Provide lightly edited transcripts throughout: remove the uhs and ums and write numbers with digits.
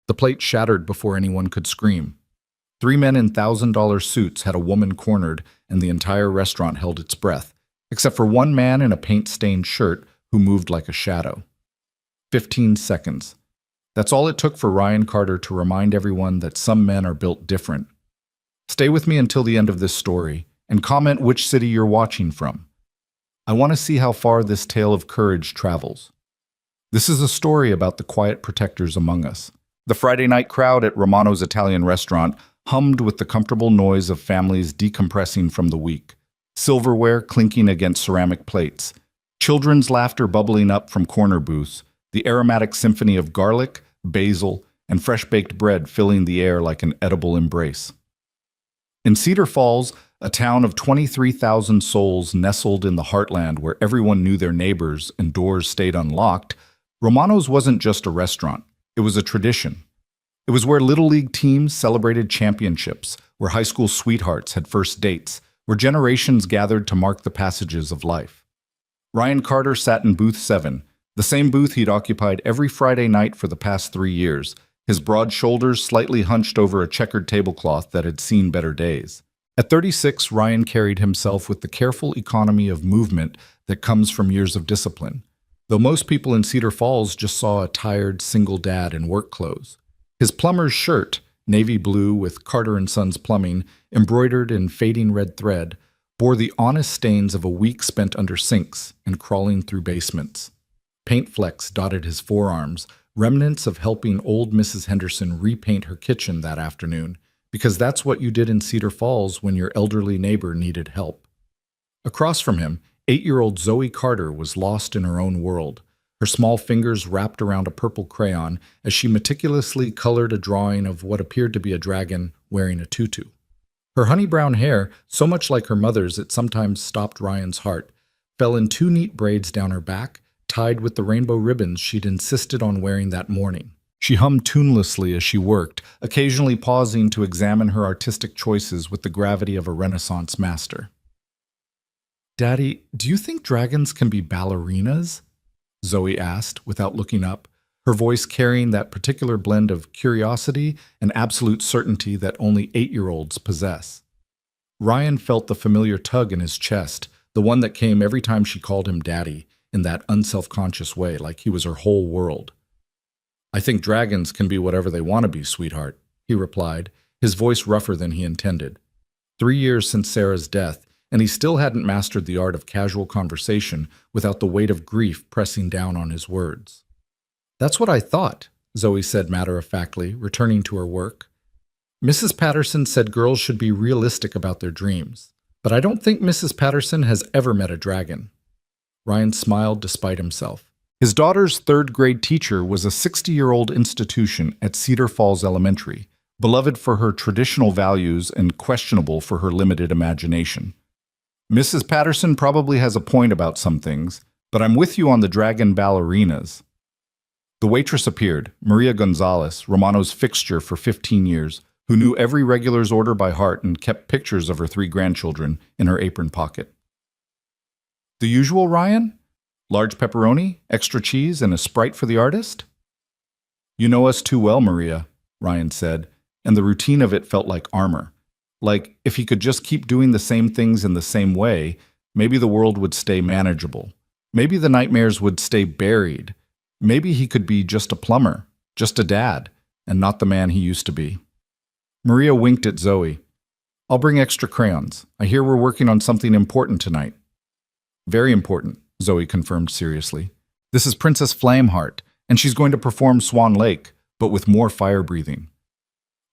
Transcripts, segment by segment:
The plate shattered before anyone could scream. Three men in $1,000 suits had a woman cornered, and the entire restaurant held its breath, except for one man in a paint-stained shirt who moved like a shadow. 15 seconds. That's all it took for Ryan Carter to remind everyone that some men are built different. Stay with me until the end of this story, and comment which city you're watching from. I want to see how far this tale of courage travels. This is a story about the quiet protectors among us. The Friday night crowd at Romano's Italian restaurant hummed with the comfortable noise of families decompressing from the week, silverware clinking against ceramic plates, children's laughter bubbling up from corner booths, the aromatic symphony of garlic, basil, and fresh-baked bread filling the air like an edible embrace. In Cedar Falls, a town of 23,000 souls nestled in the heartland where everyone knew their neighbors and doors stayed unlocked, Romano's wasn't just a restaurant. It was a tradition. It was where Little League teams celebrated championships, where high school sweethearts had first dates, where generations gathered to mark the passages of life. Ryan Carter sat in booth 7, the same booth he'd occupied every Friday night for the past 3 years, his broad shoulders slightly hunched over a checkered tablecloth that had seen better days. At 36, Ryan carried himself with the careful economy of movement that comes from years of discipline, though most people in Cedar Falls just saw a tired single dad in work clothes. His plumber's shirt, navy blue with Carter & Sons Plumbing, embroidered in fading red thread, bore the honest stains of a week spent under sinks and crawling through basements. Paint flecks dotted his forearms, remnants of helping old Mrs. Henderson repaint her kitchen that afternoon, because that's what you did in Cedar Falls when your elderly neighbor needed help. Across from him, 8-year-old Zoe Carter was lost in her own world, her small fingers wrapped around a purple crayon as she meticulously colored a drawing of what appeared to be a dragon wearing a tutu. Her honey-brown hair, so much like her mother's it sometimes stopped Ryan's heart, fell in 2 neat braids down her back, tied with the rainbow ribbons she'd insisted on wearing that morning. She hummed tunelessly as she worked, occasionally pausing to examine her artistic choices with the gravity of a Renaissance master. "Daddy, do you think dragons can be ballerinas?" Zoe asked, without looking up, her voice carrying that particular blend of curiosity and absolute certainty that only 8-year-olds possess. Ryan felt the familiar tug in his chest, the one that came every time she called him Daddy, in that unselfconscious way, like he was her whole world. "I think dragons can be whatever they want to be, sweetheart," he replied, his voice rougher than he intended. 3 years since Sarah's death, and he still hadn't mastered the art of casual conversation without the weight of grief pressing down on his words. "That's what I thought," Zoe said matter-of-factly, returning to her work. "Mrs. Patterson said girls should be realistic about their dreams, but I don't think Mrs. Patterson has ever met a dragon." Ryan smiled despite himself. His daughter's 3rd-grade teacher was a 60-year-old institution at Cedar Falls Elementary, beloved for her traditional values and questionable for her limited imagination. "Mrs. Patterson probably has a point about some things, but I'm with you on the dragon ballerinas." The waitress appeared, Maria Gonzalez, Romano's fixture for 15 years, who knew every regular's order by heart and kept pictures of her 3 grandchildren in her apron pocket. "The usual, Ryan? Large pepperoni, extra cheese, and a Sprite for the artist?" "You know us too well, Maria," Ryan said, and the routine of it felt like armor. Like, if he could just keep doing the same things in the same way, maybe the world would stay manageable. Maybe the nightmares would stay buried. Maybe he could be just a plumber, just a dad, and not the man he used to be. Maria winked at Zoe. "I'll bring extra crayons. I hear we're working on something important tonight." "Very important," Zoe confirmed seriously. "This is Princess Flameheart, and she's going to perform Swan Lake, but with more fire breathing."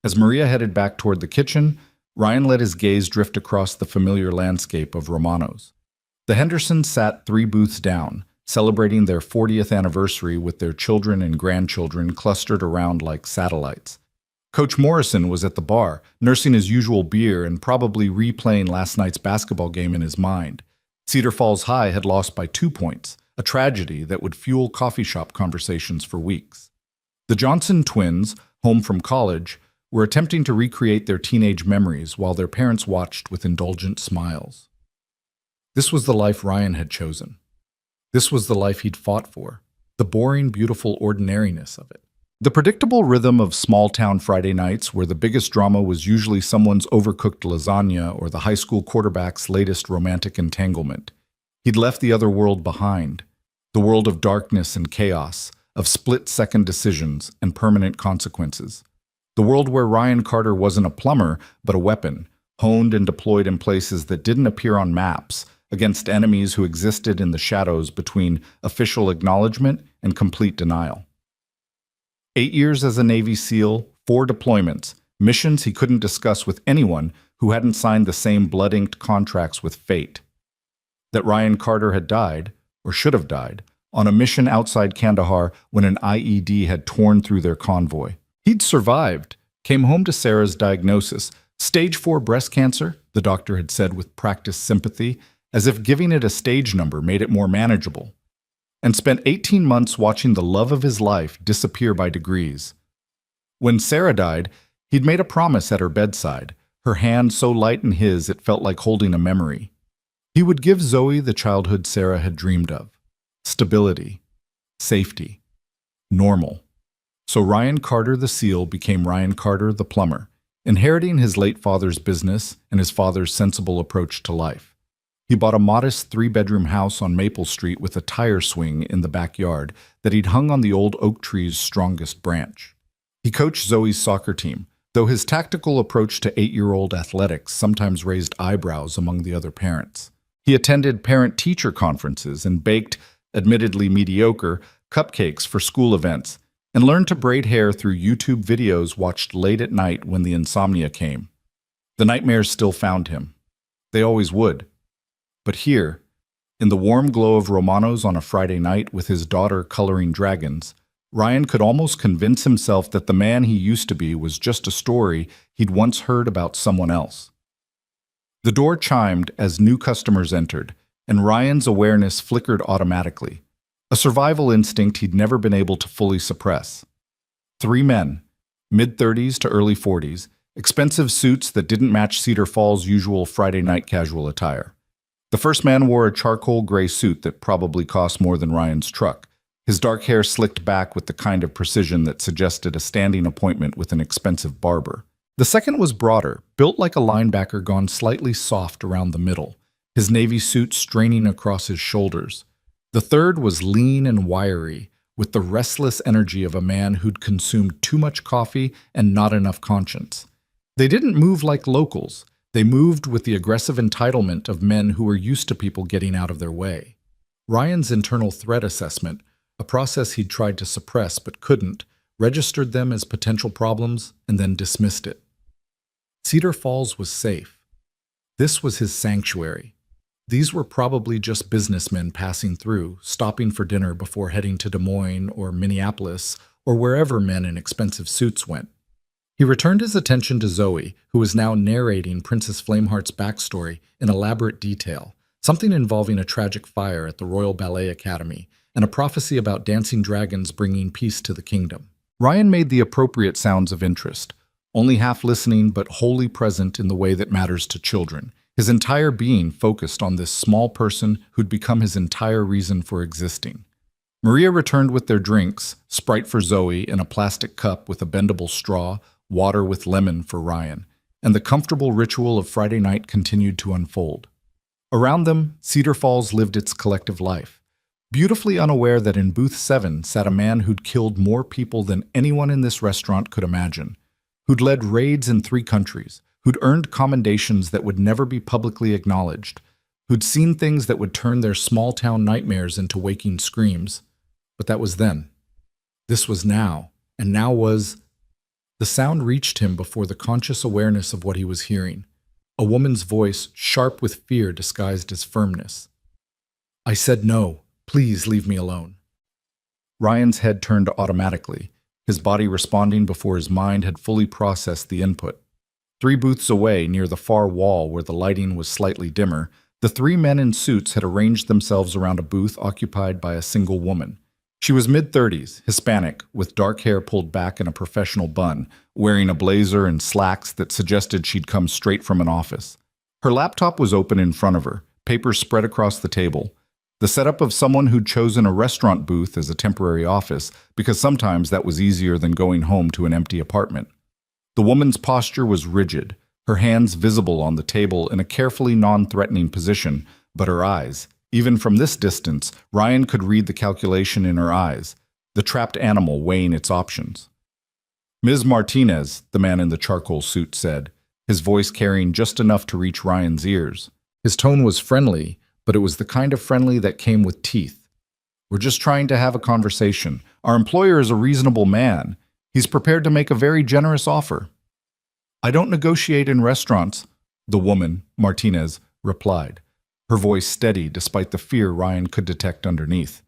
As Maria headed back toward the kitchen, Ryan let his gaze drift across the familiar landscape of Romano's. The Hendersons sat 3 booths down, celebrating their 40th anniversary with their children and grandchildren clustered around like satellites. Coach Morrison was at the bar, nursing his usual beer and probably replaying last night's basketball game in his mind. Cedar Falls High had lost by 2 points, a tragedy that would fuel coffee shop conversations for weeks. The Johnson twins, home from college, were attempting to recreate their teenage memories while their parents watched with indulgent smiles. This was the life Ryan had chosen. This was the life he'd fought for, the boring, beautiful ordinariness of it. The predictable rhythm of small-town Friday nights, where the biggest drama was usually someone's overcooked lasagna or the high school quarterback's latest romantic entanglement. He'd left the other world behind, the world of darkness and chaos, of split-second decisions and permanent consequences. The world where Ryan Carter wasn't a plumber, but a weapon, honed and deployed in places that didn't appear on maps, against enemies who existed in the shadows between official acknowledgement and complete denial. 8 years as a Navy SEAL, 4 deployments, missions he couldn't discuss with anyone who hadn't signed the same blood-inked contracts with fate. That Ryan Carter had died, or should have died, on a mission outside Kandahar when an IED had torn through their convoy. He'd survived, came home to Sarah's diagnosis, stage 4 breast cancer, the doctor had said with practiced sympathy, as if giving it a stage number made it more manageable, and spent 18 months watching the love of his life disappear by degrees. When Sarah died, he'd made a promise at her bedside, her hand so light in his it felt like holding a memory. He would give Zoe the childhood Sarah had dreamed of. Stability, safety, normal. So Ryan Carter the SEAL became Ryan Carter the plumber, inheriting his late father's business and his father's sensible approach to life. He bought a modest 3-bedroom house on Maple Street with a tire swing in the backyard that he'd hung on the old oak tree's strongest branch. He coached Zoe's soccer team, though his tactical approach to 8-year-old athletics sometimes raised eyebrows among the other parents. He attended parent-teacher conferences and baked, admittedly mediocre, cupcakes for school events, and learned to braid hair through YouTube videos watched late at night when the insomnia came. The nightmares still found him. They always would. But here, in the warm glow of Romano's on a Friday night with his daughter coloring dragons, Ryan could almost convince himself that the man he used to be was just a story he'd once heard about someone else. The door chimed as new customers entered, and Ryan's awareness flickered automatically, a survival instinct he'd never been able to fully suppress. 3 men, mid-30s to early 40s, expensive suits that didn't match Cedar Falls' usual Friday night casual attire. The first man wore a charcoal gray suit that probably cost more than Ryan's truck, his dark hair slicked back with the kind of precision that suggested a standing appointment with an expensive barber. The second was broader, built like a linebacker gone slightly soft around the middle, his navy suit straining across his shoulders. The third was lean and wiry, with the restless energy of a man who'd consumed too much coffee and not enough conscience. They didn't move like locals. They moved with the aggressive entitlement of men who were used to people getting out of their way. Ryan's internal threat assessment, a process he'd tried to suppress but couldn't, registered them as potential problems and then dismissed it. Cedar Falls was safe. This was his sanctuary. These were probably just businessmen passing through, stopping for dinner before heading to Des Moines or Minneapolis or wherever men in expensive suits went. He returned his attention to Zoe, who was now narrating Princess Flameheart's backstory in elaborate detail, something involving a tragic fire at the Royal Ballet Academy and a prophecy about dancing dragons bringing peace to the kingdom. Ryan made the appropriate sounds of interest, only half listening but wholly present in the way that matters to children, his entire being focused on this small person who'd become his entire reason for existing. Maria returned with their drinks, Sprite for Zoe in a plastic cup with a bendable straw, water with lemon for Ryan, and the comfortable ritual of Friday night continued to unfold. Around them, Cedar Falls lived its collective life, beautifully unaware that in booth 7 sat a man who'd killed more people than anyone in this restaurant could imagine, who'd led raids in 3 countries, who'd earned commendations that would never be publicly acknowledged, who'd seen things that would turn their small-town nightmares into waking screams. But that was then. This was now, and now was... The sound reached him before the conscious awareness of what he was hearing. A woman's voice, sharp with fear disguised as firmness. "I said no. Please leave me alone." Ryan's head turned automatically, his body responding before his mind had fully processed the input. 3 booths away, near the far wall where the lighting was slightly dimmer, the 3 men in suits had arranged themselves around a booth occupied by a single woman. She was mid-30s, Hispanic, with dark hair pulled back in a professional bun, wearing a blazer and slacks that suggested she'd come straight from an office. Her laptop was open in front of her, papers spread across the table. The setup of someone who'd chosen a restaurant booth as a temporary office because sometimes that was easier than going home to an empty apartment. The woman's posture was rigid, her hands visible on the table in a carefully non-threatening position, but her eyes, even from this distance, Ryan could read the calculation in her eyes, the trapped animal weighing its options. "Ms. Martinez," the man in the charcoal suit said, his voice carrying just enough to reach Ryan's ears. His tone was friendly, but it was the kind of friendly that came with teeth. "We're just trying to have a conversation. Our employer is a reasonable man. He's prepared to make a very generous offer." "I don't negotiate in restaurants," the woman, Martinez, replied, her voice steady despite the fear Ryan could detect underneath.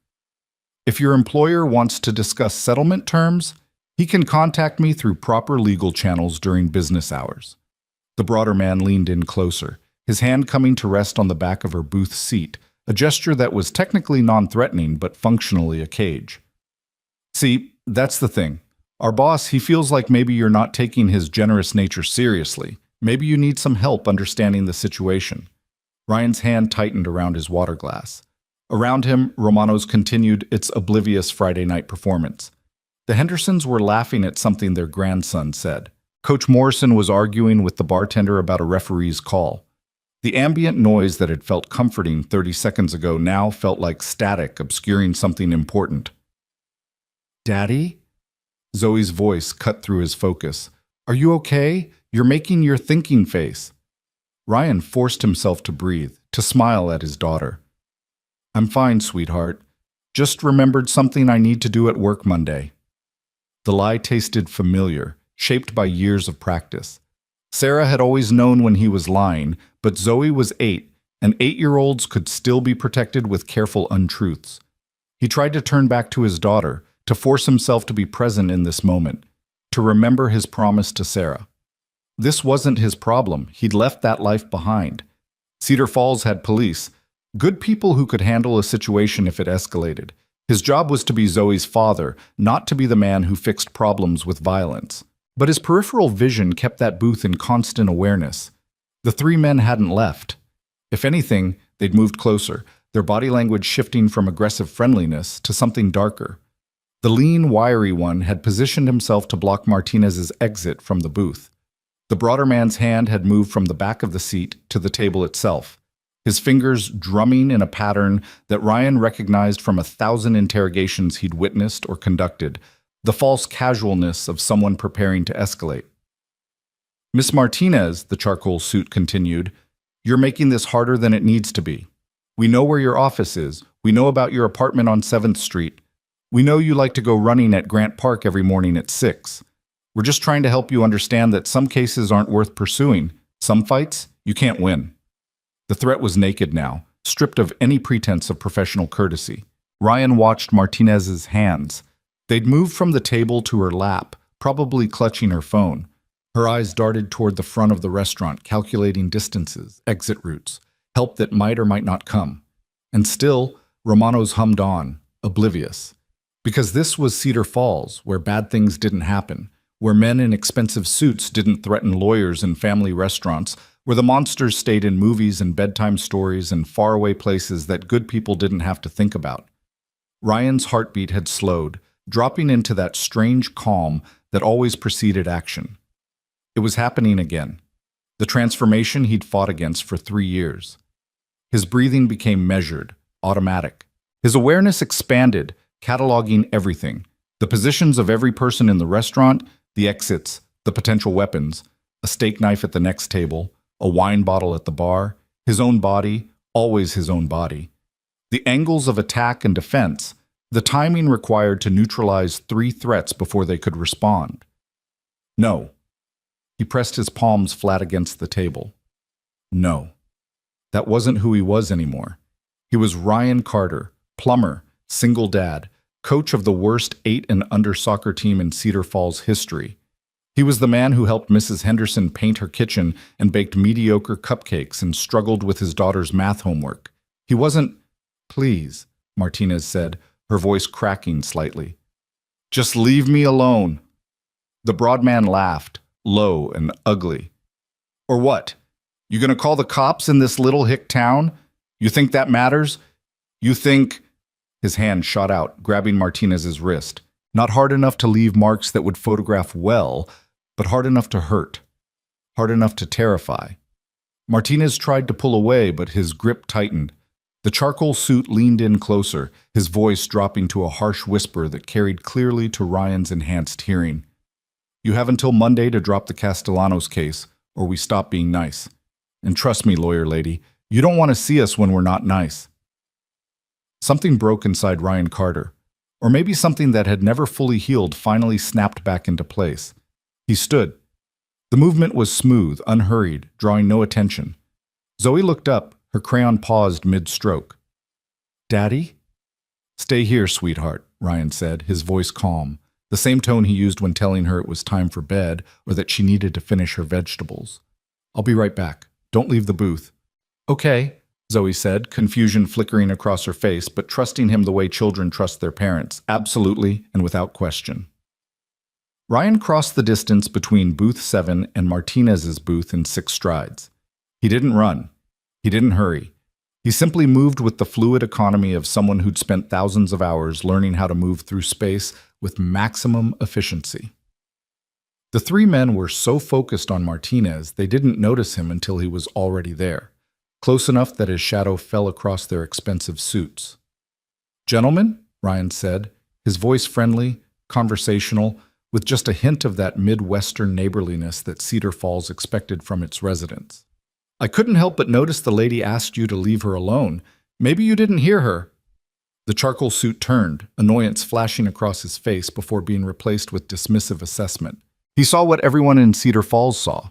"If your employer wants to discuss settlement terms, he can contact me through proper legal channels during business hours." The broader man leaned in closer, his hand coming to rest on the back of her booth seat, a gesture that was technically non-threatening but functionally a cage. "See, that's the thing. Our boss, he feels like maybe you're not taking his generous nature seriously. Maybe you need some help understanding the situation." Ryan's hand tightened around his water glass. Around him, Romano's continued its oblivious Friday night performance. The Hendersons were laughing at something their grandson said. Coach Morrison was arguing with the bartender about a referee's call. The ambient noise that had felt comforting 30 seconds ago now felt like static obscuring something important. "Daddy?" Zoe's voice cut through his focus. "Are you okay? You're making your thinking face." Ryan forced himself to breathe, to smile at his daughter. "I'm fine, sweetheart. Just remembered something I need to do at work Monday." The lie tasted familiar, shaped by years of practice. Sarah had always known when he was lying, but Zoe was 8, and 8-year-olds could still be protected with careful untruths. He tried to turn back to his daughter, to force himself to be present in this moment, to remember his promise to Sarah. This wasn't his problem. He'd left that life behind. Cedar Falls had police, good people who could handle a situation if it escalated. His job was to be Zoe's father, not to be the man who fixed problems with violence. But his peripheral vision kept that booth in constant awareness. The 3 men hadn't left. If anything, they'd moved closer, their body language shifting from aggressive friendliness to something darker. The lean, wiry one had positioned himself to block Martinez's exit from the booth. The broader man's hand had moved from the back of the seat to the table itself, his fingers drumming in a pattern that Ryan recognized from 1,000 interrogations he'd witnessed or conducted, the false casualness of someone preparing to escalate. "Miss Martinez," the charcoal suit continued, "you're making this harder than it needs to be. We know where your office is. We know about your apartment on 7th Street. We know you like to go running at Grant Park every morning at 6. We're just trying to help you understand that some cases aren't worth pursuing. Some fights, you can't win." The threat was naked now, stripped of any pretense of professional courtesy. Ryan watched Martinez's hands. They'd moved from the table to her lap, probably clutching her phone. Her eyes darted toward the front of the restaurant, calculating distances, exit routes, help that might or might not come. And still, Romano's hummed on, oblivious. Because this was Cedar Falls, where bad things didn't happen, where men in expensive suits didn't threaten lawyers in family restaurants, where the monsters stayed in movies and bedtime stories and faraway places that good people didn't have to think about. Ryan's heartbeat had slowed, dropping into that strange calm that always preceded action. It was happening again. The transformation he'd fought against for 3 years. His breathing became measured, automatic. His awareness expanded, cataloging everything. The positions of every person in the restaurant, the exits, the potential weapons, a steak knife at the next table, a wine bottle at the bar, his own body, always his own body. The angles of attack and defense, the timing required to neutralize 3 threats before they could respond. No. He pressed his palms flat against the table. No. That wasn't who he was anymore. He was Ryan Carter, plumber, single dad, coach of the worst 8 and under soccer team in Cedar Falls history. He was the man who helped Mrs. Henderson paint her kitchen and baked mediocre cupcakes and struggled with his daughter's math homework. He wasn't— "Please," Martinez said, her voice cracking slightly. "Just leave me alone." The broad man laughed, low and ugly. "Or what? You gonna call the cops in this little hick town? You think that matters? You think... His hand shot out, grabbing Martinez's wrist. Not hard enough to leave marks that would photograph well, but hard enough to hurt. Hard enough to terrify. Martinez tried to pull away, but his grip tightened. The charcoal suit leaned in closer, his voice dropping to a harsh whisper that carried clearly to Ryan's enhanced hearing. You have until Monday to drop the Castellanos case, or we stop being nice. And trust me, lawyer lady, you don't want to see us when we're not nice. Something broke inside Ryan Carter, or maybe something that had never fully healed finally snapped back into place. He stood. The movement was smooth, unhurried, drawing no attention. Zoe looked up, her crayon paused mid-stroke. Daddy? Stay here, sweetheart, Ryan said, his voice calm, the same tone he used when telling her it was time for bed or that she needed to finish her vegetables. I'll be right back. Don't leave the booth. Okay, Zoe said, confusion flickering across her face, but trusting him the way children trust their parents, absolutely and without question. Ryan crossed the distance between booth 7 and Martinez's booth in 6 strides. He didn't run. He didn't hurry. He simply moved with the fluid economy of someone who'd spent thousands of hours learning how to move through space with maximum efficiency. The 3 men were so focused on Martinez they didn't notice him until he was already there, close enough that his shadow fell across their expensive suits. Gentlemen, Ryan said, his voice friendly, conversational, with just a hint of that Midwestern neighborliness that Cedar Falls expected from its residents. I couldn't help but notice the lady asked you to leave her alone. Maybe you didn't hear her. The charcoal suit turned, annoyance flashing across his face before being replaced with dismissive assessment. He saw what everyone in Cedar Falls saw.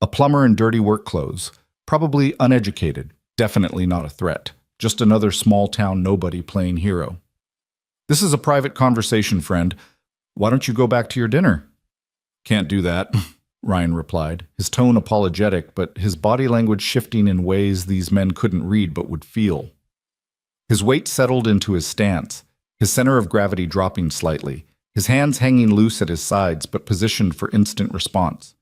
A plumber in dirty work clothes, probably uneducated, definitely not a threat. Just another small-town nobody playing hero. This is a private conversation, friend. Why don't you go back to your dinner? Can't do that, Ryan replied, his tone apologetic, but his body language shifting in ways these men couldn't read but would feel. His weight settled into his stance, his center of gravity dropping slightly, his hands hanging loose at his sides but positioned for instant response.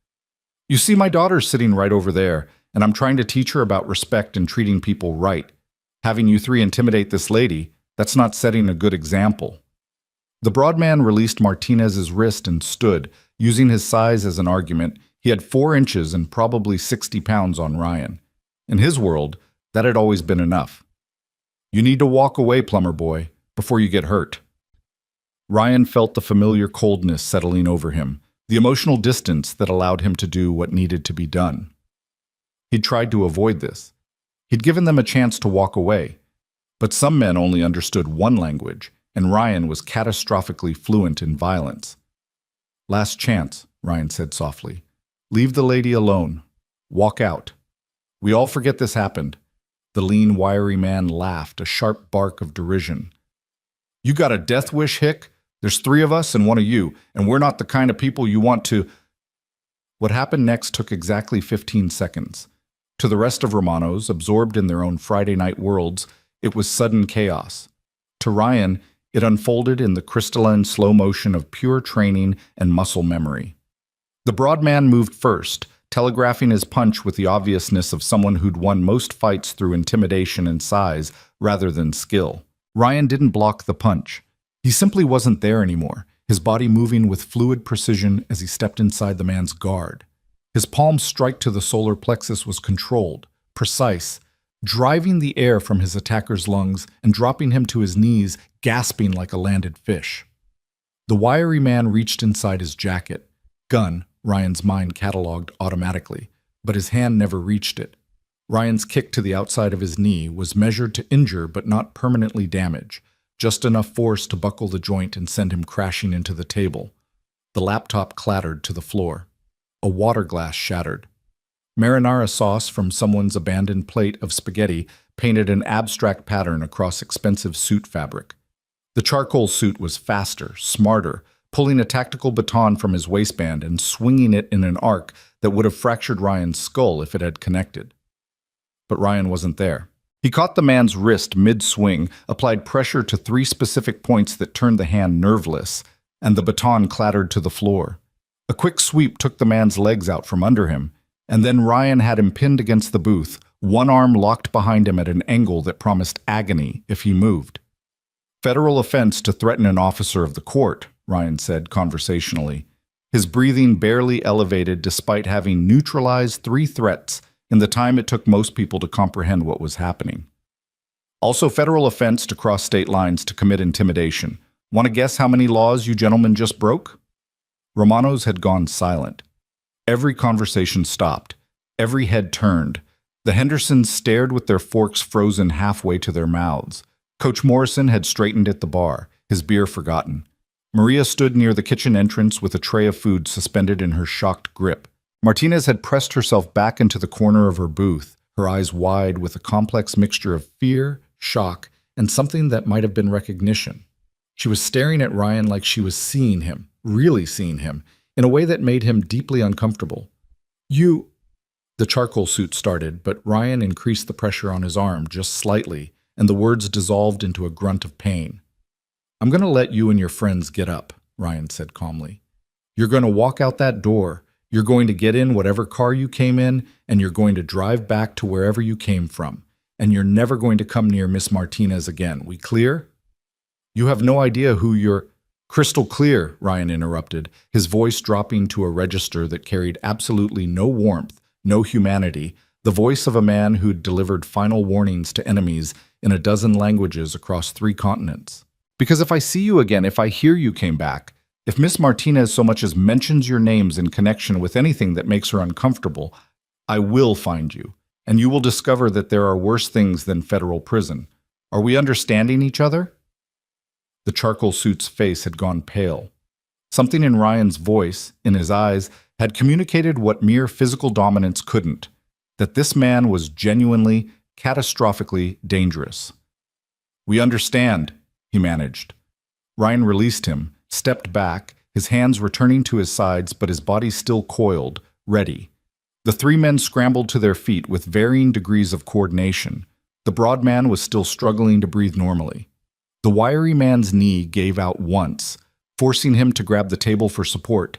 You see, my daughter's sitting right over there, and I'm trying to teach her about respect and treating people right. Having you 3 intimidate this lady, that's not setting a good example. The broad man released Martinez's wrist and stood, using his size as an argument. He had 4 inches and probably 60 pounds on Ryan. In his world, that had always been enough. You need to walk away, plumber boy, before you get hurt. Ryan felt the familiar coldness settling over him, the emotional distance that allowed him to do what needed to be done. He'd tried to avoid this. He'd given them a chance to walk away. But some men only understood one language, and Ryan was catastrophically fluent in violence. Last chance, Ryan said softly. Leave the lady alone. Walk out. We all forget this happened. The lean, wiry man laughed, a sharp bark of derision. You got a death wish, Hick? There's 3 of us and 1 of you, and we're not the kind of people you want to... What happened next took exactly 15 seconds. To the rest of Romanos, absorbed in their own Friday night worlds, it was sudden chaos. To Ryan, it unfolded in the crystalline slow motion of pure training and muscle memory. The broad man moved first, telegraphing his punch with the obviousness of someone who'd won most fights through intimidation and size rather than skill. Ryan didn't block the punch. He simply wasn't there anymore, his body moving with fluid precision as he stepped inside the man's guard. His palm's strike to the solar plexus was controlled, precise, driving the air from his attacker's lungs and dropping him to his knees, gasping like a landed fish. The wiry man reached inside his jacket. Gun, Ryan's mind cataloged automatically, but his hand never reached it. Ryan's kick to the outside of his knee was measured to injure but not permanently damage, just enough force to buckle the joint and send him crashing into the table. The laptop clattered to the floor. A water glass shattered. Marinara sauce from someone's abandoned plate of spaghetti painted an abstract pattern across expensive suit fabric. The charcoal suit was faster, smarter, pulling a tactical baton from his waistband and swinging it in an arc that would have fractured Ryan's skull if it had connected. But Ryan wasn't there. He caught the man's wrist mid-swing, applied pressure to 3 specific points that turned the hand nerveless, and the baton clattered to the floor. A quick sweep took the man's legs out from under him, And then Ryan had him pinned against the booth, one arm locked behind him at an angle that promised agony if he moved. "Federal offense to threaten an officer of the court," Ryan said conversationally. His breathing barely elevated despite having neutralized 3 threats in the time it took most people to comprehend what was happening. "Also federal offense to cross state lines to commit intimidation. Want to guess how many laws you gentlemen just broke?" Romanos had gone silent. Every conversation stopped. Every head turned. The Hendersons stared with their forks frozen halfway to their mouths. Coach Morrison had straightened at the bar, his beer forgotten. Maria stood near the kitchen entrance with a tray of food suspended in her shocked grip. Martinez had pressed herself back into the corner of her booth, her eyes wide with a complex mixture of fear, shock, and something that might have been recognition. She was staring at Ryan like she was seeing him, really seeing him, in a way that made him deeply uncomfortable. "You—" The charcoal suit started, but Ryan increased the pressure on his arm just slightly, and the words dissolved into a grunt of pain. "I'm going to let you and your friends get up," Ryan said calmly. "You're going to walk out that door. You're going to get in whatever car you came in, and you're going to drive back to wherever you came from. And you're never going to come near Miss Martinez again. We clear?" "You have no idea who you're—" "Crystal clear," Ryan interrupted, his voice dropping to a register that carried absolutely no warmth, no humanity, the voice of a man who'd delivered final warnings to enemies in a dozen languages across 3 continents. "Because if I see you again, if I hear you came back, if Miss Martinez so much as mentions your names in connection with anything that makes her uncomfortable, I will find you, and you will discover that there are worse things than federal prison. Are we understanding each other?" The charcoal suit's face had gone pale. Something in Ryan's voice, in his eyes, had communicated what mere physical dominance couldn't, that this man was genuinely, catastrophically dangerous. "We understand," he managed. Ryan released him, stepped back, his hands returning to his sides but his body still coiled, ready. The 3 men scrambled to their feet with varying degrees of coordination. The broad man was still struggling to breathe normally. The wiry man's knee gave out once, forcing him to grab the table for support.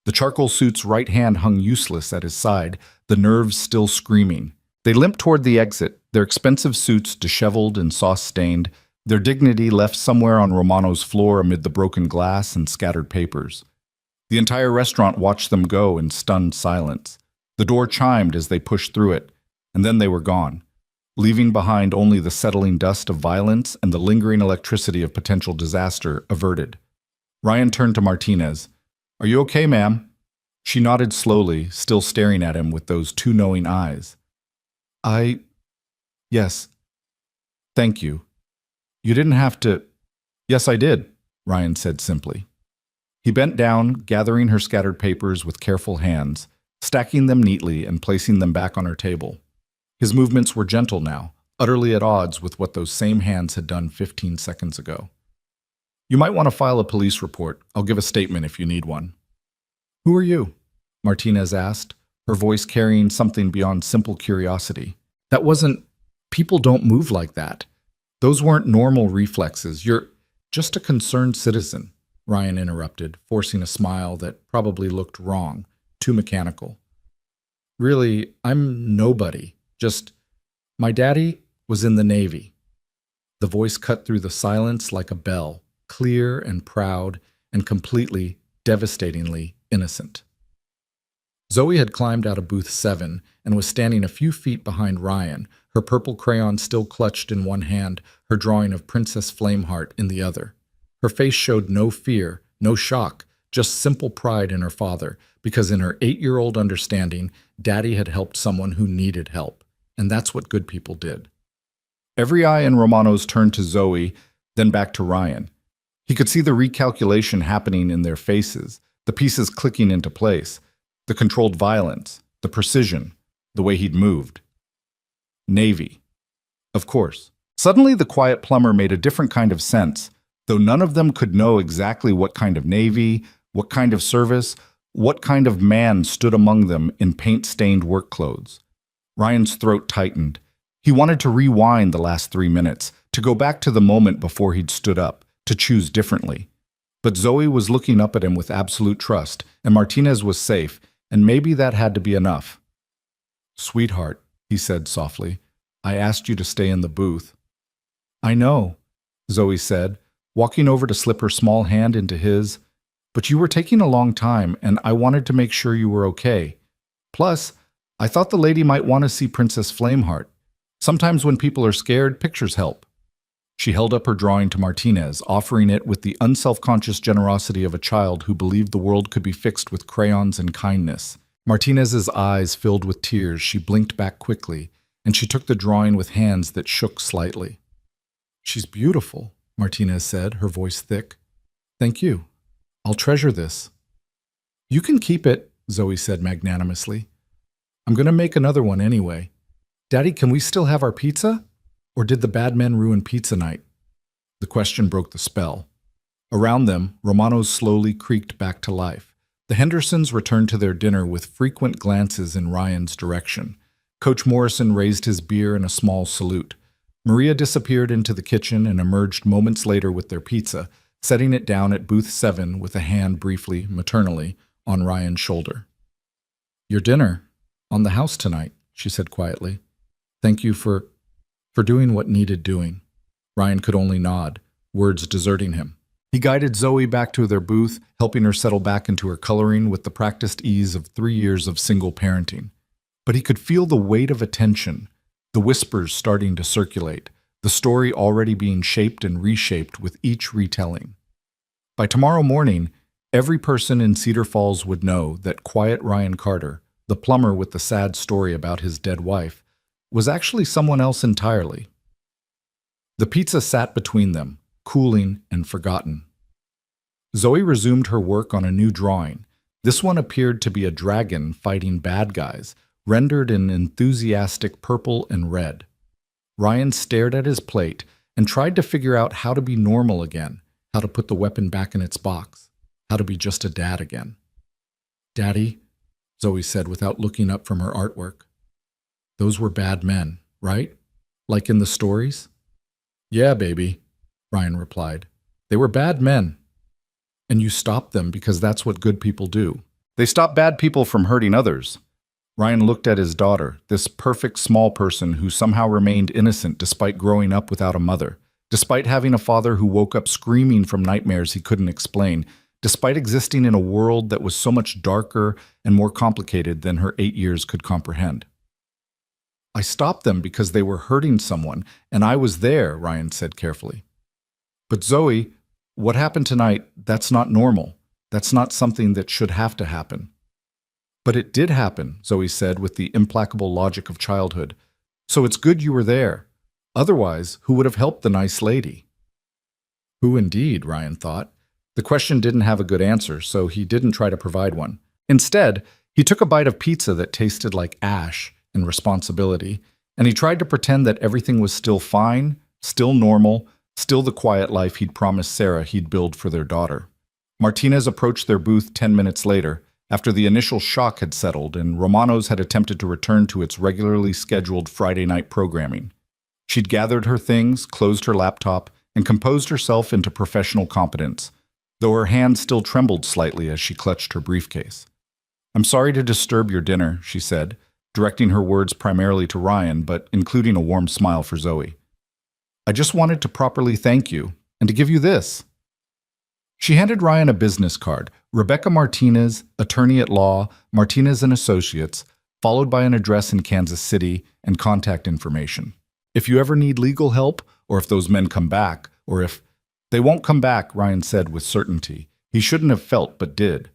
The charcoal suit's right hand hung useless at his side, the nerves still screaming. They limped toward the exit, their expensive suits disheveled and sauce-stained, their dignity left somewhere on Romano's floor amid the broken glass and scattered papers. The entire restaurant watched them go in stunned silence. The door chimed as they pushed through it, and then they were gone, leaving behind only the settling dust of violence and the lingering electricity of potential disaster averted. Ryan turned to Martinez. "Are you okay, ma'am?" She nodded slowly, still staring at him with those 2 knowing eyes. Yes. Thank you. You didn't have to—" "Yes, I did," Ryan said simply. He bent down, gathering her scattered papers with careful hands, stacking them neatly and placing them back on her table. His movements were gentle now, utterly at odds with what those same hands had done 15 seconds ago. "You might want to file a police report. I'll give a statement if you need one." "Who are you?" Martinez asked, her voice carrying something beyond simple curiosity. "That wasn't— people don't move like that. Those weren't normal reflexes. You're just a concerned citizen," Ryan interrupted, forcing a smile that probably looked wrong, too mechanical. "Really, I'm nobody. Just, my daddy was in the Navy." The voice cut through the silence like a bell, clear and proud and completely, devastatingly innocent. Zoe had climbed out of booth 7 and was standing a few feet behind Ryan, her purple crayon still clutched in one hand, her drawing of Princess Flameheart in the other. Her face showed no fear, no shock, just simple pride in her father, because in her 8-year-old understanding, Daddy had helped someone who needed help, and that's what good people did. Every eye in Romano's turned to Zoe, then back to Ryan. He could see the recalculation happening in their faces, the pieces clicking into place, the controlled violence, the precision, the way he'd moved. Navy. Of course. Suddenly the quiet plumber made a different kind of sense, though none of them could know exactly what kind of Navy, what kind of service, what kind of man stood among them in paint-stained work clothes. Ryan's throat tightened. He wanted to rewind the last 3 minutes, to go back to the moment before he'd stood up, to choose differently. But Zoe was looking up at him with absolute trust, and Martinez was safe, and maybe that had to be enough. Sweetheart, he said softly, I asked you to stay in the booth. I know, Zoe said, walking over to slip her small hand into his, but you were taking a long time and I wanted to make sure you were okay. Plus, I thought the lady might want to see Princess Flameheart. Sometimes when people are scared, pictures help. She held up her drawing to Martinez, offering it with the unselfconscious generosity of a child who believed the world could be fixed with crayons and kindness. Martinez's eyes filled with tears. She blinked back quickly, and she took the drawing with hands that shook slightly. She's beautiful, Martinez said, her voice thick. Thank you. I'll treasure this. You can keep it, Zoe said magnanimously. I'm going to make another one anyway. Daddy, can we still have our pizza? Or did the bad men ruin pizza night? The question broke the spell. Around them, Romano's slowly creaked back to life. The Hendersons returned to their dinner with frequent glances in Ryan's direction. Coach Morrison raised his beer in a small salute. Maria disappeared into the kitchen and emerged moments later with their pizza, setting it down at booth 7 with a hand briefly, maternally, on Ryan's shoulder. Your dinner, on the house tonight, she said quietly. Thank you for doing what needed doing. Ryan could only nod, words deserting him. He guided Zoe back to their booth, helping her settle back into her coloring with the practiced ease of 3 years of single parenting. But he could feel the weight of attention, the whispers starting to circulate, the story already being shaped and reshaped with each retelling. By tomorrow morning, every person in Cedar Falls would know that quiet Ryan Carter, the plumber with the sad story about his dead wife, was actually someone else entirely. The pizza sat between them, cooling and forgotten. Zoe resumed her work on a new drawing. This one appeared to be a dragon fighting bad guys, rendered in enthusiastic purple and red. Ryan stared at his plate and tried to figure out how to be normal again, how to put the weapon back in its box, how to be just a dad again. Daddy, Zoe said without looking up from her artwork. Those were bad men, right? Like in the stories? Yeah, baby, Ryan replied. They were bad men. And you stopped them because that's what good people do. They stop bad people from hurting others. Ryan looked at his daughter, this perfect small person who somehow remained innocent despite growing up without a mother, despite having a father who woke up screaming from nightmares he couldn't explain, despite existing in a world that was so much darker and more complicated than her 8 years could comprehend. I stopped them because they were hurting someone, and I was there, Ryan said carefully. But Zoe, what happened tonight, that's not normal. That's not something that should have to happen. But it did happen, Zoe said with the implacable logic of childhood. So it's good you were there. Otherwise, who would have helped the nice lady? Who indeed, Ryan thought. The question didn't have a good answer, so he didn't try to provide one. Instead, he took a bite of pizza that tasted like ash and responsibility, and he tried to pretend that everything was still fine, still normal, still the quiet life he'd promised Sarah he'd build for their daughter. Martinez approached their booth 10 minutes later, after the initial shock had settled and Romano's had attempted to return to its regularly scheduled Friday night programming. She'd gathered her things, closed her laptop, and composed herself into professional competence, though her hand still trembled slightly as she clutched her briefcase. I'm sorry to disturb your dinner, she said, directing her words primarily to Ryan, but including a warm smile for Zoe. I just wanted to properly thank you, and to give you this. She handed Ryan a business card, Rebecca Martinez, attorney at law, Martinez & Associates, followed by an address in Kansas City and contact information. If you ever need legal help, or if those men come back, or if... They won't come back, Ryan said with certainty. He shouldn't have felt, but did.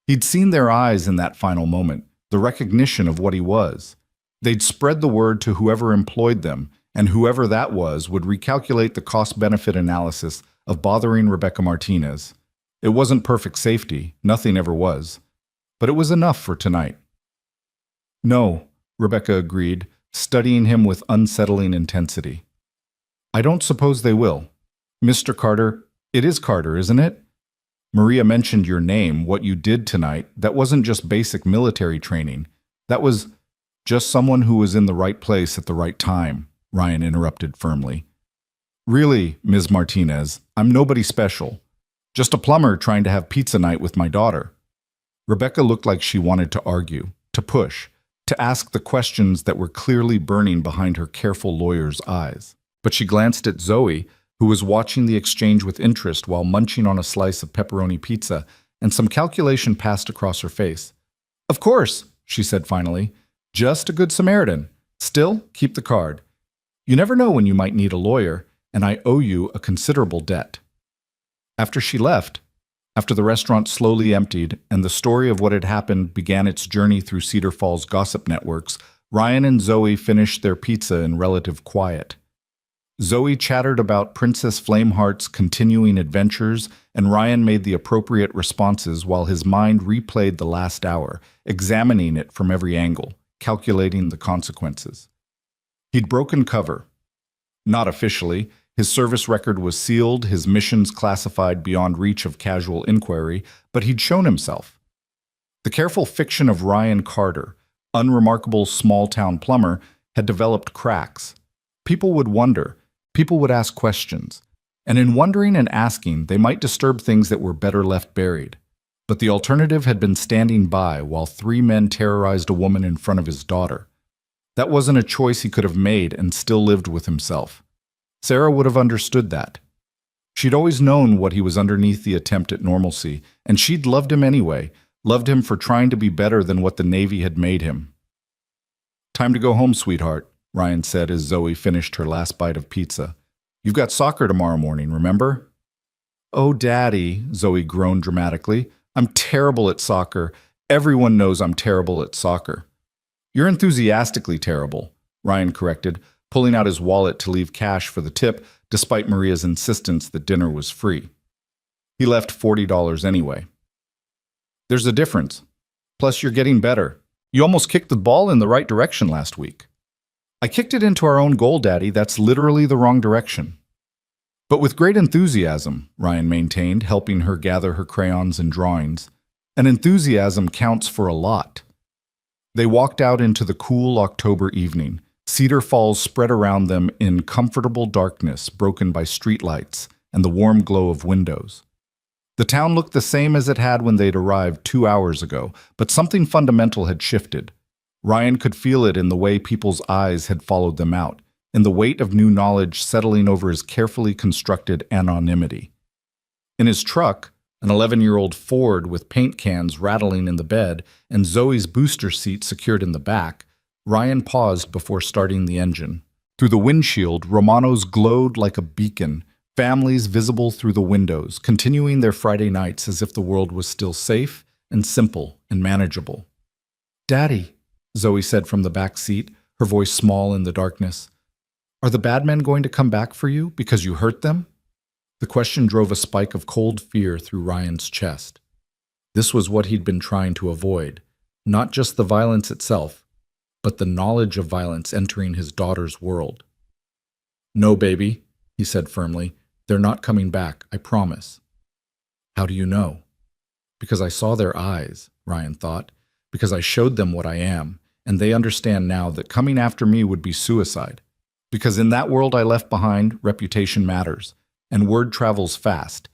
He'd seen their eyes in that final moment, the recognition of what he was. They'd spread the word to whoever employed them, and whoever that was would recalculate the cost-benefit analysis of bothering Rebecca Martinez. It wasn't perfect safety, nothing ever was, but it was enough for tonight. No, Rebecca agreed, studying him with unsettling intensity. I don't suppose they will. Mr. Carter, it is Carter, isn't it? Maria mentioned your name, what you did tonight. That wasn't just basic military training. That was just someone who was in the right place at the right time, Ryan interrupted firmly. Really, Ms. Martinez, I'm nobody special. Just a plumber trying to have pizza night with my daughter. Rebecca looked like she wanted to argue, to push, to ask the questions that were clearly burning behind her careful lawyer's eyes. But she glanced at Zoe, who was watching the exchange with interest while munching on a slice of pepperoni pizza, and some calculation passed across her face. "Of course," she said finally. "Just a good Samaritan. Still, keep the card. You never know when you might need a lawyer, and I owe you a considerable debt." After she left, after the restaurant slowly emptied and the story of what had happened began its journey through Cedar Falls gossip networks, Ryan and Zoe finished their pizza in relative quiet. Zoe chattered about Princess Flameheart's continuing adventures, and Ryan made the appropriate responses while his mind replayed the last hour, examining it from every angle, calculating the consequences. He'd broken cover. Not officially. His service record was sealed, his missions classified beyond reach of casual inquiry, but he'd shown himself. The careful fiction of Ryan Carter, unremarkable small-town plumber, had developed cracks. People would wonder. People would ask questions. And in wondering and asking, they might disturb things that were better left buried. But the alternative had been standing by while 3 men terrorized a woman in front of his daughter. That wasn't a choice he could have made and still lived with himself. Sarah would have understood that. She'd always known what he was underneath the attempt at normalcy, and she'd loved him anyway, loved him for trying to be better than what the Navy had made him. "Time to go home, sweetheart," Ryan said as Zoe finished her last bite of pizza. "You've got soccer tomorrow morning, remember?" "Oh, Daddy," Zoe groaned dramatically. "I'm terrible at soccer. Everyone knows I'm terrible at soccer." "You're enthusiastically terrible," Ryan corrected, pulling out his wallet to leave cash for the tip, despite Maria's insistence that dinner was free. He left $40 anyway. "There's a difference. Plus, you're getting better. You almost kicked the ball in the right direction last week." "I kicked it into our own goal, Daddy. That's literally the wrong direction." "But with great enthusiasm," Ryan maintained, helping her gather her crayons and drawings. "And enthusiasm counts for a lot." They walked out into the cool October evening. Cedar Falls spread around them in comfortable darkness broken by streetlights and the warm glow of windows. The town looked the same as it had when they'd arrived 2 hours ago, but something fundamental had shifted. Ryan could feel it in the way people's eyes had followed them out, in the weight of new knowledge settling over his carefully constructed anonymity. In his truck, an 11-year-old Ford with paint cans rattling in the bed and Zoe's booster seat secured in the back, Ryan paused before starting the engine. Through the windshield, Romano's glowed like a beacon, families visible through the windows, continuing their Friday nights as if the world was still safe and simple and manageable. "Daddy," Zoe said from the back seat, her voice small in the darkness, "are the bad men going to come back for you because you hurt them?" The question drove a spike of cold fear through Ryan's chest. This was what he'd been trying to avoid, not just the violence itself, but the knowledge of violence entering his daughter's world. "No, baby," he said firmly. "They're not coming back, I promise." "How do you know?" "Because I saw their eyes," Ryan thought. "Because I showed them what I am, and they understand now that coming after me would be suicide. Because in that world I left behind, reputation matters, and word travels fast.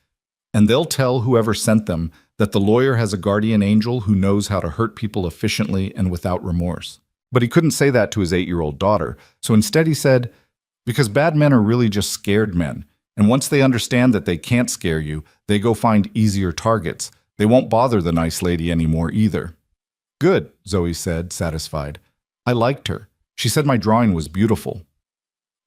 And they'll tell whoever sent them that the lawyer has a guardian angel who knows how to hurt people efficiently and without remorse." But he couldn't say that to his 8-year-old daughter, so instead he said, "Because bad men are really just scared men, and once they understand that they can't scare you, they go find easier targets. They won't bother the nice lady anymore either." "Good," Zoe said, satisfied. "I liked her. She said my drawing was beautiful."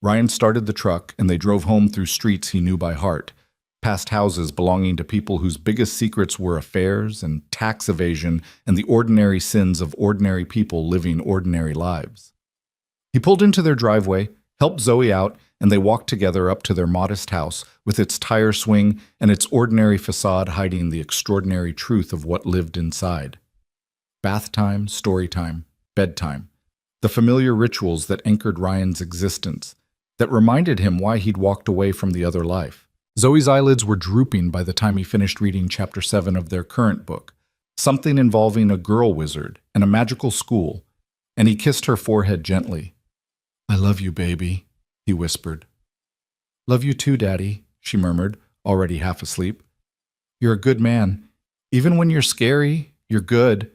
Ryan started the truck, and they drove home through streets he knew by heart, past houses belonging to people whose biggest secrets were affairs and tax evasion and the ordinary sins of ordinary people living ordinary lives. He pulled into their driveway, helped Zoe out, and they walked together up to their modest house with its tire swing and its ordinary facade hiding the extraordinary truth of what lived inside. Bath time, story time, bedtime. The familiar rituals that anchored Ryan's existence, that reminded him why he'd walked away from the other life. Zoe's eyelids were drooping by the time he finished reading Chapter 7 of their current book, something involving a girl wizard and a magical school, and he kissed her forehead gently. "I love you, baby," he whispered. "Love you too, Daddy," she murmured, already half asleep. "You're a good man. Even when you're scary, you're good."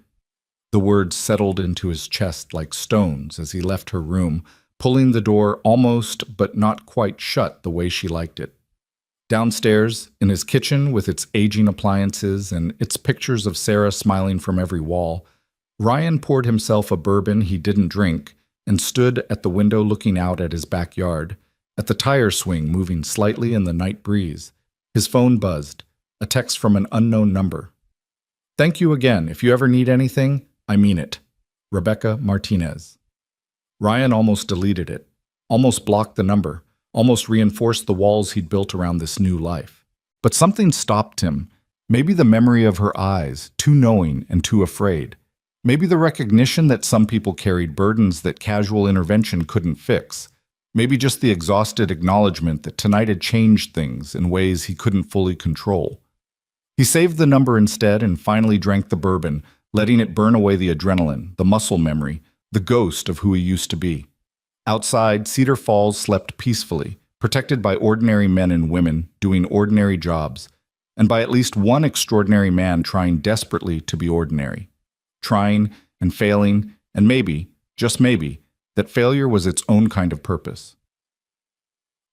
The words settled into his chest like stones as he left her room, pulling the door almost but not quite shut the way she liked it. Downstairs, in his kitchen with its aging appliances and its pictures of Sarah smiling from every wall, Ryan poured himself a bourbon he didn't drink and stood at the window looking out at his backyard, at the tire swing moving slightly in the night breeze. His phone buzzed, a text from an unknown number. "Thank you again. If you ever need anything, I mean it. Rebecca Martinez." Ryan almost deleted it, almost blocked the number, almost reinforced the walls he'd built around this new life. But something stopped him. Maybe the memory of her eyes, too knowing and too afraid. Maybe the recognition that some people carried burdens that casual intervention couldn't fix. Maybe just the exhausted acknowledgement that tonight had changed things in ways he couldn't fully control. He saved the number instead and finally drank the bourbon, letting it burn away the adrenaline, the muscle memory, the ghost of who he used to be. Outside, Cedar Falls slept peacefully, protected by ordinary men and women doing ordinary jobs, and by at least one extraordinary man trying desperately to be ordinary. Trying and failing, and maybe, just maybe, that failure was its own kind of purpose.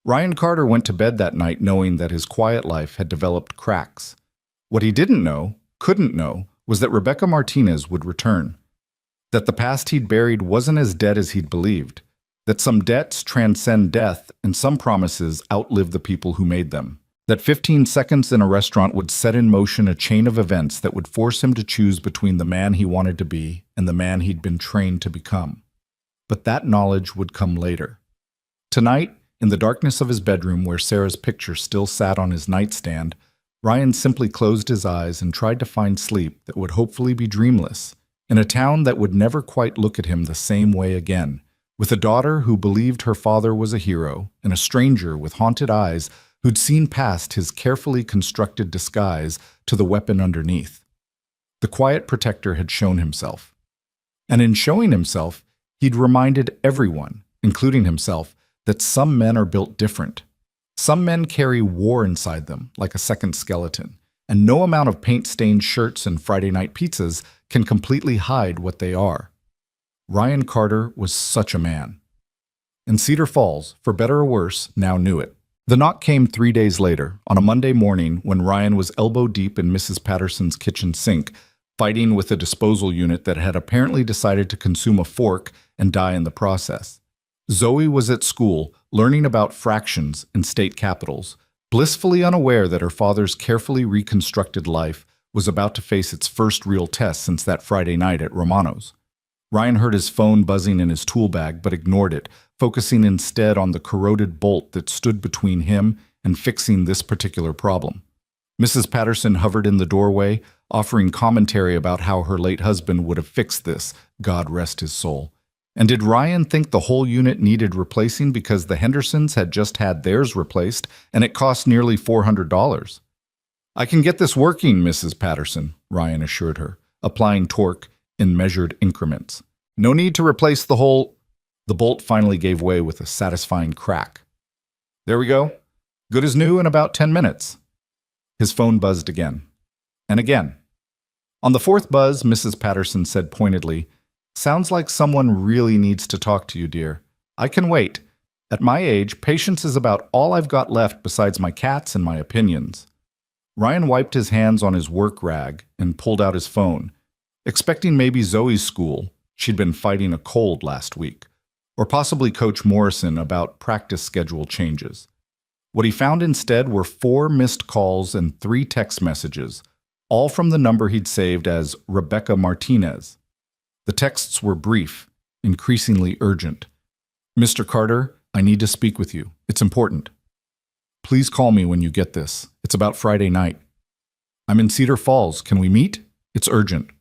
Ryan Carter went to bed that night knowing that his quiet life had developed cracks. What he didn't know, couldn't know, was that Rebecca Martinez would return. That the past he'd buried wasn't as dead as he'd believed. That some debts transcend death and some promises outlive the people who made them. That 15 seconds in a restaurant would set in motion a chain of events that would force him to choose between the man he wanted to be and the man he'd been trained to become. But that knowledge would come later. Tonight, in the darkness of his bedroom where Sarah's picture still sat on his nightstand, Ryan simply closed his eyes and tried to find sleep that would hopefully be dreamless, in a town that would never quite look at him the same way again, with a daughter who believed her father was a hero and a stranger with haunted eyes who'd seen past his carefully constructed disguise to the weapon underneath. The quiet protector had shown himself. And in showing himself, he'd reminded everyone, including himself, that some men are built different. Some men carry war inside them, like a second skeleton, and no amount of paint-stained shirts and Friday night pizzas can completely hide what they are. Ryan Carter was such a man. And Cedar Falls, for better or worse, now knew it. The knock came 3 days later, on a Monday morning when Ryan was elbow-deep in Mrs. Patterson's kitchen sink, fighting with a disposal unit that had apparently decided to consume a fork and die in the process. Zoe was at school, learning about fractions and state capitals, blissfully unaware that her father's carefully reconstructed life was about to face its first real test since that Friday night at Romano's. Ryan heard his phone buzzing in his tool bag but ignored it, focusing instead on the corroded bolt that stood between him and fixing this particular problem. Mrs. Patterson hovered in the doorway, offering commentary about how her late husband would have fixed this, God rest his soul. And did Ryan think the whole unit needed replacing because the Hendersons had just had theirs replaced and it cost nearly $400? "I can get this working, Mrs. Patterson," Ryan assured her, applying torque in measured increments. "No need to replace the whole—" The bolt finally gave way with a satisfying crack. "There we go. Good as new in about 10 minutes. His phone buzzed again. And again. On the fourth buzz, Mrs. Patterson said pointedly, "Sounds like someone really needs to talk to you, dear. I can wait. At my age, patience is about all I've got left besides my cats and my opinions." Ryan wiped his hands on his work rag and pulled out his phone, expecting maybe Zoe's school. She'd been fighting a cold last week. Or possibly Coach Morrison about practice schedule changes. What he found instead were 4 missed calls and 3 text messages, all from the number he'd saved as Rebecca Martinez. The texts were brief, increasingly urgent. "Mr. Carter, I need to speak with you. It's important. Please call me when you get this. It's about Friday night. I'm in Cedar Falls. Can we meet? It's urgent."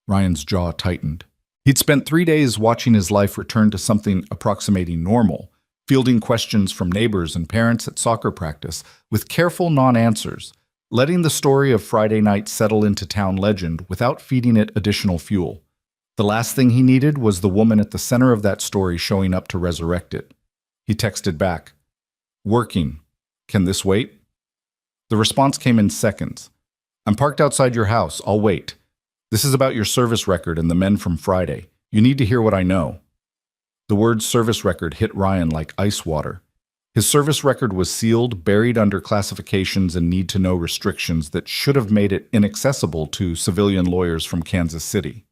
Ryan's jaw tightened. He'd spent 3 days watching his life return to something approximating normal, fielding questions from neighbors and parents at soccer practice with careful non-answers, letting the story of Friday night settle into town legend without feeding it additional fuel. The last thing he needed was the woman at the center of that story showing up to resurrect it. He texted back, "Working. Can this wait?" The response came in seconds. "I'm parked outside your house. I'll wait. This is about your service record and the men from Friday. You need to hear what I know. The word service record hit Ryan like ice water. His service record was sealed, buried under classifications and need-to-know restrictions that should have made it inaccessible to civilian lawyers from Kansas City.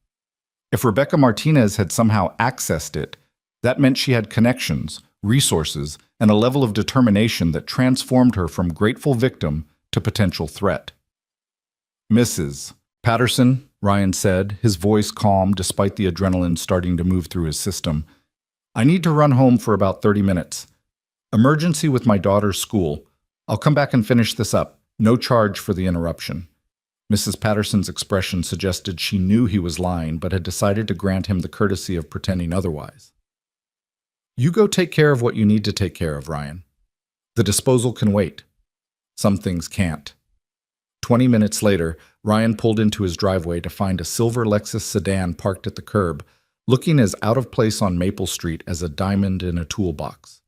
If Rebecca Martinez had somehow accessed it, that meant she had connections, resources, and a level of determination that transformed her from grateful victim to potential threat. Mrs. Patterson, Ryan said, his voice calm despite the adrenaline starting to move through his system. I need to run home for about 30 minutes. Emergency with my daughter's school. I'll come back and finish this up. No charge for the interruption. Mrs. Patterson's expression suggested she knew he was lying, but had decided to grant him the courtesy of pretending otherwise. You go take care of what you need to take care of, Ryan. The disposal can wait. Some things can't. 20 minutes later, Ryan pulled into his driveway to find a silver Lexus sedan parked at the curb, looking as out of place on Maple Street as a diamond in a toolbox.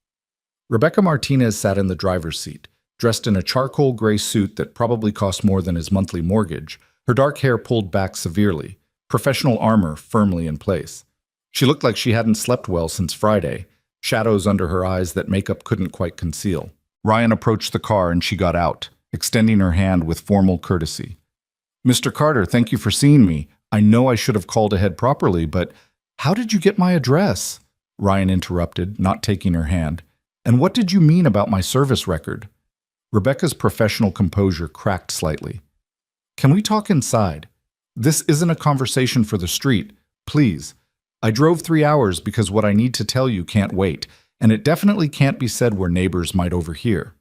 Rebecca Martinez sat in the driver's seat, dressed in a charcoal gray suit that probably cost more than his monthly mortgage, her dark hair pulled back severely, professional armor firmly in place. She looked like she hadn't slept well since Friday, shadows under her eyes that makeup couldn't quite conceal. Ryan approached the car and she got out, extending her hand with formal courtesy. Mr. Carter, thank you for seeing me. I know I should have called ahead properly, but how did you get my address? Ryan interrupted, not taking her hand. And what did you mean about my service record? Rebecca's professional composure cracked slightly. Can we talk inside? This isn't a conversation for the street. Please. I drove 3 hours because what I need to tell you can't wait, and it definitely can't be said where neighbors might overhear.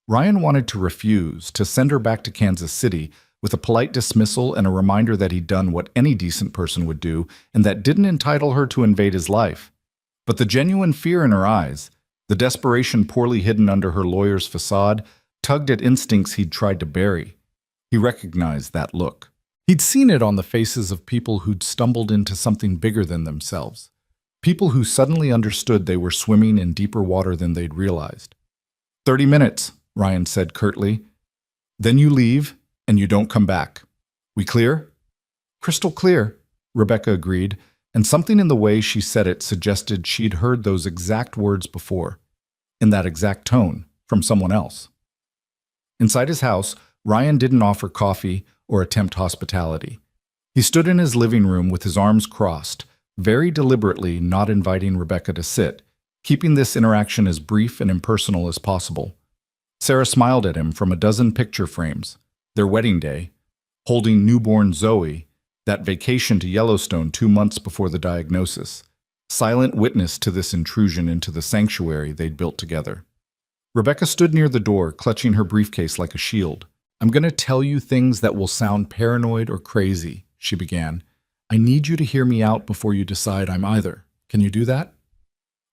Ryan wanted to refuse, to send her back to Kansas City with a polite dismissal and a reminder that he'd done what any decent person would do and that didn't entitle her to invade his life. But the genuine fear in her eyes, the desperation poorly hidden under her lawyer's facade, tugged at instincts he'd tried to bury. He recognized that look. He'd seen it on the faces of people who'd stumbled into something bigger than themselves. People who suddenly understood they were swimming in deeper water than they'd realized. 30 minutes, Ryan said curtly. Then you leave, and you don't come back. We clear? Crystal clear, Rebecca agreed, and something in the way she said it suggested she'd heard those exact words before, in that exact tone, from someone else. Inside his house, Ryan didn't offer coffee or attempt hospitality. He stood in his living room with his arms crossed, very deliberately not inviting Rebecca to sit, keeping this interaction as brief and impersonal as possible. Sarah smiled at him from a dozen picture frames, their wedding day, holding newborn Zoe, that vacation to Yellowstone 2 months before the diagnosis, silent witness to this intrusion into the sanctuary they'd built together. Rebecca stood near the door, clutching her briefcase like a shield. I'm going to tell you things that will sound paranoid or crazy, she began. I need you to hear me out before you decide I'm either. Can you do that?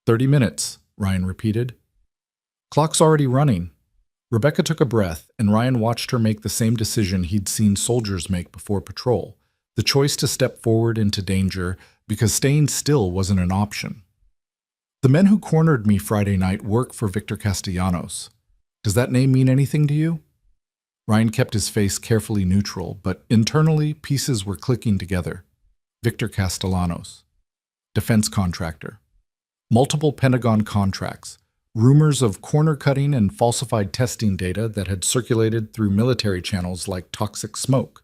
30 minutes, Ryan repeated. Clock's already running. Rebecca took a breath, and Ryan watched her make the same decision he'd seen soldiers make before patrol, the choice to step forward into danger because staying still wasn't an option. The men who cornered me Friday night work for Victor Castellanos. Does that name mean anything to you? Ryan kept his face carefully neutral, but internally pieces were clicking together. Victor Castellanos. Defense contractor. Multiple Pentagon contracts. Rumors of corner-cutting and falsified testing data that had circulated through military channels like toxic smoke.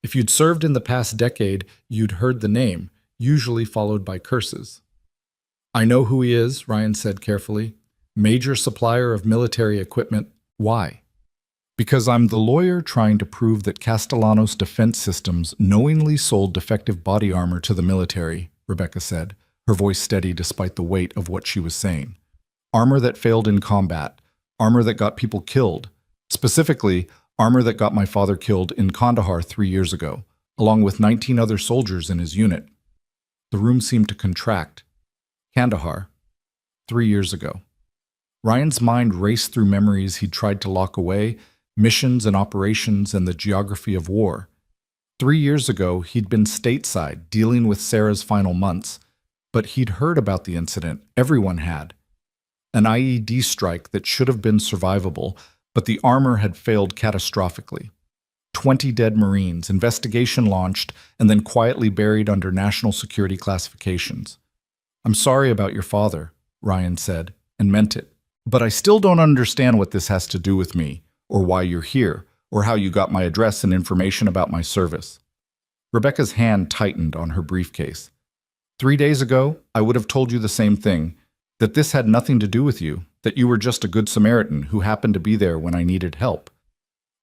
If you'd served in the past decade, you'd heard the name, usually followed by curses. I know who he is, Ryan said carefully. Major supplier of military equipment. Why? Because I'm the lawyer trying to prove that Castellanos Defense Systems knowingly sold defective body armor to the military, Rebecca said, her voice steady despite the weight of what she was saying. Armor that failed in combat, armor that got people killed. Specifically, armor that got my father killed in Kandahar 3 years ago, along with 19 other soldiers in his unit. The room seemed to contract. Kandahar. 3 years ago. Ryan's mind raced through memories he'd tried to lock away, missions and operations and the geography of war. 3 years ago, he'd been stateside, dealing with Sarah's final months, but he'd heard about the incident. Everyone had. An IED strike that should have been survivable, but the armor had failed catastrophically. 20 dead Marines, investigation launched, and then quietly buried under national security classifications. "I'm sorry about your father," Ryan said, and meant it. "But I still don't understand what this has to do with me, or why you're here, or how you got my address and information about my service." Rebecca's hand tightened on her briefcase. 3 days ago, I would have told you the same thing, that this had nothing to do with you, that you were just a good Samaritan who happened to be there when I needed help.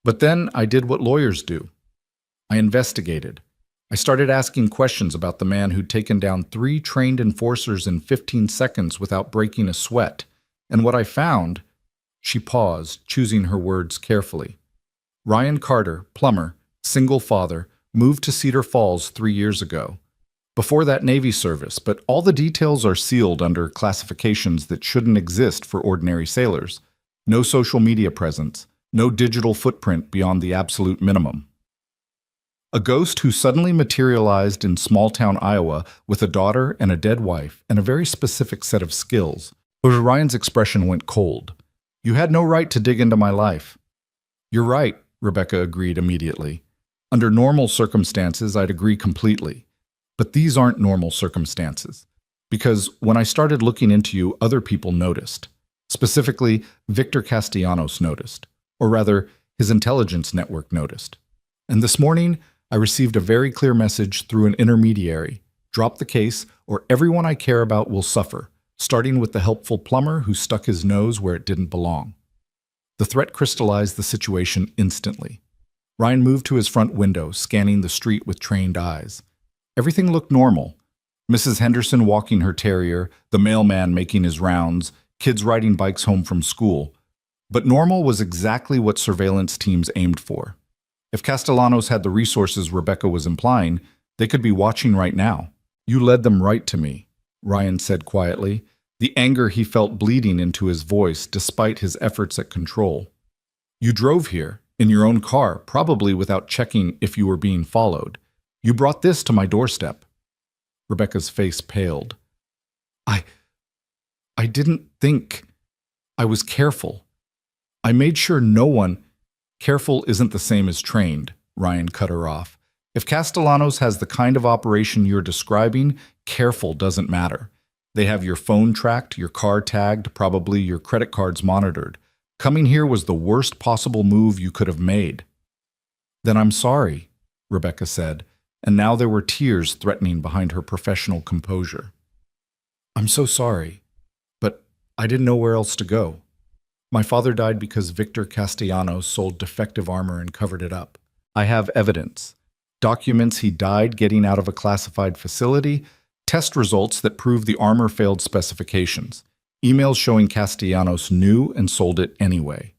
But then I did what lawyers do. I investigated. I started asking questions about the man who'd taken down 3 trained enforcers in 15 seconds without breaking a sweat. And what I found, she paused, choosing her words carefully. Ryan Carter, plumber, single father, moved to Cedar Falls 3 years ago. Before that, Navy service, but all the details are sealed under classifications that shouldn't exist for ordinary sailors. No social media presence, no digital footprint beyond the absolute minimum. A ghost who suddenly materialized in small-town Iowa with a daughter and a dead wife and a very specific set of skills. Ryan's expression went cold. "You had no right to dig into my life." "You're right," Rebecca agreed immediately. "Under normal circumstances, I'd agree completely. But these aren't normal circumstances. Because when I started looking into you, other people noticed. Specifically, Victor Castellanos noticed. Or rather, his intelligence network noticed. And this morning, I received a very clear message through an intermediary. Drop the case, or everyone I care about will suffer, starting with the helpful plumber who stuck his nose where it didn't belong." The threat crystallized the situation instantly. Ryan moved to his front window, scanning the street with trained eyes. Everything looked normal. Mrs. Henderson walking her terrier, the mailman making his rounds, kids riding bikes home from school. But normal was exactly what surveillance teams aimed for. If Castellanos had the resources Rebecca was implying, they could be watching right now. "You led them right to me," Ryan said quietly, the anger he felt bleeding into his voice despite his efforts at control. "You drove here, in your own car, probably without checking if you were being followed. You brought this to my doorstep." Rebecca's face paled. I didn't think. I was careful. I made sure no one—" "Careful isn't the same as trained," Ryan cut her off. "If Castellanos has the kind of operation you're describing, careful doesn't matter. They have your phone tracked, your car tagged, probably your credit cards monitored. Coming here was the worst possible move you could have made." "Then I'm sorry," Rebecca said, and now there were tears threatening behind her professional composure. "I'm so sorry, but I didn't know where else to go. My father died because Victor Castellanos sold defective armor and covered it up. I have evidence. Documents he died getting out of a classified facility, test results that prove the armor failed specifications, emails showing Castellanos knew and sold it anyway.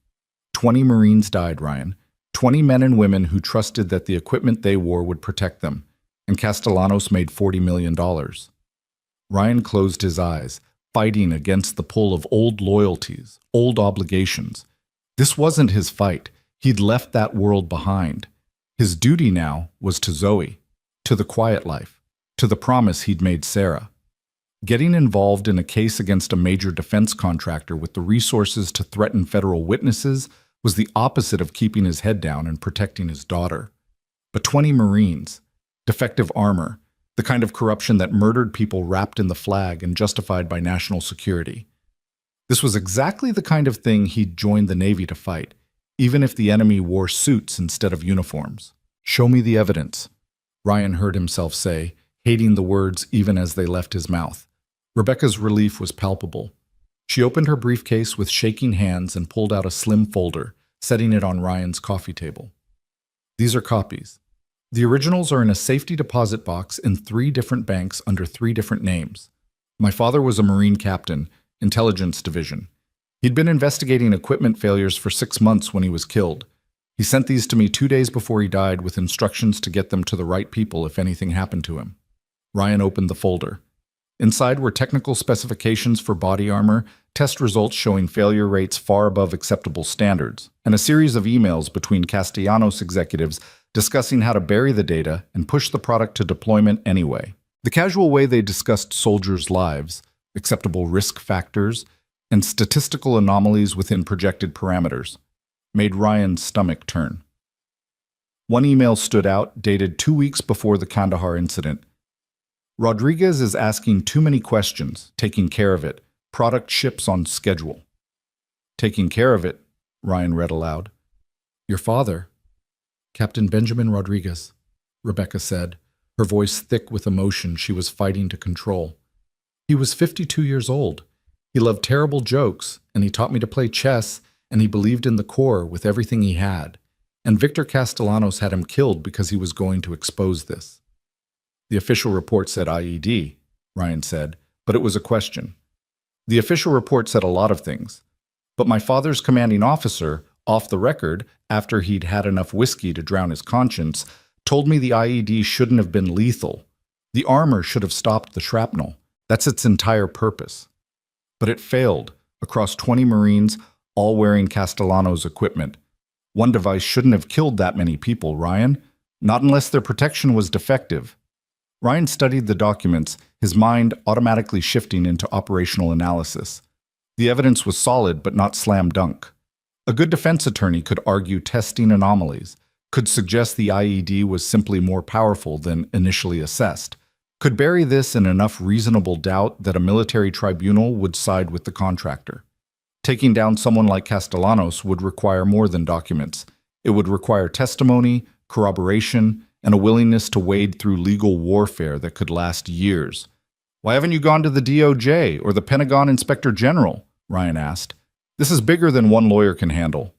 20 Marines died, Ryan. 20 men and women who trusted that the equipment they wore would protect them, and Castellanos made $40 million. Ryan closed his eyes, fighting against the pull of old loyalties, old obligations. This wasn't his fight. He'd left that world behind. His duty now was to Zoe, to the quiet life, to the promise he'd made Sarah. Getting involved in a case against a major defense contractor with the resources to threaten federal witnesses was the opposite of keeping his head down and protecting his daughter. But 20 Marines, defective armor, the kind of corruption that murdered people wrapped in the flag and justified by national security. This was exactly the kind of thing he'd joined the Navy to fight, even if the enemy wore suits instead of uniforms. "Show me the evidence," Ryan heard himself say, hating the words even as they left his mouth. Rebecca's relief was palpable. She opened her briefcase with shaking hands and pulled out a slim folder, setting it on Ryan's coffee table. "These are copies. The originals are in a safety deposit box in 3 different banks under 3 different names. My father was a Marine captain, Intelligence Division. He'd been investigating equipment failures for 6 months when he was killed. He sent these to me 2 days before he died with instructions to get them to the right people if anything happened to him." Ryan opened the folder. Inside were technical specifications for body armor, test results showing failure rates far above acceptable standards, and a series of emails between Castellanos executives discussing how to bury the data and push the product to deployment anyway. The casual way they discussed soldiers' lives, acceptable risk factors, and statistical anomalies within projected parameters made Ryan's stomach turn. One email stood out, dated 2 weeks before the Kandahar incident. Rodriguez is asking too many questions, taking care of it. Product ships on schedule. Taking care of it, Ryan read aloud. Your father, Captain Benjamin Rodriguez, Rebecca said, her voice thick with emotion she was fighting to control. He was 52 years old. He loved terrible jokes, and he taught me to play chess, and he believed in the Corps with everything he had. And Victor Castellanos had him killed because he was going to expose this. The official report said IED, Ryan said, but it was a question. The official report said a lot of things. But my father's commanding officer, off the record, after he'd had enough whiskey to drown his conscience, told me the IED shouldn't have been lethal. The armor should have stopped the shrapnel. That's its entire purpose. But it failed, across 20 Marines, all wearing Castellanos equipment. One device shouldn't have killed that many people, Ryan. Not unless their protection was defective. Ryan studied the documents, his mind automatically shifting into operational analysis. The evidence was solid but not slam dunk. A good defense attorney could argue testing anomalies, could suggest the IED was simply more powerful than initially assessed, could bury this in enough reasonable doubt that a military tribunal would side with the contractor. Taking down someone like Castellanos would require more than documents. It would require testimony, corroboration, and a willingness to wade through legal warfare that could last years. Why haven't you gone to the DOJ or the Pentagon Inspector General? Ryan asked. This is bigger than one lawyer can handle.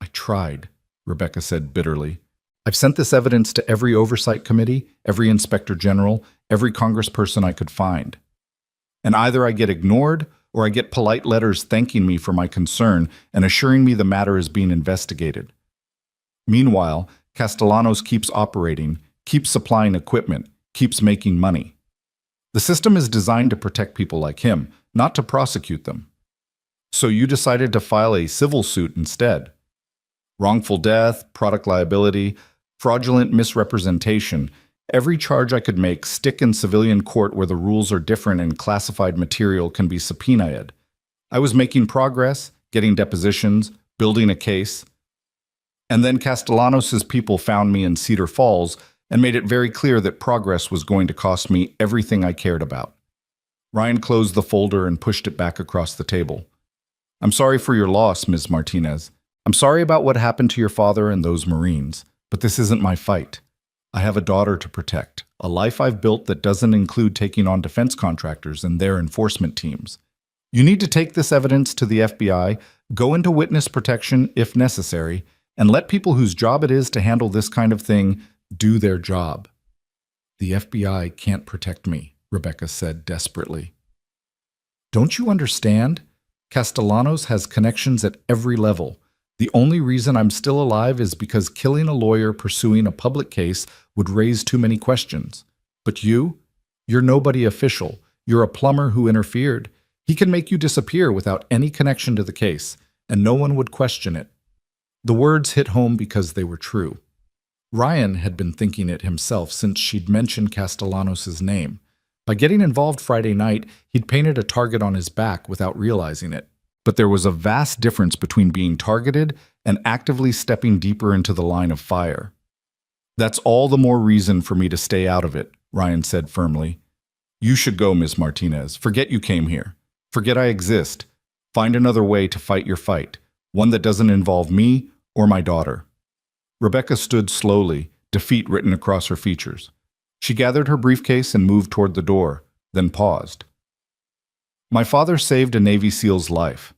I tried, Rebecca said bitterly. I've sent this evidence to every oversight committee, every inspector general, every congressperson I could find. And either I get ignored or I get polite letters thanking me for my concern and assuring me the matter is being investigated. Meanwhile, Castellanos keeps operating, keeps supplying equipment, keeps making money. The system is designed to protect people like him, not to prosecute them. So you decided to file a civil suit instead. Wrongful death, product liability, fraudulent misrepresentation, every charge I could make stick in civilian court where the rules are different and classified material can be subpoenaed. I was making progress, getting depositions, building a case. And then Castellanos' people found me in Cedar Falls and made it very clear that progress was going to cost me everything I cared about. Ryan closed the folder and pushed it back across the table. I'm sorry for your loss, Ms. Martinez. I'm sorry about what happened to your father and those Marines, but this isn't my fight. I have a daughter to protect, a life I've built that doesn't include taking on defense contractors and their enforcement teams. You need to take this evidence to the FBI, go into witness protection if necessary, and let people whose job it is to handle this kind of thing do their job. The FBI can't protect me, Rebecca said desperately. Don't you understand? Castellanos has connections at every level. The only reason I'm still alive is because killing a lawyer pursuing a public case would raise too many questions. But you're nobody official. You're a plumber who interfered. He can make you disappear without any connection to the case, and no one would question it. The words hit home because they were true. Ryan had been thinking it himself since she'd mentioned Castellanos' name. By getting involved Friday night, he'd painted a target on his back without realizing it. But there was a vast difference between being targeted and actively stepping deeper into the line of fire. That's all the more reason for me to stay out of it, Ryan said firmly. You should go, Ms. Martinez. Forget you came here. Forget I exist. Find another way to fight your fight, one that doesn't involve me or my daughter. Rebecca stood slowly, defeat written across her features. She gathered her briefcase and moved toward the door, then paused. My father saved a Navy SEAL's life.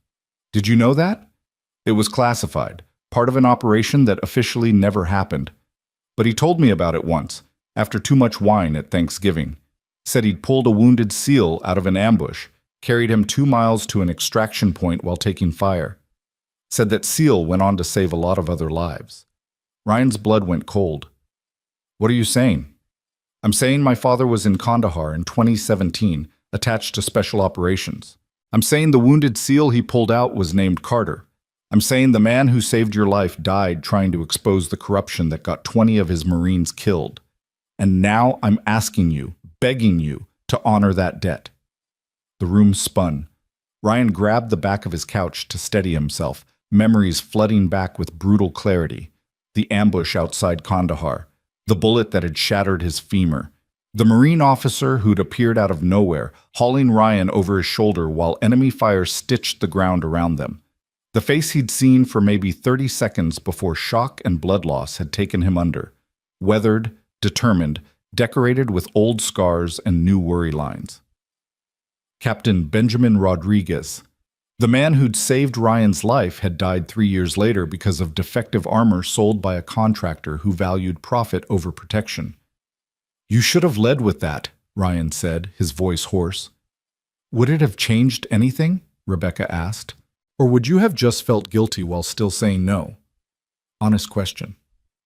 Did you know that? It was classified, part of an operation that officially never happened. But he told me about it once, after too much wine at Thanksgiving. Said he'd pulled a wounded SEAL out of an ambush, carried him 2 miles to an extraction point while taking fire. Said that SEAL went on to save a lot of other lives. Ryan's blood went cold. What are you saying? I'm saying my father was in Kandahar in 2017, attached to Special Operations. I'm saying the wounded SEAL he pulled out was named Carter. I'm saying the man who saved your life died trying to expose the corruption that got 20 of his Marines killed. And now I'm asking you, begging you, to honor that debt. The room spun. Ryan grabbed the back of his couch to steady himself, memories flooding back with brutal clarity. the ambush outside Kandahar, the bullet that had shattered his femur, the Marine officer who'd appeared out of nowhere, hauling Ryan over his shoulder while enemy fire stitched the ground around them. The face he'd seen for maybe 30 seconds before shock and blood loss had taken him under. Weathered, determined, decorated with old scars and new worry lines. Captain Benjamin Rodriguez. The man who'd saved Ryan's life had died 3 years later because of defective armor sold by a contractor who valued profit over protection. "You should have led with that," Ryan said, his voice hoarse. "Would it have changed anything?" Rebecca asked. "Or would you have just felt guilty while still saying no?" Honest question.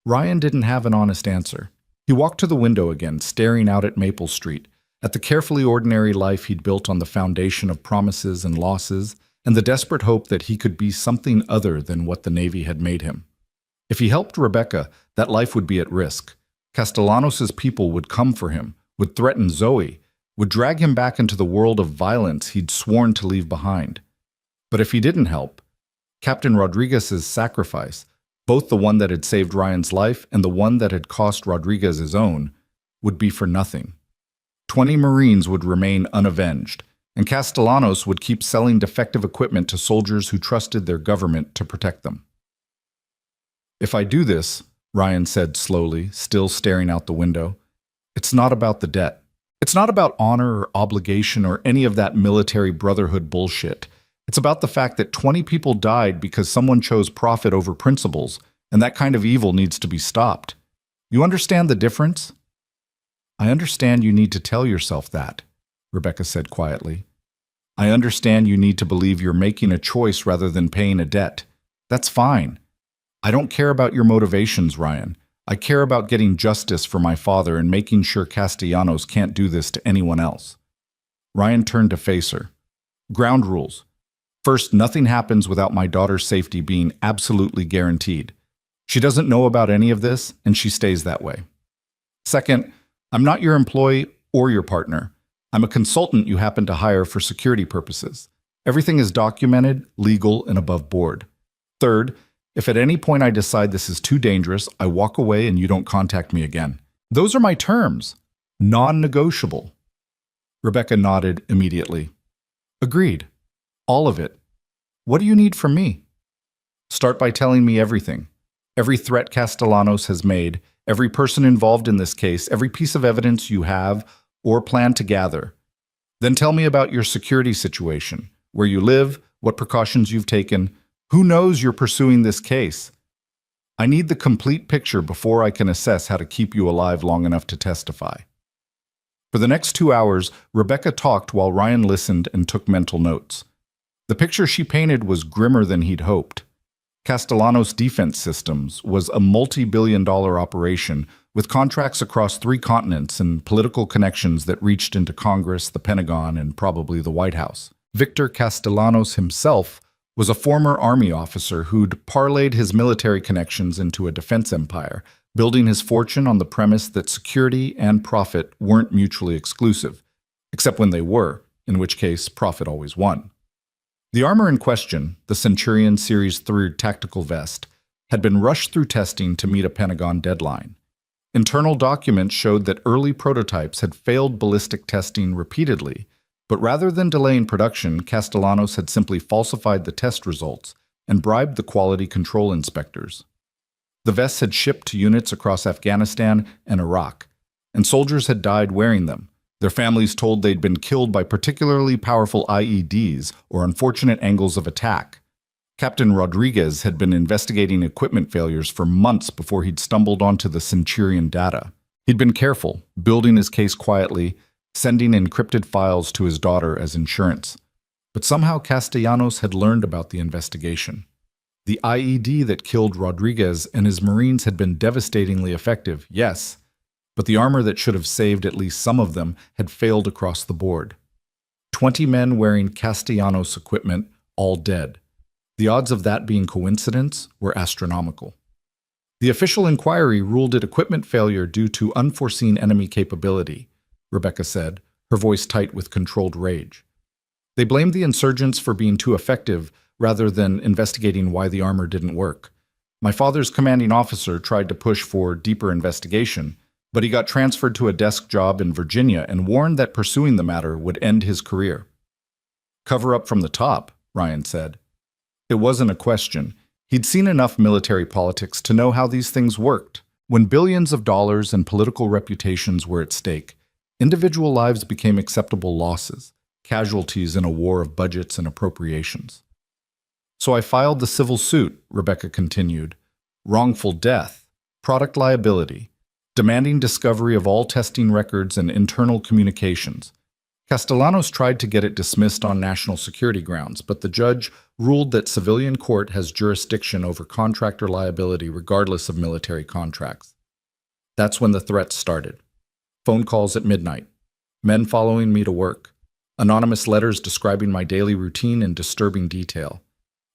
Ryan didn't have an honest answer. He walked to the window again, staring out at Maple Street, at the carefully ordinary life he'd built on the foundation of promises and losses, and the desperate hope that he could be something other than what the Navy had made him. If he helped Rebecca, that life would be at risk. Castellanos' people would come for him, would threaten Zoe, would drag him back into the world of violence he'd sworn to leave behind. But if he didn't help, Captain Rodriguez's sacrifice, both the one that had saved Ryan's life and the one that had cost Rodriguez his own, would be for nothing. 20 Marines would remain unavenged, and Castellanos would keep selling defective equipment to soldiers who trusted their government to protect them. "If I do this," Ryan said slowly, still staring out the window, "it's not about the debt. It's not about honor or obligation or any of that military brotherhood bullshit. It's about the fact that 20 people died because someone chose profit over principles, and that kind of evil needs to be stopped. You understand the difference?" "I understand you need to tell yourself that," Rebecca said quietly. "I understand you need to believe you're making a choice rather than paying a debt. That's fine. I don't care about your motivations, Ryan. I care about getting justice for my father and making sure Castellanos can't do this to anyone else." Ryan turned to face her. "Ground rules. First, nothing happens without my daughter's safety being absolutely guaranteed. She doesn't know about any of this, and she stays that way. Second, I'm not your employee or your partner. I'm a consultant you happen to hire for security purposes. Everything is documented, legal, and above board. Third, if at any point I decide this is too dangerous, I walk away and you don't contact me again. Those are my terms. Non-negotiable." Rebecca nodded immediately. "Agreed. All of it. What do you need from me?" "Start by telling me everything. Every threat Castellanos has made, every person involved in this case, every piece of evidence you have or plan to gather. Then tell me about your security situation, where you live, what precautions you've taken. Who knows you're pursuing this case? I need the complete picture before I can assess how to keep you alive long enough to testify." For the next 2 hours, Rebecca talked while Ryan listened and took mental notes. The picture she painted was grimmer than he'd hoped. Castellanos Defense Systems was a multi-billion-dollar operation with contracts across 3 continents and political connections that reached into Congress, the Pentagon, and probably the White House. Victor Castellanos himself was a former Army officer who'd parlayed his military connections into a defense empire, building his fortune on the premise that security and profit weren't mutually exclusive, except when they were, in which case profit always won. The armor in question, the Centurion Series 3 tactical vest, had been rushed through testing to meet a Pentagon deadline. Internal documents showed that early prototypes had failed ballistic testing repeatedly, but rather than delaying production, Castellanos had simply falsified the test results and bribed the quality control inspectors. The vests had shipped to units across Afghanistan and Iraq, and soldiers had died wearing them, their families told they'd been killed by particularly powerful IEDs or unfortunate angles of attack. Captain Rodriguez had been investigating equipment failures for months before he'd stumbled onto the Centurion data. He'd been careful, building his case quietly, sending encrypted files to his daughter as insurance. But somehow Castellanos had learned about the investigation. The IED that killed Rodriguez and his Marines had been devastatingly effective, yes, but the armor that should have saved at least some of them had failed across the board. 20 men wearing Castellanos equipment, all dead. The odds of that being coincidence were astronomical. The official inquiry ruled it equipment failure due to unforeseen enemy capability, Rebecca said, her voice tight with controlled rage. They blamed the insurgents for being too effective rather than investigating why the armor didn't work. My father's commanding officer tried to push for deeper investigation, but he got transferred to a desk job in Virginia and warned that pursuing the matter would end his career. Cover up from the top, Ryan said. It wasn't a question. He'd seen enough military politics to know how these things worked. When billions of dollars and political reputations were at stake, individual lives became acceptable losses, casualties in a war of budgets and appropriations. So I filed the civil suit, Rebecca continued. Wrongful death, product liability, demanding discovery of all testing records and internal communications. Castellanos tried to get it dismissed on national security grounds, but the judge ruled that civilian court has jurisdiction over contractor liability regardless of military contracts. That's when the threats started. Phone calls at midnight, men following me to work, anonymous letters describing my daily routine in disturbing detail.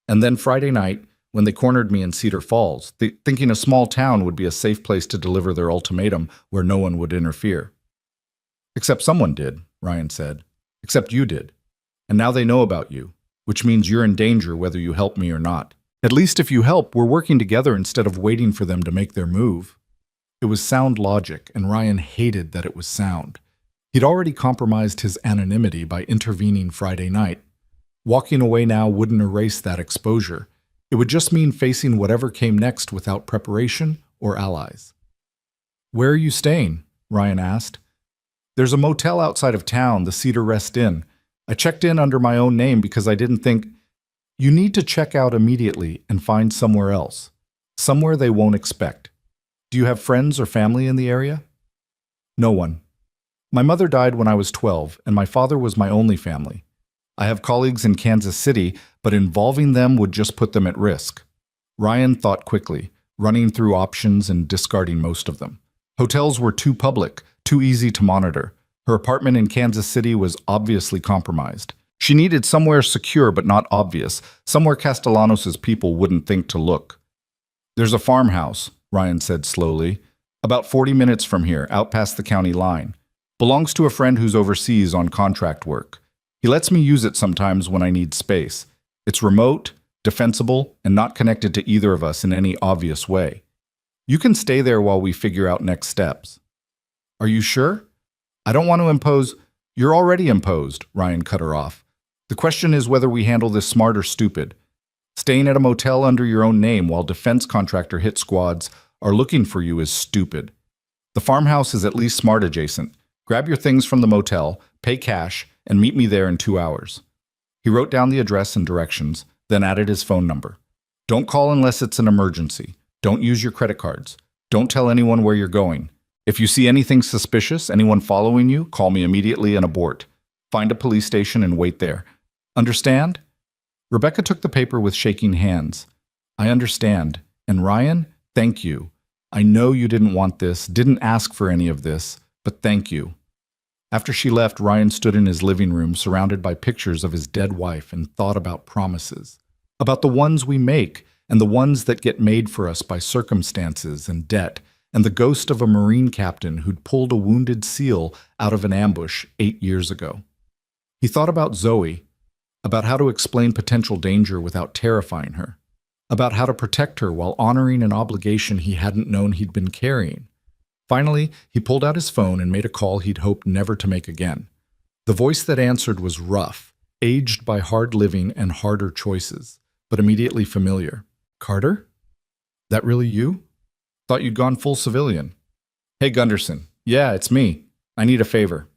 And then Friday night, when they cornered me in Cedar Falls, thinking a small town would be a safe place to deliver their ultimatum where no one would interfere. Except someone did, Ryan said. Except you did. And now they know about you, which means you're in danger whether you help me or not. At least if you help, we're working together instead of waiting for them to make their move. It was sound logic, and Ryan hated that it was sound. He'd already compromised his anonymity by intervening Friday night. Walking away now wouldn't erase that exposure. It would just mean facing whatever came next without preparation or allies. Where are you staying? Ryan asked. There's a motel outside of town, the Cedar Rest Inn. I checked in under my own name because I didn't think. You need to check out immediately and find somewhere else. Somewhere they won't expect. Do you have friends or family in the area? No one. My mother died when I was 12, and my father was my only family. I have colleagues in Kansas City, but involving them would just put them at risk. Ryan thought quickly, running through options and discarding most of them. Hotels were too public, too easy to monitor. Her apartment in Kansas City was obviously compromised. She needed somewhere secure but not obvious, somewhere Castellanos' people wouldn't think to look. There's a farmhouse, Ryan said slowly, about 40 minutes from here, out past the county line. Belongs to a friend who's overseas on contract work. He lets me use it sometimes when I need space. It's remote, defensible, and not connected to either of us in any obvious way. You can stay there while we figure out next steps. Are you sure? I don't want to impose. You're already imposed, Ryan cut her off. The question is whether we handle this smart or stupid. Staying at a motel under your own name while defense contractor hit squads are looking for you is stupid. The farmhouse is at least smart adjacent. Grab your things from the motel, pay cash, and meet me there in 2 hours. He wrote down the address and directions, then added his phone number. Don't call unless it's an emergency. Don't use your credit cards. Don't tell anyone where you're going. If you see anything suspicious, anyone following you, call me immediately and abort. Find a police station and wait there. Understand? Rebecca took the paper with shaking hands. I understand. And Ryan, thank you. I know you didn't want this, didn't ask for any of this, but thank you. After she left, Ryan stood in his living room surrounded by pictures of his dead wife and thought about promises. About the ones we make and the ones that get made for us by circumstances and debt, and the ghost of a Marine captain who'd pulled a wounded SEAL out of an ambush 8 years ago. He thought about Zoe, about how to explain potential danger without terrifying her, about how to protect her while honoring an obligation he hadn't known he'd been carrying. Finally, he pulled out his phone and made a call he'd hoped never to make again. The voice that answered was rough, aged by hard living and harder choices, but immediately familiar. Carter? That really you? Thought you'd gone full civilian. Hey, Gunderson. Yeah, it's me. I need a favor.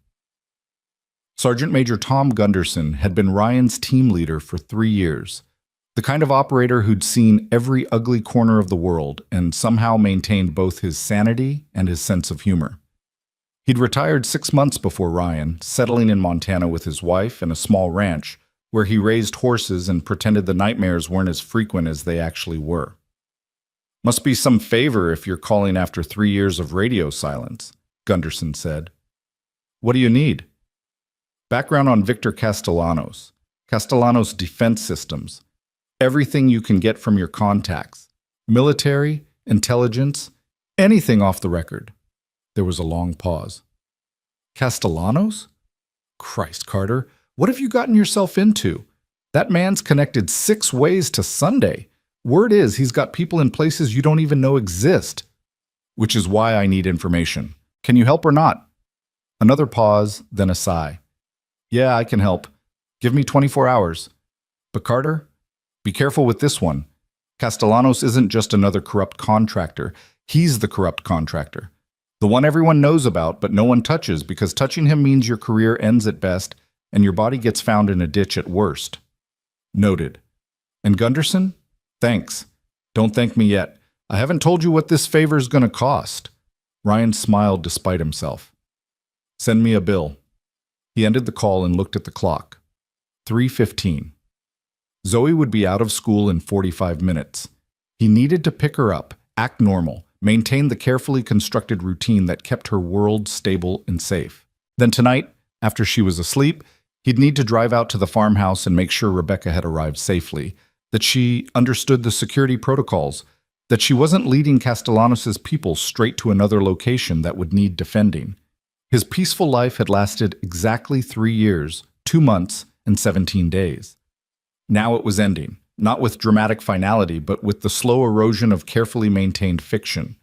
Sergeant Major Tom Gunderson had been Ryan's team leader for 3 years, the kind of operator who'd seen every ugly corner of the world and somehow maintained both his sanity and his sense of humor. He'd retired 6 months before Ryan, settling in Montana with his wife and a small ranch, where he raised horses and pretended the nightmares weren't as frequent as they actually were. Must be some favor if you're calling after 3 years of radio silence, Gunderson said. What do you need? Background on Victor Castellanos, Castellanos Defense Systems, everything you can get from your contacts, military, intelligence, anything off the record. There was a long pause. Castellanos? Christ, Carter, what have you gotten yourself into? That man's connected 6 ways to Sunday. Word is he's got people in places you don't even know exist. Which is why I need information. Can you help or not? Another pause, then a sigh. Yeah, I can help. Give me 24 hours. But Carter, be careful with this one. Castellanos isn't just another corrupt contractor. He's the corrupt contractor. The one everyone knows about, but no one touches, because touching him means your career ends at best and your body gets found in a ditch at worst. Noted. And Gunderson? Thanks. Don't thank me yet. I haven't told you what this favor's gonna cost. Ryan smiled despite himself. Send me a bill. He ended the call and looked at the clock. 3:15. Zoe would be out of school in 45 minutes. He needed to pick her up, act normal, maintain the carefully constructed routine that kept her world stable and safe. Then tonight, after she was asleep, he'd need to drive out to the farmhouse and make sure Rebecca had arrived safely, that she understood the security protocols, that she wasn't leading Castellanos' people straight to another location that would need defending. His peaceful life had lasted exactly 3 years, 2 months, and 17 days. Now it was ending, not with dramatic finality, but with the slow erosion of carefully maintained fiction.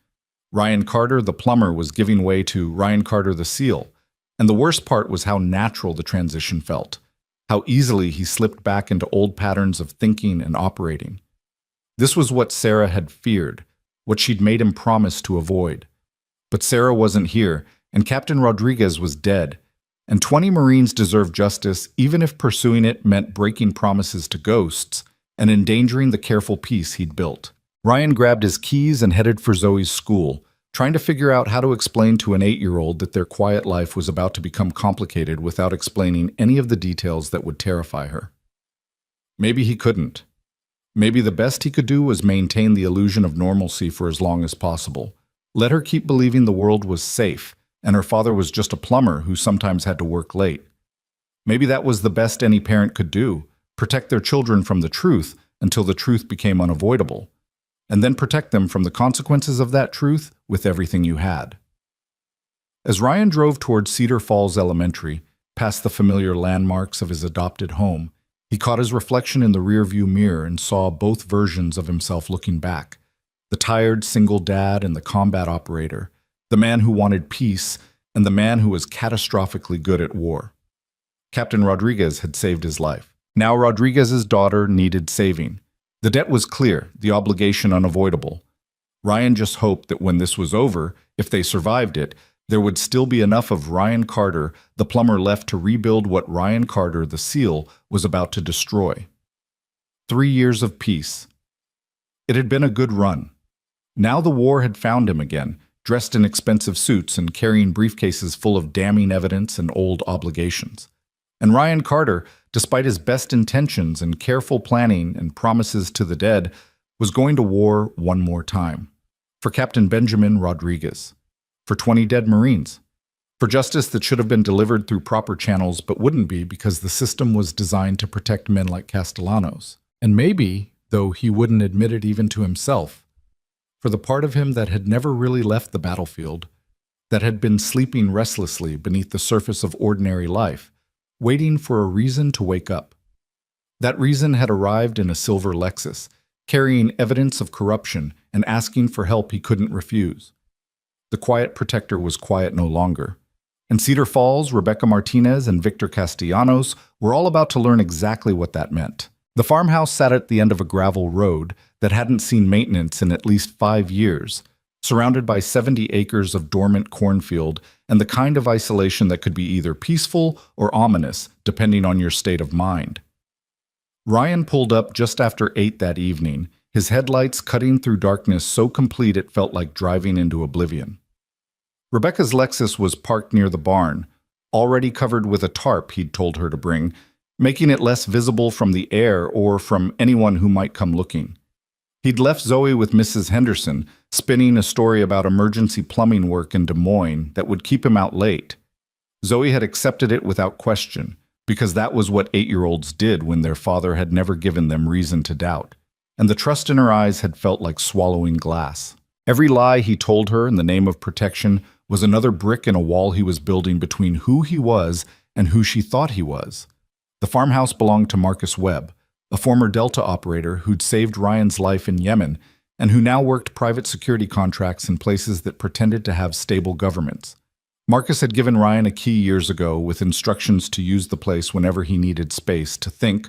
Ryan Carter, the plumber, was giving way to Ryan Carter, the SEAL, and the worst part was how natural the transition felt, how easily he slipped back into old patterns of thinking and operating. This was what Sarah had feared, what she'd made him promise to avoid. But Sarah wasn't here, and Captain Rodriguez was dead, and 20 Marines deserved justice even if pursuing it meant breaking promises to ghosts and endangering the careful peace he'd built. Ryan grabbed his keys and headed for Zoe's school, trying to figure out how to explain to an 8-year-old that their quiet life was about to become complicated without explaining any of the details that would terrify her. Maybe he couldn't. Maybe the best he could do was maintain the illusion of normalcy for as long as possible. Let her keep believing the world was safe, and her father was just a plumber who sometimes had to work late. Maybe that was the best any parent could do, protect their children from the truth until the truth became unavoidable, and then protect them from the consequences of that truth with everything you had. As Ryan drove toward Cedar Falls Elementary, past the familiar landmarks of his adopted home, he caught his reflection in the rearview mirror and saw both versions of himself looking back, the tired single dad and the combat operator, the man who wanted peace and the man who was catastrophically good at war. Captain Rodriguez had saved his life. Now Rodriguez's daughter needed saving. The debt was clear, the obligation unavoidable. Ryan just hoped that when this was over, if they survived it, there would still be enough of Ryan Carter, the plumber, left to rebuild what Ryan Carter, the SEAL, was about to destroy. 3 years of peace. It had been a good run. Now the war had found him again, dressed in expensive suits and carrying briefcases full of damning evidence and old obligations. And Ryan Carter, despite his best intentions and careful planning and promises to the dead, was going to war one more time. For Captain Benjamin Rodriguez. For 20 dead Marines. For justice that should have been delivered through proper channels but wouldn't be because the system was designed to protect men like Castellanos. And maybe, though he wouldn't admit it even to himself, for the part of him that had never really left the battlefield, that had been sleeping restlessly beneath the surface of ordinary life, waiting for a reason to wake up. That reason had arrived in a silver Lexus, carrying evidence of corruption and asking for help he couldn't refuse. The quiet protector was quiet no longer. In Cedar Falls, Rebecca Martinez and Victor Castellanos were all about to learn exactly what that meant. The farmhouse sat at the end of a gravel road that hadn't seen maintenance in at least 5 years, surrounded by 70 acres of dormant cornfield and the kind of isolation that could be either peaceful or ominous, depending on your state of mind. Ryan pulled up just after 8 that evening, his headlights cutting through darkness so complete it felt like driving into oblivion. Rebecca's Lexus was parked near the barn, already covered with a tarp he'd told her to bring, making it less visible from the air or from anyone who might come looking. He'd left Zoe with Mrs. Henderson, spinning a story about emergency plumbing work in Des Moines that would keep him out late. Zoe had accepted it without question, because that was what 8-year-olds did when their father had never given them reason to doubt, and the trust in her eyes had felt like swallowing glass. Every lie he told her in the name of protection was another brick in a wall he was building between who he was and who she thought he was. The farmhouse belonged to Marcus Webb, a former Delta operator who'd saved Ryan's life in Yemen and who now worked private security contracts in places that pretended to have stable governments. Marcus had given Ryan a key years ago with instructions to use the place whenever he needed space to think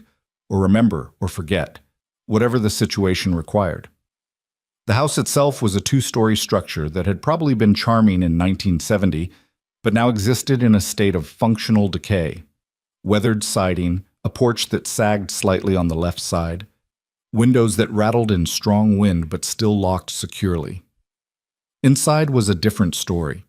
or remember or forget, whatever the situation required. The house itself was a two-story structure that had probably been charming in 1970, but now existed in a state of functional decay. Weathered siding, a porch that sagged slightly on the left side, windows that rattled in strong wind but still locked securely. Inside was a different story.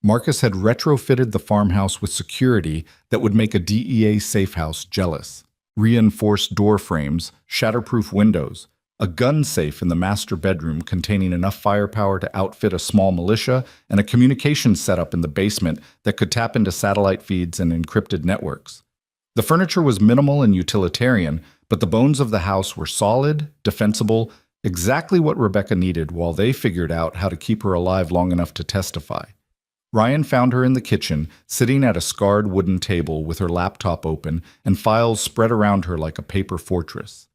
Marcus had retrofitted the farmhouse with security that would make a DEA safe house jealous. Reinforced door frames, shatterproof windows, a gun safe in the master bedroom containing enough firepower to outfit a small militia, and a communications setup in the basement that could tap into satellite feeds and encrypted networks. The furniture was minimal and utilitarian, but the bones of the house were solid, defensible, exactly what Rebecca needed while they figured out how to keep her alive long enough to testify. Ryan found her in the kitchen, sitting at a scarred wooden table with her laptop open and files spread around her like a paper fortress.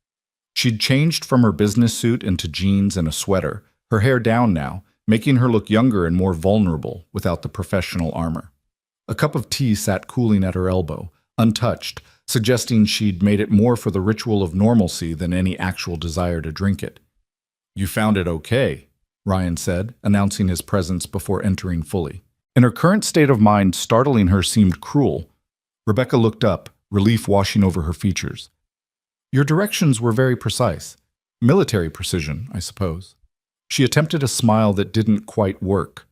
She'd changed from her business suit into jeans and a sweater, her hair down now, making her look younger and more vulnerable without the professional armor. A cup of tea sat cooling at her elbow, untouched, suggesting she'd made it more for the ritual of normalcy than any actual desire to drink it. "You found it okay," Ryan said, announcing his presence before entering fully. In her current state of mind, startling her seemed cruel. Rebecca looked up, relief washing over her features. "Your directions were very precise. Military precision, I suppose." She attempted a smile that didn't quite work.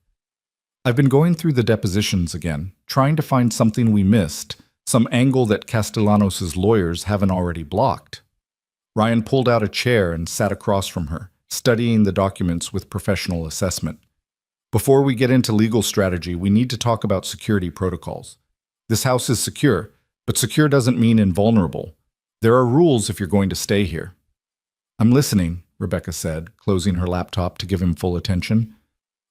"I've been going through the depositions again, trying to find something we missed, some angle that Castellanos' lawyers haven't already blocked." Ryan pulled out a chair and sat across from her, studying the documents with professional assessment. "Before we get into legal strategy, we need to talk about security protocols. This house is secure, but secure doesn't mean invulnerable. There are rules if you're going to stay here." "I'm listening," Rebecca said, closing her laptop to give him full attention.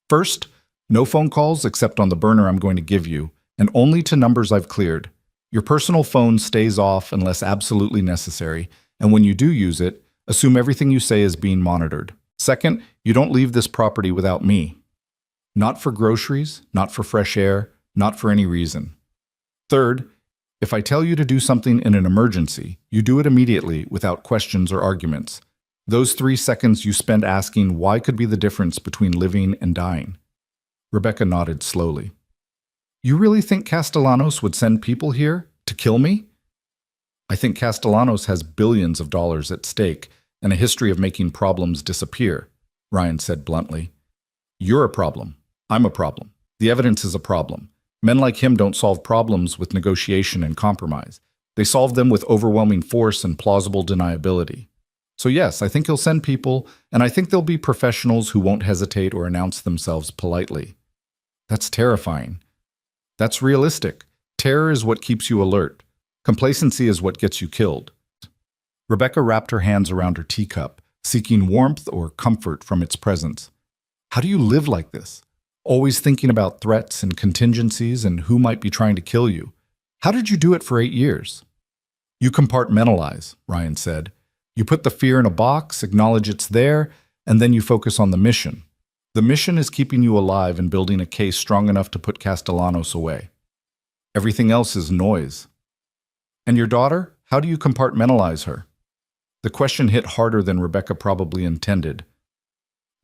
"First, no phone calls except on the burner I'm going to give you, and only to numbers I've cleared. Your personal phone stays off unless absolutely necessary, and when you do use it, assume everything you say is being monitored. Second, you don't leave this property without me. Not for groceries, not for fresh air, not for any reason. Third, if I tell you to do something in an emergency, you do it immediately without questions or arguments. Those 3 seconds you spend asking why could be the difference between living and dying." Rebecca nodded slowly. "You really think Castellanos would send people here to kill me?" "I think Castellanos has billions of dollars at stake and a history of making problems disappear," Ryan said bluntly. "You're a problem. I'm a problem. The evidence is a problem. Men like him don't solve problems with negotiation and compromise. They solve them with overwhelming force and plausible deniability. So yes, I think he'll send people, and I think they'll be professionals who won't hesitate or announce themselves politely." "That's terrifying." "That's realistic. Terror is what keeps you alert. Complacency is what gets you killed." Rebecca wrapped her hands around her teacup, seeking warmth or comfort from its presence. "How do you live like this? Always thinking about threats and contingencies and who might be trying to kill you. How did you do it for 8 years?" "You compartmentalize," Ryan said. "You put the fear in a box, acknowledge it's there, and then you focus on the mission. The mission is keeping you alive and building a case strong enough to put Castellanos away. Everything else is noise." "And your daughter? How do you compartmentalize her?" The question hit harder than Rebecca probably intended.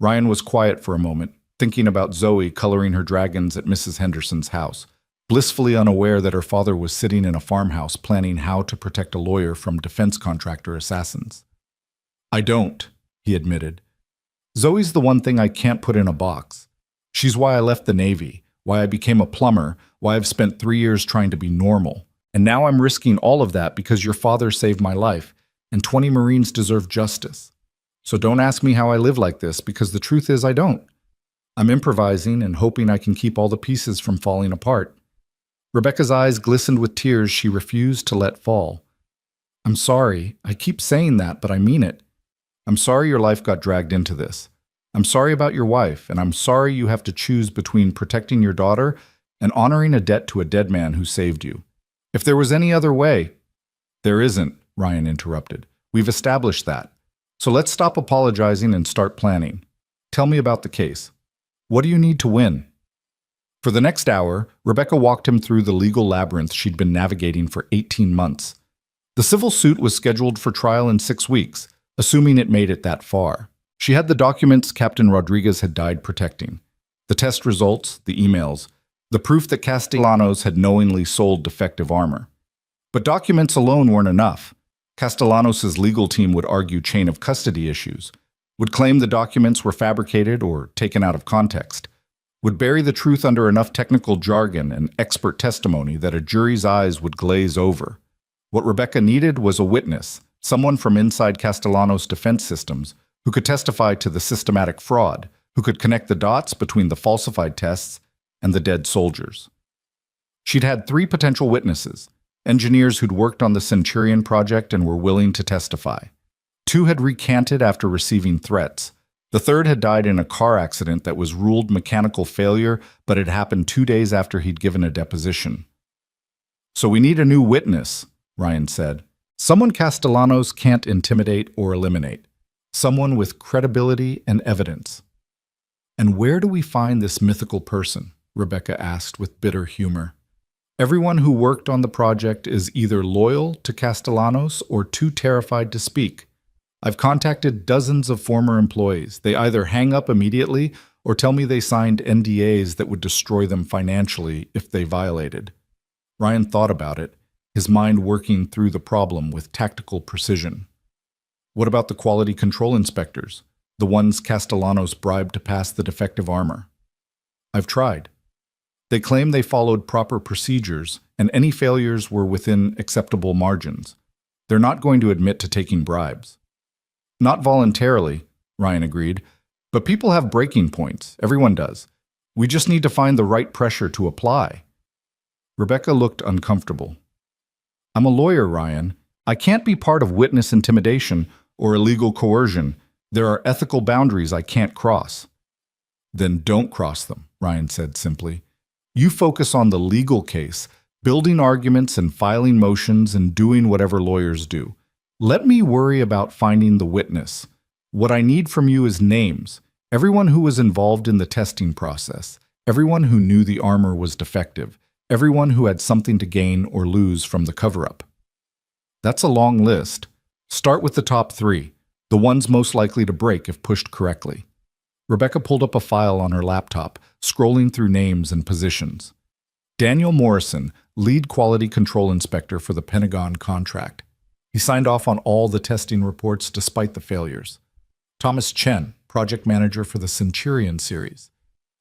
Ryan was quiet for a moment, thinking about Zoe coloring her dragons at Mrs. Henderson's house, blissfully unaware that her father was sitting in a farmhouse planning how to protect a lawyer from defense contractor assassins. "I don't," he admitted. "Zoe's the one thing I can't put in a box. She's why I left the Navy, why I became a plumber, why I've spent 3 years trying to be normal. And now I'm risking all of that because your father saved my life, and 20 Marines deserve justice. So don't ask me how I live like this, because the truth is I don't. I'm improvising and hoping I can keep all the pieces from falling apart." Rebecca's eyes glistened with tears she refused to let fall. "I'm sorry. I keep saying that, but I mean it. I'm sorry your life got dragged into this. I'm sorry about your wife, and I'm sorry you have to choose between protecting your daughter and honoring a debt to a dead man who saved you. If there was any other way—" "There isn't," Ryan interrupted. We've established that. So let's stop apologizing and start planning. Tell me about the case. What do you need to win? For the next hour, Rebecca walked him through the legal labyrinth she'd been navigating for 18 months. The civil suit was scheduled for trial in 6 weeks, assuming it made it that far. She had the documents Captain Rodriguez had died protecting, the test results, the emails, the proof that Castellanos had knowingly sold defective armor. But documents alone weren't enough. Castellanos' legal team would argue chain of custody issues, would claim the documents were fabricated or taken out of context, would bury the truth under enough technical jargon and expert testimony that a jury's eyes would glaze over. What Rebecca needed was a witness, someone from inside Castellanos' defense systems, who could testify to the systematic fraud, who could connect the dots between the falsified tests and the dead soldiers. She'd had 3 potential witnesses, engineers who'd worked on the Centurion project and were willing to testify. 2 had recanted after receiving threats. The 3rd had died in a car accident that was ruled mechanical failure, but had happened 2 days after he'd given a deposition. "So we need a new witness," Ryan said. "Someone Castellanos can't intimidate or eliminate. Someone with credibility and evidence." "And where do we find this mythical person?" Rebecca asked with bitter humor. "Everyone who worked on the project is either loyal to Castellanos or too terrified to speak. I've contacted dozens of former employees. They either hang up immediately or tell me they signed NDAs that would destroy them financially if they violated." Ryan thought about it, his mind working through the problem with tactical precision. "What about the quality control inspectors, the ones Castellanos bribed to pass the defective armor?" "I've tried. They claim they followed proper procedures, and any failures were within acceptable margins. They're not going to admit to taking bribes." "Not voluntarily," Ryan agreed, "but people have breaking points. Everyone does. We just need to find the right pressure to apply." Rebecca looked uncomfortable. "I'm a lawyer, Ryan. I can't be part of witness intimidation or illegal coercion. There are ethical boundaries I can't cross." "Then don't cross them," Ryan said simply. "You focus on the legal case, building arguments and filing motions and doing whatever lawyers do. Let me worry about finding the witness. What I need from you is names. Everyone who was involved in the testing process, everyone who knew the armor was defective, everyone who had something to gain or lose from the cover-up." "That's a long list. Start with the top 3, the ones most likely to break if pushed correctly." Rebecca pulled up a file on her laptop, scrolling through names and positions. Daniel Morrison, lead quality control inspector for the Pentagon contract. He signed off on all the testing reports despite the failures. Thomas Chen, project manager for the Centurion series.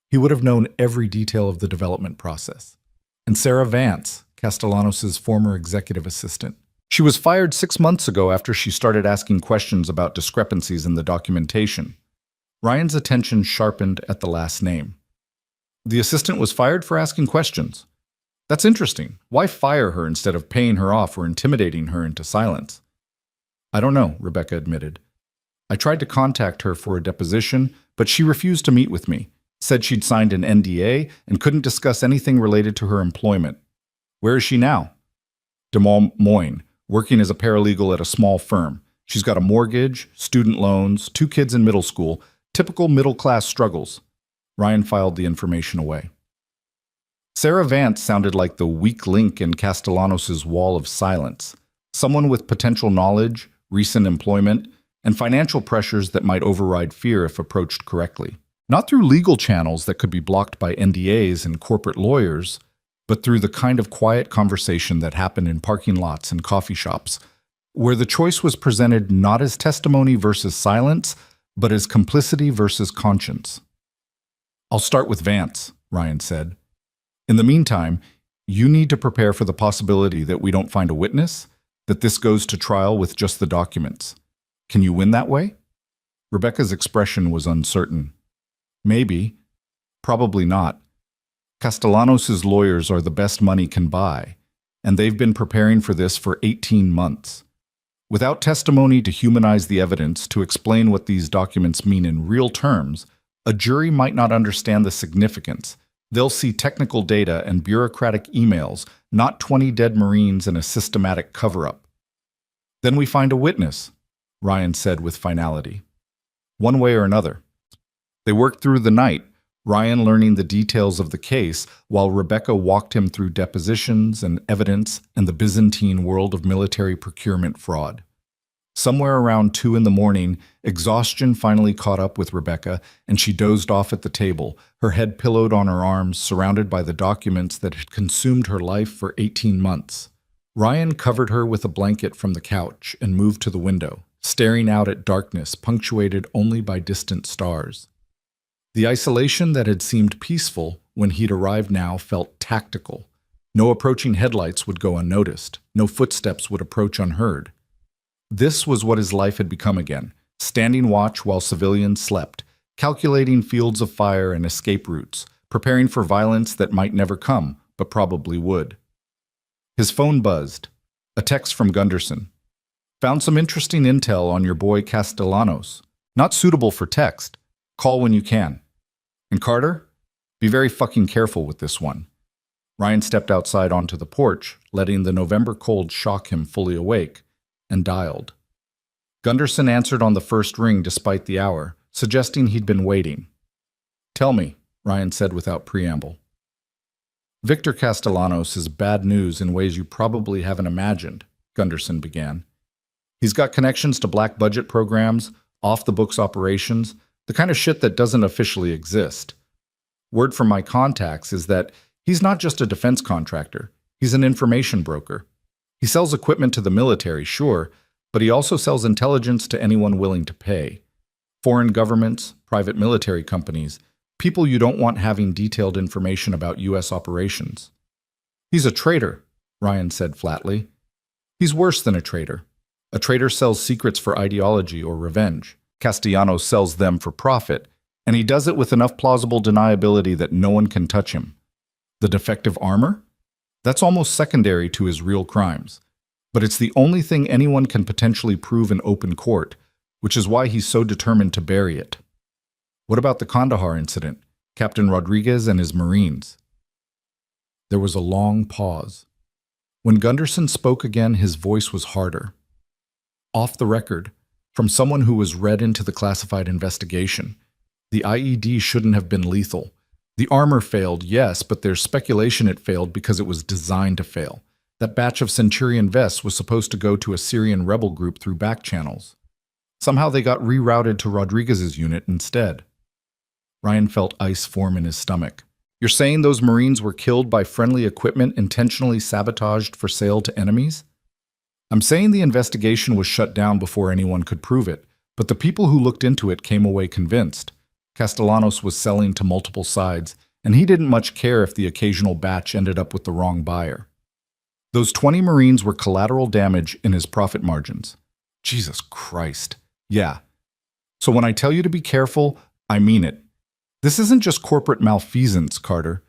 He would have known every detail of the development process. And Sarah Vance, Castellanos' former executive assistant. She was fired 6 months ago after she started asking questions about discrepancies in the documentation. Ryan's attention sharpened at the last name. The assistant was fired for asking questions. That's interesting. Why fire her instead of paying her off or intimidating her into silence? "I don't know," Rebecca admitted. "I tried to contact her for a deposition, but she refused to meet with me, said she'd signed an NDA and couldn't discuss anything related to her employment." "Where is she now?" "Des Moines, working as a paralegal at a small firm. She's got a mortgage, student loans, 2 kids in middle school, typical middle-class struggles." Ryan filed the information away. Sarah Vance sounded like the weak link in Castellanos' wall of silence, someone with potential knowledge, recent employment, and financial pressures that might override fear if approached correctly. Not through legal channels that could be blocked by NDAs and corporate lawyers, but through the kind of quiet conversation that happened in parking lots and coffee shops, where the choice was presented not as testimony versus silence, but as complicity versus conscience. "I'll start with Vance," Ryan said. "In the meantime, you need to prepare for the possibility that we don't find a witness, that this goes to trial with just the documents. Can you win that way?" Rebecca's expression was uncertain. "Maybe. Probably not. Castellanos' lawyers are the best money can buy, and they've been preparing for this for 18 months. Without testimony to humanize the evidence, to explain what these documents mean in real terms, a jury might not understand the significance. They'll see technical data and bureaucratic emails, not 20 dead Marines and a systematic cover-up." "Then we find a witness," Ryan said with finality. One way or another. They worked through the night, Ryan learning the details of the case while Rebecca walked him through depositions and evidence and the Byzantine world of military procurement fraud. Somewhere around 2 in the morning, exhaustion finally caught up with Rebecca, and she dozed off at the table, her head pillowed on her arms, surrounded by the documents that had consumed her life for 18 months. Ryan covered her with a blanket from the couch and moved to the window, staring out at darkness punctuated only by distant stars. The isolation that had seemed peaceful when he'd arrived now felt tactical. No approaching headlights would go unnoticed. No footsteps would approach unheard. This was what his life had become again, standing watch while civilians slept, calculating fields of fire and escape routes, preparing for violence that might never come, but probably would. His phone buzzed. A text from Gunderson. Found some interesting intel on your boy Castellanos. Not suitable for text. Call when you can. And Carter? Be very fucking careful with this one. Ryan stepped outside onto the porch, letting the November cold shock him fully awake, and dialed. Gunderson answered on the first ring despite the hour, suggesting he'd been waiting. Tell me, Ryan said without preamble. Victor Castellanos is bad news in ways you probably haven't imagined, Gunderson began. He's got connections to black budget programs, off-the-books operations, the kind of shit that doesn't officially exist. Word from my contacts is that he's not just a defense contractor, he's an information broker. He sells equipment to the military, sure, but he also sells intelligence to anyone willing to pay. Foreign governments, private military companies, people you don't want having detailed information about U.S. operations. He's a traitor, Ryan said flatly. He's worse than a traitor. A traitor sells secrets for ideology or revenge. Castellanos sells them for profit, and he does it with enough plausible deniability that no one can touch him. The defective armor? That's almost secondary to his real crimes. But it's the only thing anyone can potentially prove in open court, which is why he's so determined to bury it. What about the Kandahar incident, Captain Rodriguez and his Marines? There was a long pause. When Gunderson spoke again, his voice was harder. Off the record, from someone who was read into the classified investigation, the IED shouldn't have been lethal. The armor failed, yes, but there's speculation it failed because it was designed to fail. That batch of Centurion vests was supposed to go to a Syrian rebel group through back channels. Somehow they got rerouted to Rodriguez's unit instead. Ryan felt ice form in his stomach. You're saying those Marines were killed by friendly equipment intentionally sabotaged for sale to enemies? I'm saying the investigation was shut down before anyone could prove it, but the people who looked into it came away convinced. Castellanos was selling to multiple sides, and he didn't much care if the occasional batch ended up with the wrong buyer. Those 20 Marines were collateral damage in his profit margins. Jesus Christ. Yeah. So when I tell you to be careful, I mean it. This isn't just corporate malfeasance, Carter.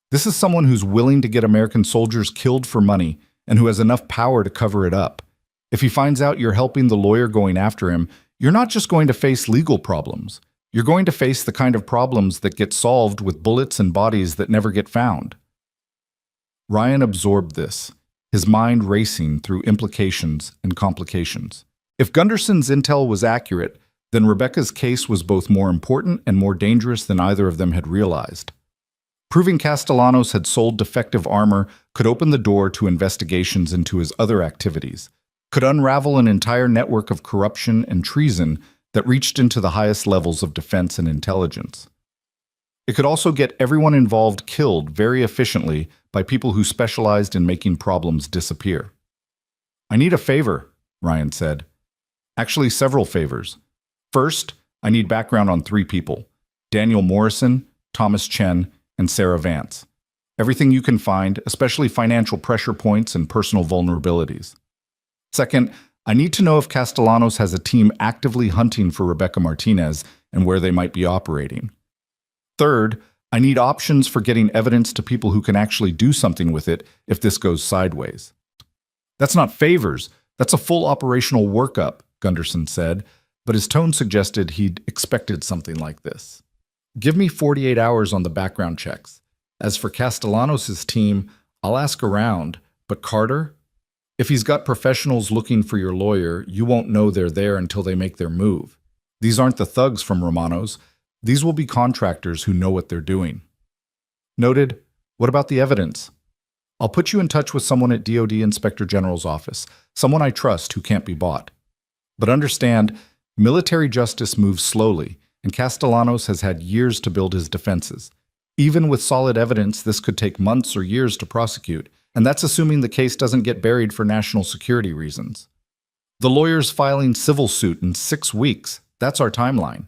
This is someone who's willing to get American soldiers killed for money and who has enough power to cover it up. If he finds out you're helping the lawyer going after him, you're not just going to face legal problems. You're going to face the kind of problems that get solved with bullets and bodies that never get found. Ryan absorbed this, his mind racing through implications and complications. If Gunderson's intel was accurate, then Rebecca's case was both more important and more dangerous than either of them had realized. Proving Castellanos had sold defective armor could open the door to investigations into his other activities, could unravel an entire network of corruption and treason that reached into the highest levels of defense and intelligence. It could also get everyone involved killed very efficiently by people who specialized in making problems disappear. I need a favor, Ryan said. Actually, several favors. First, I need background on 3 people: Daniel Morrison, Thomas Chen, and Sarah Vance. Everything you can find, especially financial pressure points and personal vulnerabilities. Second, I need to know if Castellanos has a team actively hunting for Rebecca Martinez and where they might be operating. Third, I need options for getting evidence to people who can actually do something with it if this goes sideways. That's not favors, that's a full operational workup, Gunderson said, but his tone suggested he'd expected something like this. Give me 48 hours on the background checks. As for Castellanos' team, I'll ask around, but Carter? If he's got professionals looking for your lawyer, you won't know they're there until they make their move. These aren't the thugs from Romano's. These will be contractors who know what they're doing. Noted. What about the evidence? I'll put you in touch with someone at DoD Inspector General's office, someone I trust who can't be bought. But understand, military justice moves slowly, and Castellanos has had years to build his defenses. Even with solid evidence, this could take months or years to prosecute, and that's assuming the case doesn't get buried for national security reasons. The lawyer's filing civil suit in 6 weeks. That's our timeline.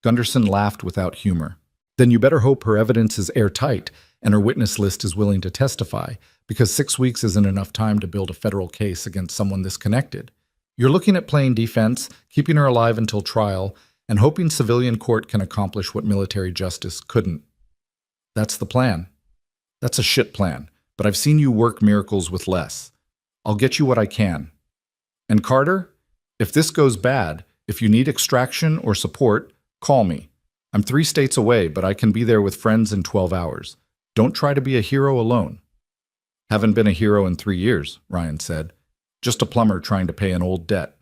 Gunderson laughed without humor. Then you better hope her evidence is airtight and her witness list is willing to testify, because 6 weeks isn't enough time to build a federal case against someone this connected. You're looking at playing defense, keeping her alive until trial, and hoping civilian court can accomplish what military justice couldn't. That's the plan. That's a shit plan, but I've seen you work miracles with less. I'll get you what I can. And Carter, if this goes bad, if you need extraction or support, call me. I'm 3 states away, but I can be there with friends in 12 hours. Don't try to be a hero alone. Haven't been a hero in 3 years, Ryan said. Just a plumber trying to pay an old debt.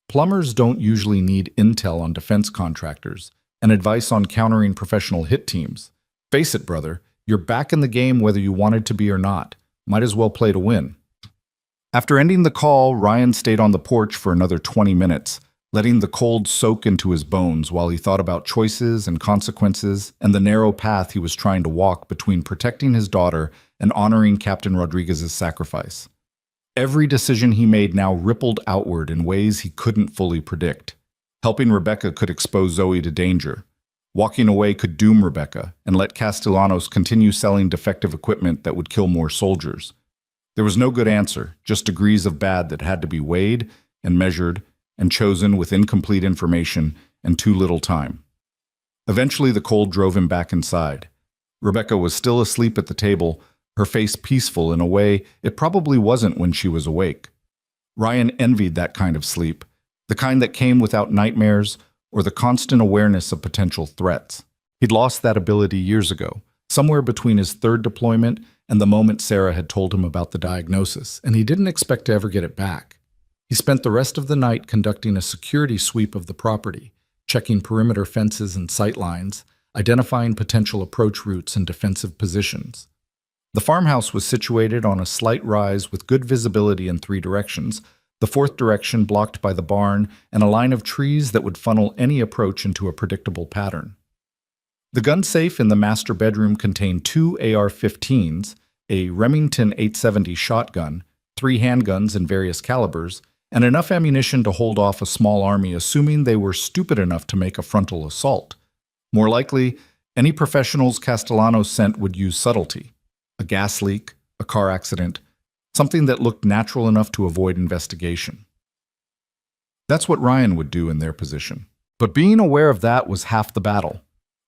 Plumbers don't usually need intel on defense contractors and advice on countering professional hit teams. Face it, brother, you're back in the game whether you wanted to be or not. Might as well play to win. After ending the call, Ryan stayed on the porch for another 20 minutes, letting the cold soak into his bones while he thought about choices and consequences and the narrow path he was trying to walk between protecting his daughter and honoring Captain Rodriguez's sacrifice. Every decision he made now rippled outward in ways he couldn't fully predict. Helping Rebecca could expose Zoe to danger. Walking away could doom Rebecca and let Castellanos continue selling defective equipment that would kill more soldiers. There was no good answer, just degrees of bad that had to be weighed and measured and chosen with incomplete information and too little time. Eventually, the cold drove him back inside. Rebecca was still asleep at the table, her face peaceful in a way it probably wasn't when she was awake. Ryan envied that kind of sleep, the kind that came without nightmares or the constant awareness of potential threats. He'd lost that ability years ago, somewhere between his 3rd deployment and the moment Sarah had told him about the diagnosis, and he didn't expect to ever get it back. He spent the rest of the night conducting a security sweep of the property, checking perimeter fences and sight lines, identifying potential approach routes and defensive positions. The farmhouse was situated on a slight rise with good visibility in 3 directions, the 4th direction blocked by the barn and a line of trees that would funnel any approach into a predictable pattern. The gun safe in the master bedroom contained 2 AR-15s, a Remington 870 shotgun, 3 handguns in various calibers, and enough ammunition to hold off a small army assuming they were stupid enough to make a frontal assault. More likely, any professionals Castellanos sent would use subtlety. A gas leak, a car accident, something that looked natural enough to avoid investigation. That's what Ryan would do in their position. But being aware of that was half the battle.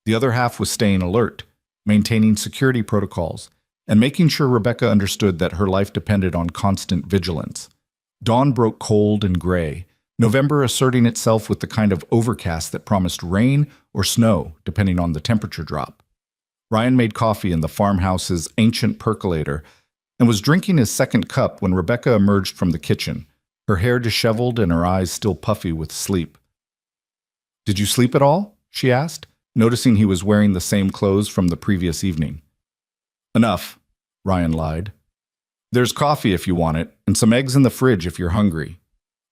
The other half was staying alert, maintaining security protocols, and making sure Rebecca understood that her life depended on constant vigilance. Dawn broke cold and gray, November asserting itself with the kind of overcast that promised rain or snow, depending on the temperature drop. Ryan made coffee in the farmhouse's ancient percolator and was drinking his 2nd cup when Rebecca emerged from the kitchen, her hair disheveled and her eyes still puffy with sleep. "Did you sleep at all?" she asked, noticing he was wearing the same clothes from the previous evening. "Enough," Ryan lied. "There's coffee if you want it, and some eggs in the fridge if you're hungry."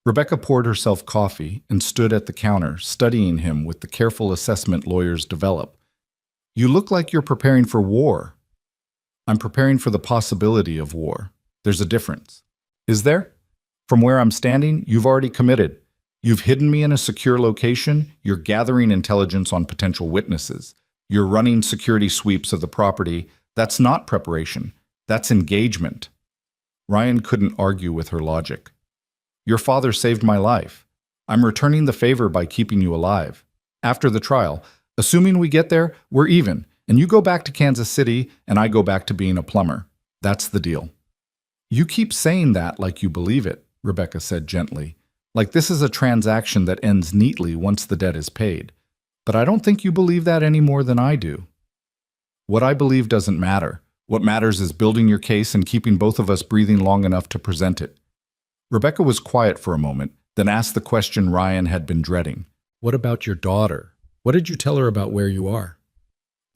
Rebecca poured herself coffee and stood at the counter, studying him with the careful assessment lawyers develop. "You look like you're preparing for war." "I'm preparing for the possibility of war. There's a difference." "Is there?" "From where I'm standing, you've already committed. You've hidden me in a secure location, you're gathering intelligence on potential witnesses. You're running security sweeps of the property. That's not preparation. That's engagement." Ryan couldn't argue with her logic. "Your father saved my life. I'm returning the favor by keeping you alive. After the trial, assuming we get there, we're even, and you go back to Kansas City and I go back to being a plumber. That's the deal." "You keep saying that like you believe it," Rebecca said gently, "like this is a transaction that ends neatly once the debt is paid. But I don't think you believe that any more than I do." "What I believe doesn't matter. What matters is building your case and keeping both of us breathing long enough to present it. Rebecca was quiet for a moment, then asked the question Ryan had been dreading. What about your daughter? What did you tell her about where you are?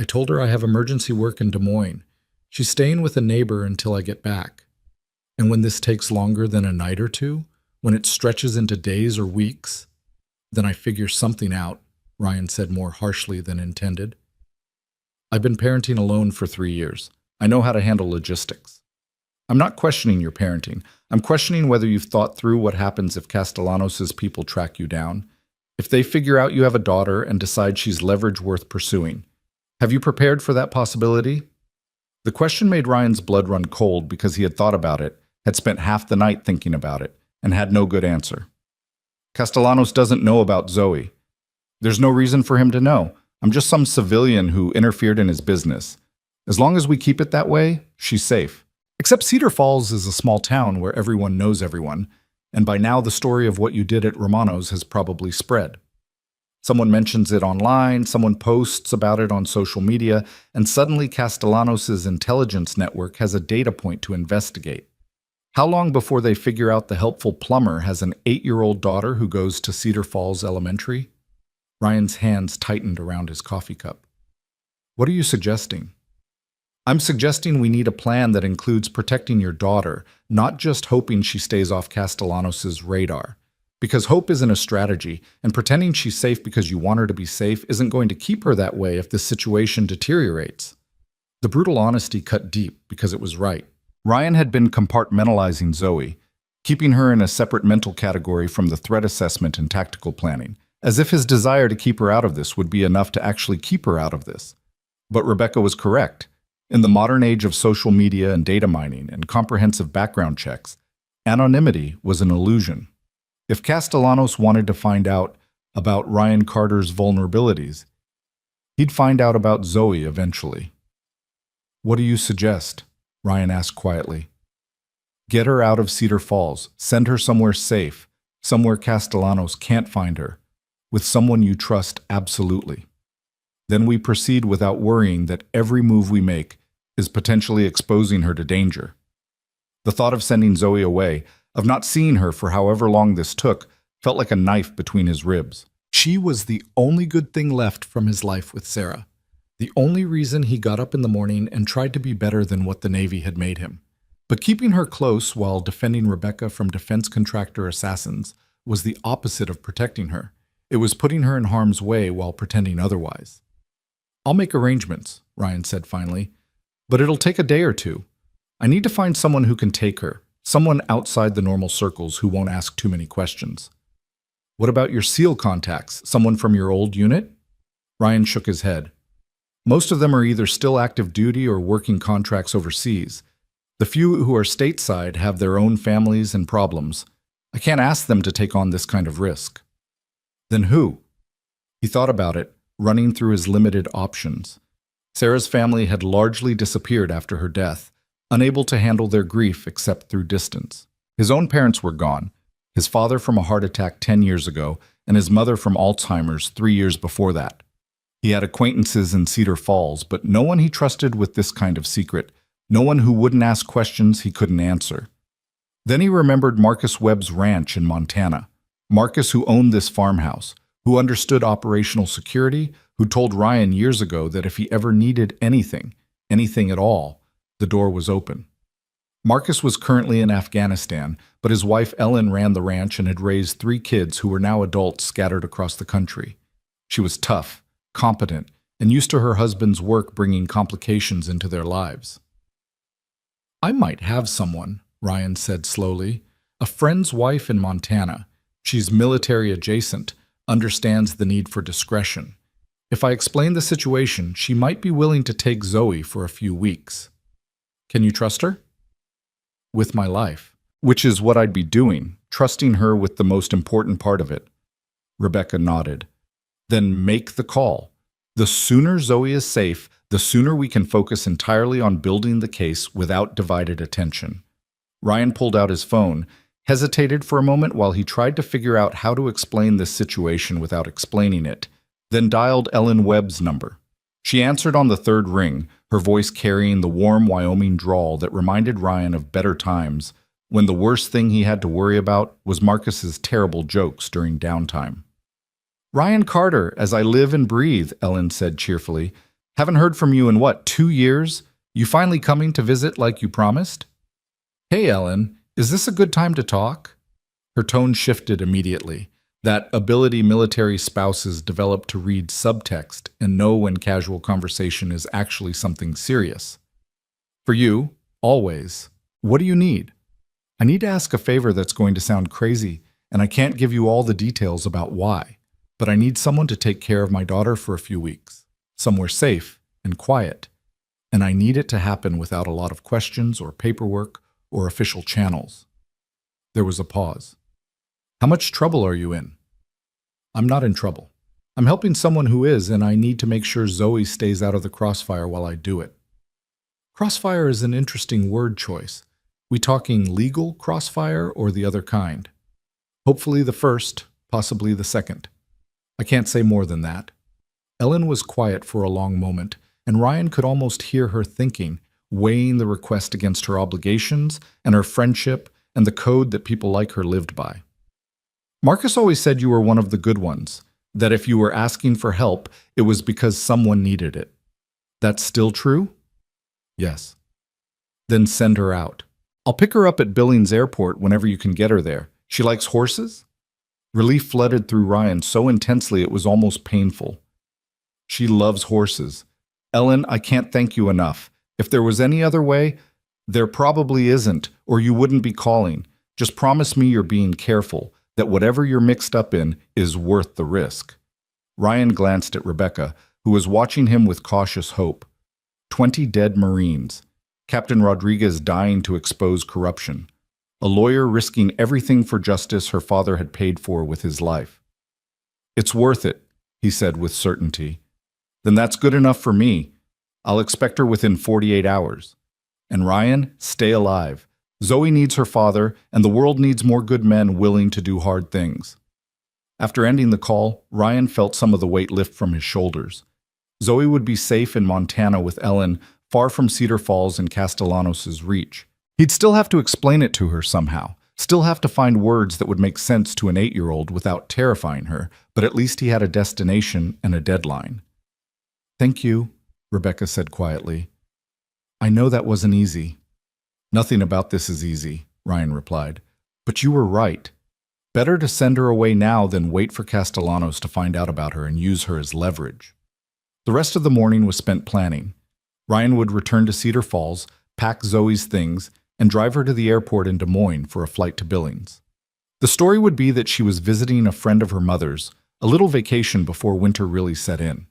I told her I have emergency work in Des Moines. She's staying with a neighbor until I get back. And when this takes longer than a night or two, when it stretches into days or weeks, then I figure something out, Ryan said more harshly than intended. I've been parenting alone for 3 years. I know how to handle logistics. I'm not questioning your parenting. I'm questioning whether you've thought through what happens if Castellanos' people track you down, if they figure out you have a daughter and decide she's leverage worth pursuing. Have you prepared for that possibility? The question made Ryan's blood run cold because he had thought about it, had spent half the night thinking about it, and had no good answer. Castellanos doesn't know about Zoe. There's no reason for him to know. I'm just some civilian who interfered in his business. As long as we keep it that way, she's safe. Except Cedar Falls is a small town where everyone knows everyone, and by now the story of what you did at Romano's has probably spread. Someone mentions it online, someone posts about it on social media, and suddenly Castellanos' intelligence network has a data point to investigate. How long before they figure out the helpful plumber has an 8-year-old daughter who goes to Cedar Falls Elementary? Ryan's hands tightened around his coffee cup. What are you suggesting? I'm suggesting we need a plan that includes protecting your daughter, not just hoping she stays off Castellanos' radar. Because hope isn't a strategy, and pretending she's safe because you want her to be safe isn't going to keep her that way if the situation deteriorates. The brutal honesty cut deep because it was right. Ryan had been compartmentalizing Zoe, keeping her in a separate mental category from the threat assessment and tactical planning, as if his desire to keep her out of this would be enough to actually keep her out of this. But Rebecca was correct. In the modern age of social media and data mining and comprehensive background checks, anonymity was an illusion. If Castellanos wanted to find out about Ryan Carter's vulnerabilities, he'd find out about Zoe eventually. What do you suggest? Ryan asked quietly. Get her out of Cedar Falls. Send her somewhere safe, somewhere Castellanos can't find her, with someone you trust absolutely. Then we proceed without worrying that every move we make is potentially exposing her to danger. The thought of sending Zoe away, of not seeing her for however long this took, felt like a knife between his ribs. She was the only good thing left from his life with Sarah. The only reason he got up in the morning and tried to be better than what the Navy had made him. But keeping her close while defending Rebecca from defense contractor assassins was the opposite of protecting her. It was putting her in harm's way while pretending otherwise. I'll make arrangements, Ryan said finally, but it'll take a day or two. I need to find someone who can take her, someone outside the normal circles who won't ask too many questions. What about your SEAL contacts, someone from your old unit? Ryan shook his head. Most of them are either still active duty or working contracts overseas. The few who are stateside have their own families and problems. I can't ask them to take on this kind of risk. Then who? He thought about it, running through his limited options. Sarah's family had largely disappeared after her death, unable to handle their grief except through distance. His own parents were gone, his father from a heart attack 10 years ago, and his mother from Alzheimer's 3 years before that. He had acquaintances in Cedar Falls, but no one he trusted with this kind of secret, no one who wouldn't ask questions he couldn't answer. Then he remembered Marcus Webb's ranch in Montana. Marcus, who owned this farmhouse, who understood operational security, who told Ryan years ago that if he ever needed anything at all, the door was open. Marcus was currently in Afghanistan, but his wife Ellen ran the ranch and had raised 3 kids who were now adults scattered across the country. She was tough, competent, and used to her husband's work bringing complications into their lives. I might have someone, Ryan said slowly. A friend's wife in Montana. She's military adjacent, understands the need for discretion. If I explain the situation, she might be willing to take Zoe for a few weeks. Can you trust her? With my life. Which is what I'd be doing, trusting her with the most important part of it. Rebecca nodded. Then make the call. The sooner Zoe is safe, the sooner we can focus entirely on building the case without divided attention. Ryan pulled out his phone, hesitated for a moment while he tried to figure out how to explain this situation without explaining it, then dialed Ellen Webb's number. She answered on the 3rd ring, her voice carrying the warm Wyoming drawl that reminded Ryan of better times when the worst thing he had to worry about was Marcus's terrible jokes during downtime. "Ryan Carter, as I live and breathe," Ellen said cheerfully. "Haven't heard from you in what, 2 years? You finally coming to visit like you promised?" "Hey, Ellen, is this a good time to talk?" Her tone shifted immediately. That ability military spouses develop to read subtext and know when casual conversation is actually something serious. "For you, always. What do you need?" "I need to ask a favor that's going to sound crazy, and I can't give you all the details about why, but I need someone to take care of my daughter for a few weeks, somewhere safe and quiet, and I need it to happen without a lot of questions or paperwork or official channels." There was a pause. "How much trouble are you in?" "I'm not in trouble. I'm helping someone who is, and I need to make sure Zoe stays out of the crossfire while I do it." Crossfire is an interesting word choice. We talking legal crossfire or the other kind? Hopefully the first, possibly the second. I can't say more than that. Ellen was quiet for a long moment, and Ryan could almost hear her thinking, weighing the request against her obligations and her friendship and the code that people like her lived by. "Marcus always said you were one of the good ones, that if you were asking for help, it was because someone needed it. That's still true?" "Yes." "Then send her out. I'll pick her up at Billings Airport whenever you can get her there. She likes horses?" Relief flooded through Ryan so intensely it was almost painful. "She loves horses. Ellen, I can't thank you enough. If there was any other way, there probably isn't, or you wouldn't be calling. Just promise me you're being careful, that whatever you're mixed up in is worth the risk." Ryan glanced at Rebecca, who was watching him with cautious hope. 20 dead Marines. Captain Rodriguez dying to expose corruption. A lawyer risking everything for justice her father had paid for with his life. "It's worth it," he said with certainty. "Then that's good enough for me. I'll expect her within 48 hours. And Ryan, stay alive. Zoe needs her father, and the world needs more good men willing to do hard things." After ending the call, Ryan felt some of the weight lift from his shoulders. Zoe would be safe in Montana with Ellen, far from Cedar Falls and Castellanos' reach. He'd still have to explain it to her somehow, still have to find words that would make sense to an 8-year-old without terrifying her, but at least he had a destination and a deadline. "Thank you," Rebecca said quietly. "I know that wasn't easy." "Nothing about this is easy," Ryan replied. "But you were right. Better to send her away now than wait for Castellanos to find out about her and use her as leverage." The rest of the morning was spent planning. Ryan would return to Cedar Falls, pack Zoe's things, and drive her to the airport in Des Moines for a flight to Billings. The story would be that she was visiting a friend of her mother's, a little vacation before winter really set in.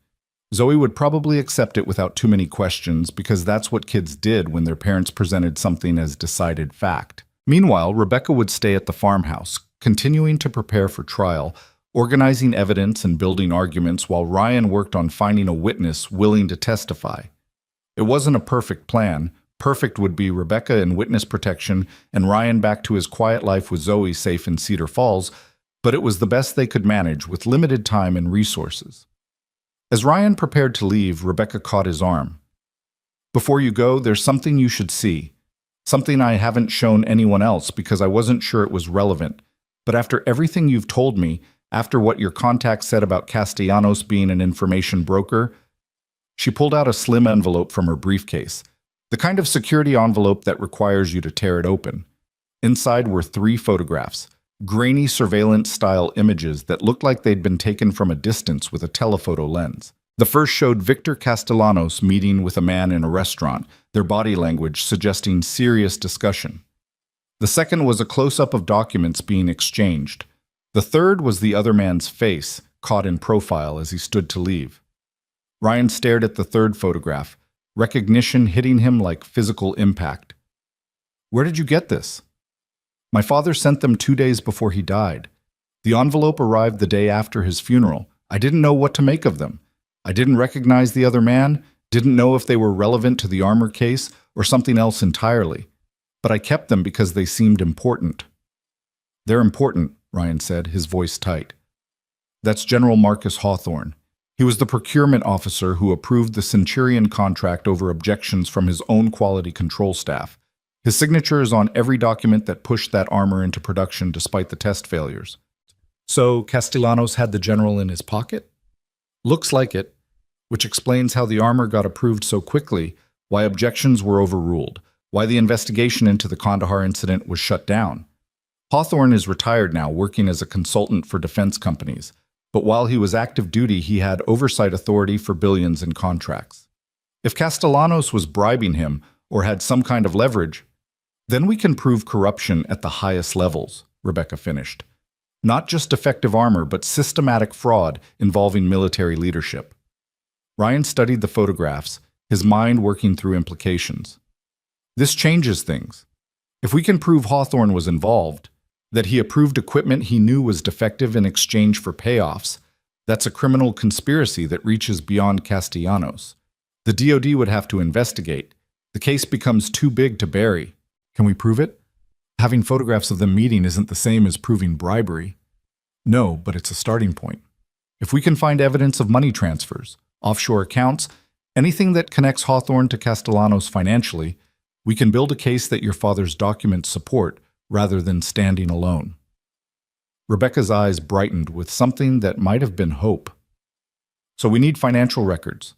Zoe would probably accept it without too many questions because that's what kids did when their parents presented something as decided fact. Meanwhile, Rebecca would stay at the farmhouse, continuing to prepare for trial, organizing evidence and building arguments while Ryan worked on finding a witness willing to testify. It wasn't a perfect plan. Perfect would be Rebecca in witness protection and Ryan back to his quiet life with Zoe safe in Cedar Falls, but it was the best they could manage with limited time and resources. As Ryan prepared to leave, Rebecca caught his arm. "Before you go, there's something you should see. Something I haven't shown anyone else because I wasn't sure it was relevant. But after everything you've told me, after what your contact said about Castellanos being an information broker," she pulled out a slim envelope from her briefcase, the kind of security envelope that requires you to tear it open. Inside were 3 photographs, grainy surveillance-style images that looked like they'd been taken from a distance with a telephoto lens. The first showed Victor Castellanos meeting with a man in a restaurant, their body language suggesting serious discussion. The second was a close-up of documents being exchanged. The third was the other man's face, caught in profile as he stood to leave. Ryan stared at the third photograph, recognition hitting him like physical impact. "Where did you get this?" "My father sent them 2 days before he died. The envelope arrived the day after his funeral. I didn't know what to make of them. I didn't recognize the other man, didn't know if they were relevant to the armor case or something else entirely. But I kept them because they seemed important." "They're important," Ryan said, his voice tight. "That's General Marcus Hawthorne. He was the procurement officer who approved the Centurion contract over objections from his own quality control staff. His signature is on every document that pushed that armor into production despite the test failures. So Castellanos had the general in his pocket? Looks like it, which explains how the armor got approved so quickly, why objections were overruled, why the investigation into the Kandahar incident was shut down. Hawthorne is retired now, working as a consultant for defense companies, but while he was active duty, he had oversight authority for billions in contracts. If Castellanos was bribing him or had some kind of leverage, then we can prove corruption at the highest levels, Rebecca finished. Not just defective armor, but systematic fraud involving military leadership. Ryan studied the photographs, his mind working through implications. This changes things. If we can prove Hawthorne was involved, that he approved equipment he knew was defective in exchange for payoffs, that's a criminal conspiracy that reaches beyond Castellanos. The DoD would have to investigate. The case becomes too big to bury. Can we prove it? Having photographs of them meeting isn't the same as proving bribery. No, but it's a starting point. If we can find evidence of money transfers, offshore accounts, anything that connects Hawthorne to Castellanos financially, we can build a case that your father's documents support rather than standing alone. Rebecca's eyes brightened with something that might have been hope. So we need financial records,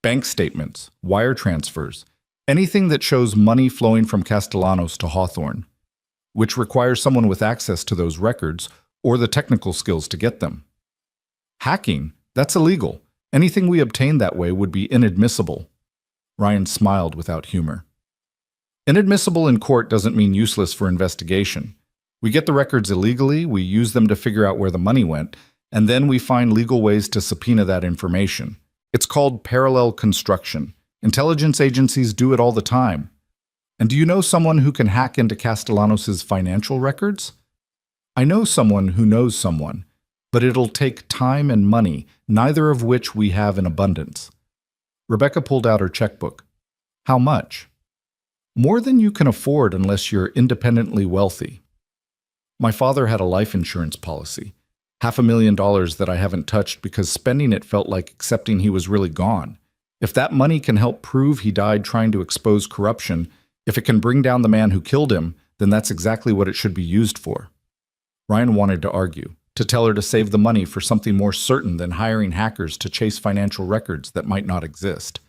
bank statements, wire transfers, anything that shows money flowing from Castellanos to Hawthorne, which requires someone with access to those records or the technical skills to get them. Hacking, that's illegal. Anything we obtain that way would be inadmissible. Ryan smiled without humor. Inadmissible in court doesn't mean useless for investigation. We get the records illegally, we use them to figure out where the money went, and then we find legal ways to subpoena that information. It's called parallel construction. Intelligence agencies do it all the time. And do you know someone who can hack into Castellanos' financial records? I know someone who knows someone, but it'll take time and money, neither of which we have in abundance. Rebecca pulled out her checkbook. How much? More than you can afford unless you're independently wealthy. My father had a life insurance policy, $500,000 that I haven't touched because spending it felt like accepting he was really gone. If that money can help prove he died trying to expose corruption, if it can bring down the man who killed him, then that's exactly what it should be used for. Ryan wanted to argue, to tell her to save the money for something more certain than hiring hackers to chase financial records that might not exist.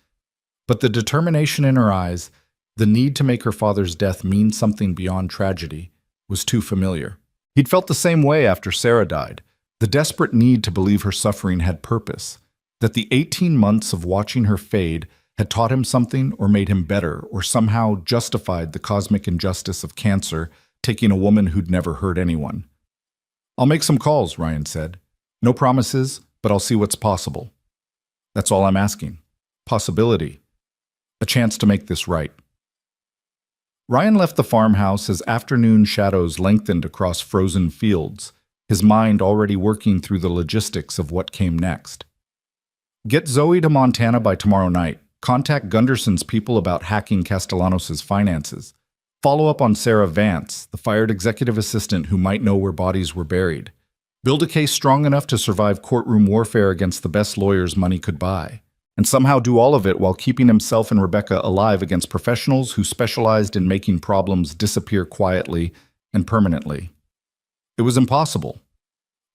But the determination in her eyes, the need to make her father's death mean something beyond tragedy, was too familiar. He'd felt the same way after Sarah died, the desperate need to believe her suffering had purpose, that the 18 months of watching her fade had taught him something or made him better or somehow justified the cosmic injustice of cancer taking a woman who'd never hurt anyone. I'll make some calls, Ryan said. No promises, but I'll see what's possible. That's all I'm asking. Possibility. A chance to make this right. Ryan left the farmhouse as afternoon shadows lengthened across frozen fields, his mind already working through the logistics of what came next. Get Zoe to Montana by tomorrow night. Contact Gunderson's people about hacking Castellanos' finances. Follow up on Sarah Vance, the fired executive assistant who might know where bodies were buried. Build a case strong enough to survive courtroom warfare against the best lawyers money could buy. And somehow do all of it while keeping himself and Rebecca alive against professionals who specialized in making problems disappear quietly and permanently. It was impossible.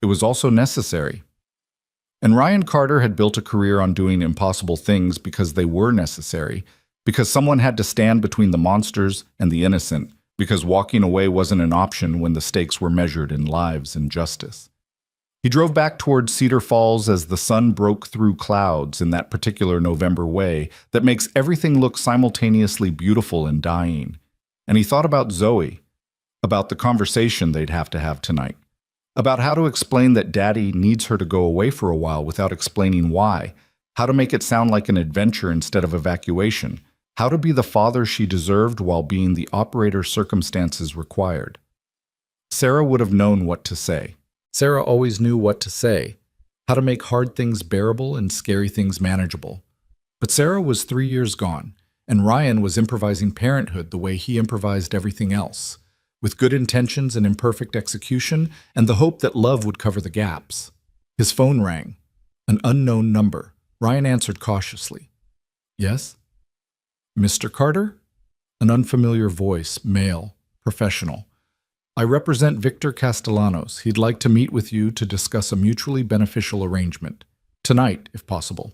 It was also necessary. And Ryan Carter had built a career on doing impossible things because they were necessary, because someone had to stand between the monsters and the innocent, because walking away wasn't an option when the stakes were measured in lives and justice. He drove back towards Cedar Falls as the sun broke through clouds in that particular November way that makes everything look simultaneously beautiful and dying. And he thought about Zoe, about the conversation they'd have to have tonight, about how to explain that Daddy needs her to go away for a while without explaining why, how to make it sound like an adventure instead of evacuation, how to be the father she deserved while being the operator circumstances required. Sarah would have known what to say. Sarah always knew what to say, how to make hard things bearable and scary things manageable. But Sarah was 3 years gone, and Ryan was improvising parenthood the way he improvised everything else, with good intentions and imperfect execution, and the hope that love would cover the gaps. His phone rang. An unknown number. Ryan answered cautiously. Yes? Mr. Carter? An unfamiliar voice, male, professional. I represent Victor Castellanos. He'd like to meet with you to discuss a mutually beneficial arrangement. Tonight, if possible.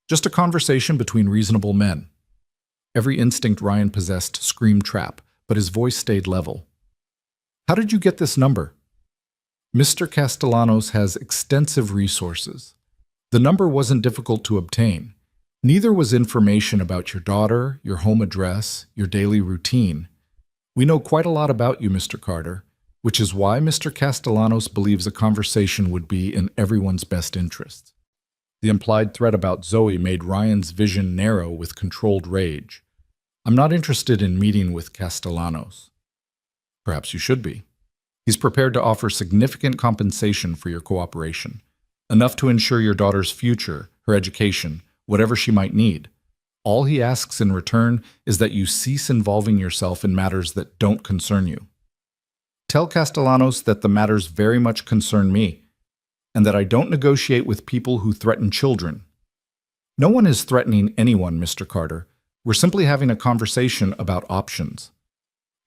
Just a conversation between reasonable men. Every instinct Ryan possessed screamed trap, but his voice stayed level. How did you get this number? Mr. Castellanos has extensive resources. The number wasn't difficult to obtain. Neither was information about your daughter, your home address, your daily routine. We know quite a lot about you, Mr. Carter, which is why Mr. Castellanos believes a conversation would be in everyone's best interest. The implied threat about Zoe made Ryan's vision narrow with controlled rage. I'm not interested in meeting with Castellanos. Perhaps you should be. He's prepared to offer significant compensation for your cooperation, enough to ensure your daughter's future, her education, whatever she might need. All he asks in return is that you cease involving yourself in matters that don't concern you. Tell Castellanos that the matters very much concern me, and that I don't negotiate with people who threaten children. No one is threatening anyone, Mr. Carter. We're simply having a conversation about options.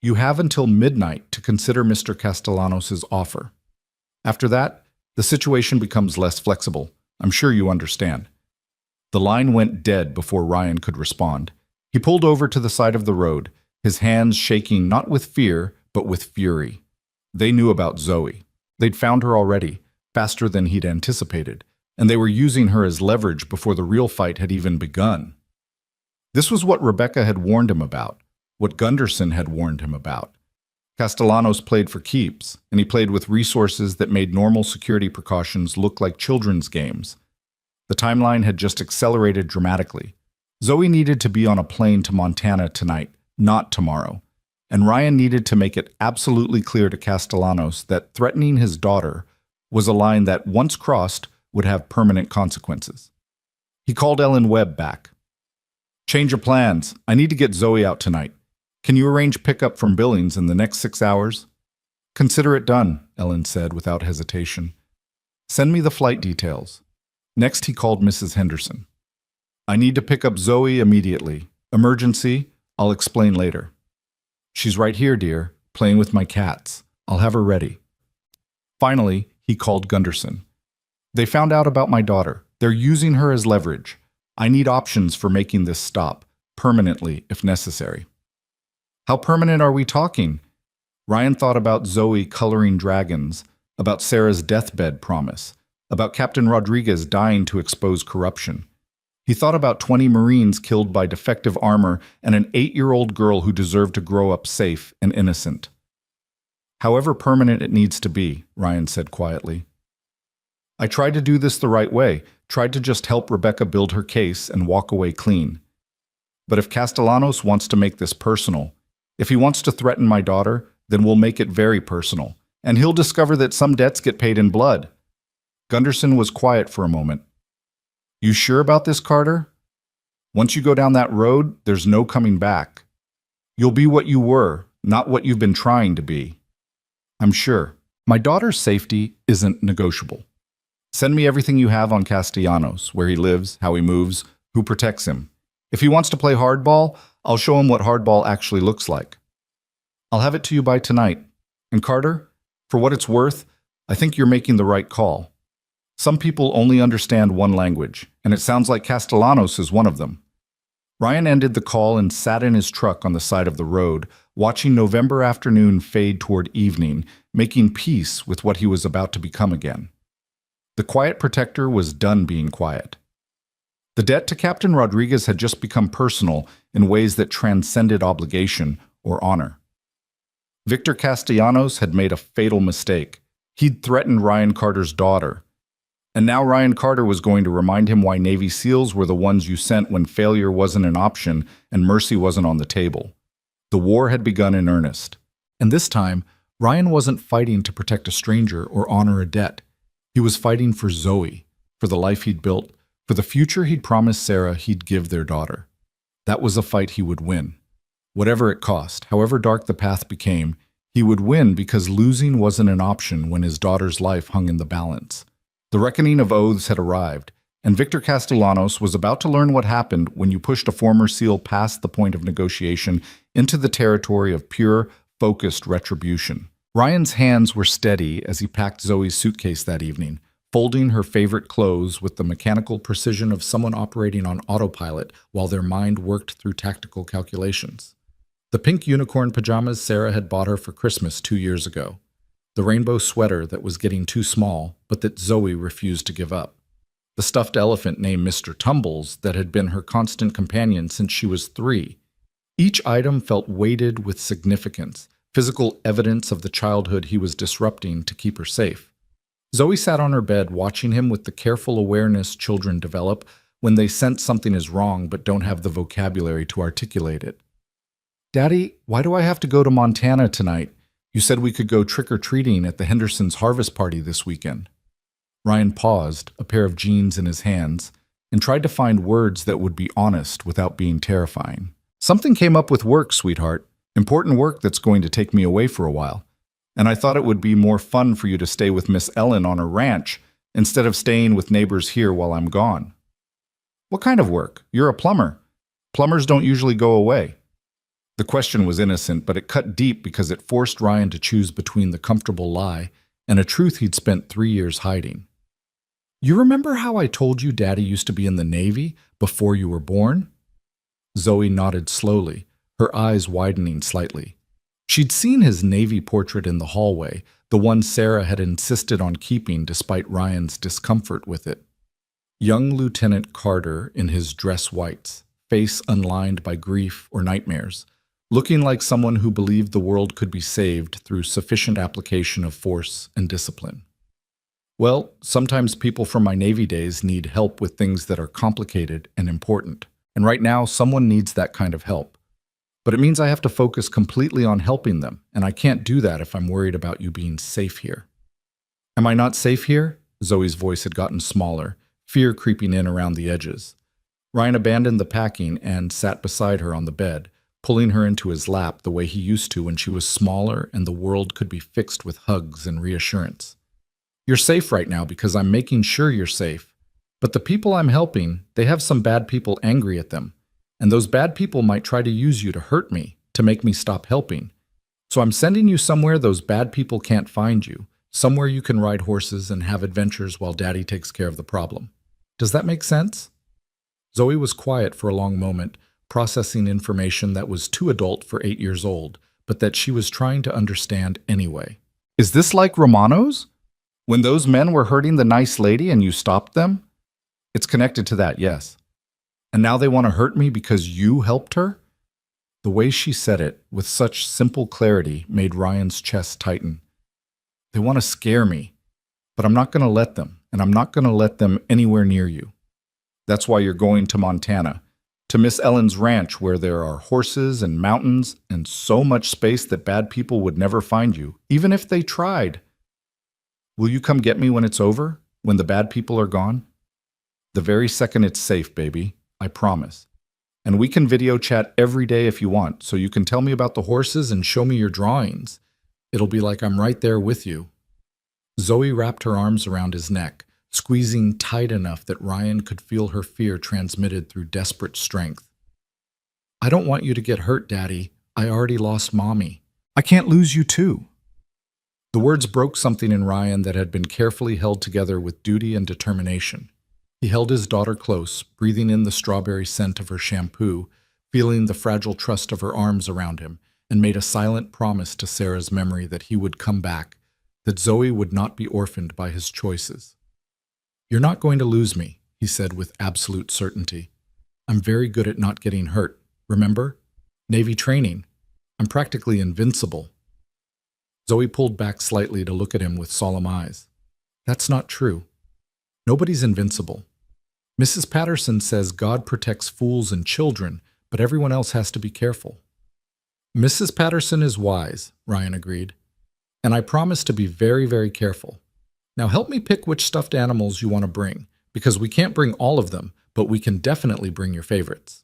You have until midnight to consider Mr. Castellanos' offer. After that, the situation becomes less flexible. I'm sure you understand. The line went dead before Ryan could respond. He pulled over to the side of the road, his hands shaking not with fear, but with fury. They knew about Zoe. They'd found her already, faster than he'd anticipated, and they were using her as leverage before the real fight had even begun. This was what Rebecca had warned him about, what Gunderson had warned him about. Castellanos played for keeps, and he played with resources that made normal security precautions look like children's games. The timeline had just accelerated dramatically. Zoe needed to be on a plane to Montana tonight, not tomorrow. And Ryan needed to make it absolutely clear to Castellanos that threatening his daughter was a line that, once crossed, would have permanent consequences. He called Ellen Webb back. Change of plans. I need to get Zoe out tonight. Can you arrange pickup from Billings in the next 6 hours? Consider it done, Ellen said without hesitation. Send me the flight details. Next, he called Mrs. Henderson. I need to pick up Zoe immediately. Emergency, I'll explain later. She's right here, dear, playing with my cats. I'll have her ready. Finally, he called Gunderson. They found out about my daughter. They're using her as leverage. I need options for making this stop, permanently if necessary. How permanent are we talking? Ryan thought about Zoe coloring dragons, about Sarah's deathbed promise, about Captain Rodriguez dying to expose corruption. He thought about 20 Marines killed by defective armor and an 8-year-old girl who deserved to grow up safe and innocent. However permanent it needs to be, Ryan said quietly. I tried to do this the right way, tried to just help Rebecca build her case and walk away clean. But if Castellanos wants to make this personal, if he wants to threaten my daughter, then we'll make it very personal, and he'll discover that some debts get paid in blood. Gunderson was quiet for a moment. You sure about this, Carter? Once you go down that road, there's no coming back. You'll be what you were, not what you've been trying to be. I'm sure. My daughter's safety isn't negotiable. Send me everything you have on Castellanos, where he lives, how he moves, who protects him. If he wants to play hardball, I'll show him what hardball actually looks like. I'll have it to you by tonight. And Carter, for what it's worth, I think you're making the right call. Some people only understand one language, and it sounds like Castellanos is one of them. Ryan ended the call and sat in his truck on the side of the road, watching November afternoon fade toward evening, making peace with what he was about to become again. The quiet protector was done being quiet. The debt to Captain Rodriguez had just become personal in ways that transcended obligation or honor. Victor Castellanos had made a fatal mistake. He'd threatened Ryan Carter's daughter. And now Ryan Carter was going to remind him why Navy SEALs were the ones you sent when failure wasn't an option and mercy wasn't on the table. The war had begun in earnest. And this time, Ryan wasn't fighting to protect a stranger or honor a debt. He was fighting for Zoe, for the life he'd built, for the future he'd promised Sarah he'd give their daughter. That was a fight he would win. Whatever it cost, however dark the path became, he would win because losing wasn't an option when his daughter's life hung in the balance. The reckoning of oaths had arrived, And Victor Castellanos was about to learn what happened when you pushed a former SEAL past the point of negotiation into the territory of pure, focused retribution. Ryan's hands were steady as he packed Zoe's suitcase that evening, folding her favorite clothes with the mechanical precision of someone operating on autopilot while their mind worked through tactical calculations. The pink unicorn pajamas Sarah had bought her for Christmas 2 years ago. The rainbow sweater that was getting too small, but that Zoe refused to give up. The stuffed elephant named Mr. Tumbles that had been her constant companion since she was 3. Each item felt weighted with significance, physical evidence of the childhood he was disrupting to keep her safe. Zoe sat on her bed watching him with the careful awareness children develop when they sense something is wrong but don't have the vocabulary to articulate it. "Daddy, why do I have to go to Montana tonight? You said we could go trick-or-treating at the Hendersons' harvest party this weekend." Ryan paused, a pair of jeans in his hands, and tried to find words that would be honest without being terrifying. "Something came up with work, sweetheart. Important work that's going to take me away for a while. And I thought it would be more fun for you to stay with Miss Ellen on her ranch instead of staying with neighbors here while I'm gone." "What kind of work? You're a plumber. Plumbers don't usually go away." The question was innocent, but it cut deep because it forced Ryan to choose between the comfortable lie and a truth he'd spent 3 years hiding. "You remember how I told you Daddy used to be in the Navy before you were born?" Zoe nodded slowly, her eyes widening slightly. She'd seen his Navy portrait in the hallway, the one Sarah had insisted on keeping despite Ryan's discomfort with it. Young Lieutenant Carter in his dress whites, face unlined by grief or nightmares, looking like someone who believed the world could be saved through sufficient application of force and discipline. "Well, sometimes people from my Navy days need help with things that are complicated and important, and right now someone needs that kind of help. But it means I have to focus completely on helping them, and I can't do that if I'm worried about you being safe here." "Am I not safe here?" Zoe's voice had gotten smaller, fear creeping in around the edges. Ryan abandoned the packing and sat beside her on the bed, pulling her into his lap the way he used to when she was smaller and the world could be fixed with hugs and reassurance. "You're safe right now because I'm making sure you're safe. But the people I'm helping, they have some bad people angry at them. And those bad people might try to use you to hurt me, to make me stop helping. So I'm sending you somewhere those bad people can't find you, somewhere you can ride horses and have adventures while Daddy takes care of the problem. Does that make sense?" Zoe was quiet for a long moment, processing information that was too adult for 8 years old, but that she was trying to understand anyway. "Is this like Romano's? When those men were hurting the nice lady and you stopped them?" "It's connected to that, yes." "And now they want to hurt me because you helped her?" The way she said it, with such simple clarity, made Ryan's chest tighten. "They want to scare me, but I'm not going to let them, and I'm not going to let them anywhere near you. That's why you're going to Montana, to Miss Ellen's ranch where there are horses and mountains and so much space that bad people would never find you, even if they tried. Will you come get me when it's over, when the bad people are gone?" "The very second it's safe, baby. I promise. And we can video chat every day if you want, so you can tell me about the horses and show me your drawings. It'll be like I'm right there with you." Zoe wrapped her arms around his neck, squeezing tight enough that Ryan could feel her fear transmitted through desperate strength. "I don't want you to get hurt, Daddy. I already lost Mommy. I can't lose you too." The words broke something in Ryan that had been carefully held together with duty and determination. He held his daughter close, breathing in the strawberry scent of her shampoo, feeling the fragile trust of her arms around him, and made a silent promise to Sarah's memory that he would come back, that Zoe would not be orphaned by his choices. "You're not going to lose me," he said with absolute certainty. "I'm very good at not getting hurt. Remember? Navy training. I'm practically invincible." Zoe pulled back slightly to look at him with solemn eyes. "That's not true. Nobody's invincible. Mrs. Patterson says God protects fools and children, but everyone else has to be careful." "Mrs. Patterson is wise," Ryan agreed. "And I promise to be very, very careful. Now help me pick which stuffed animals you want to bring, because we can't bring all of them, but we can definitely bring your favorites."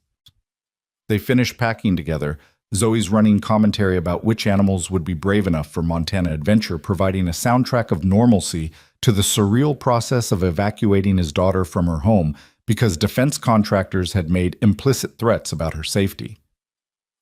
They finished packing together, Zoe's running commentary about which animals would be brave enough for Montana Adventure, providing a soundtrack of normalcy to the surreal process of evacuating his daughter from her home because defense contractors had made implicit threats about her safety.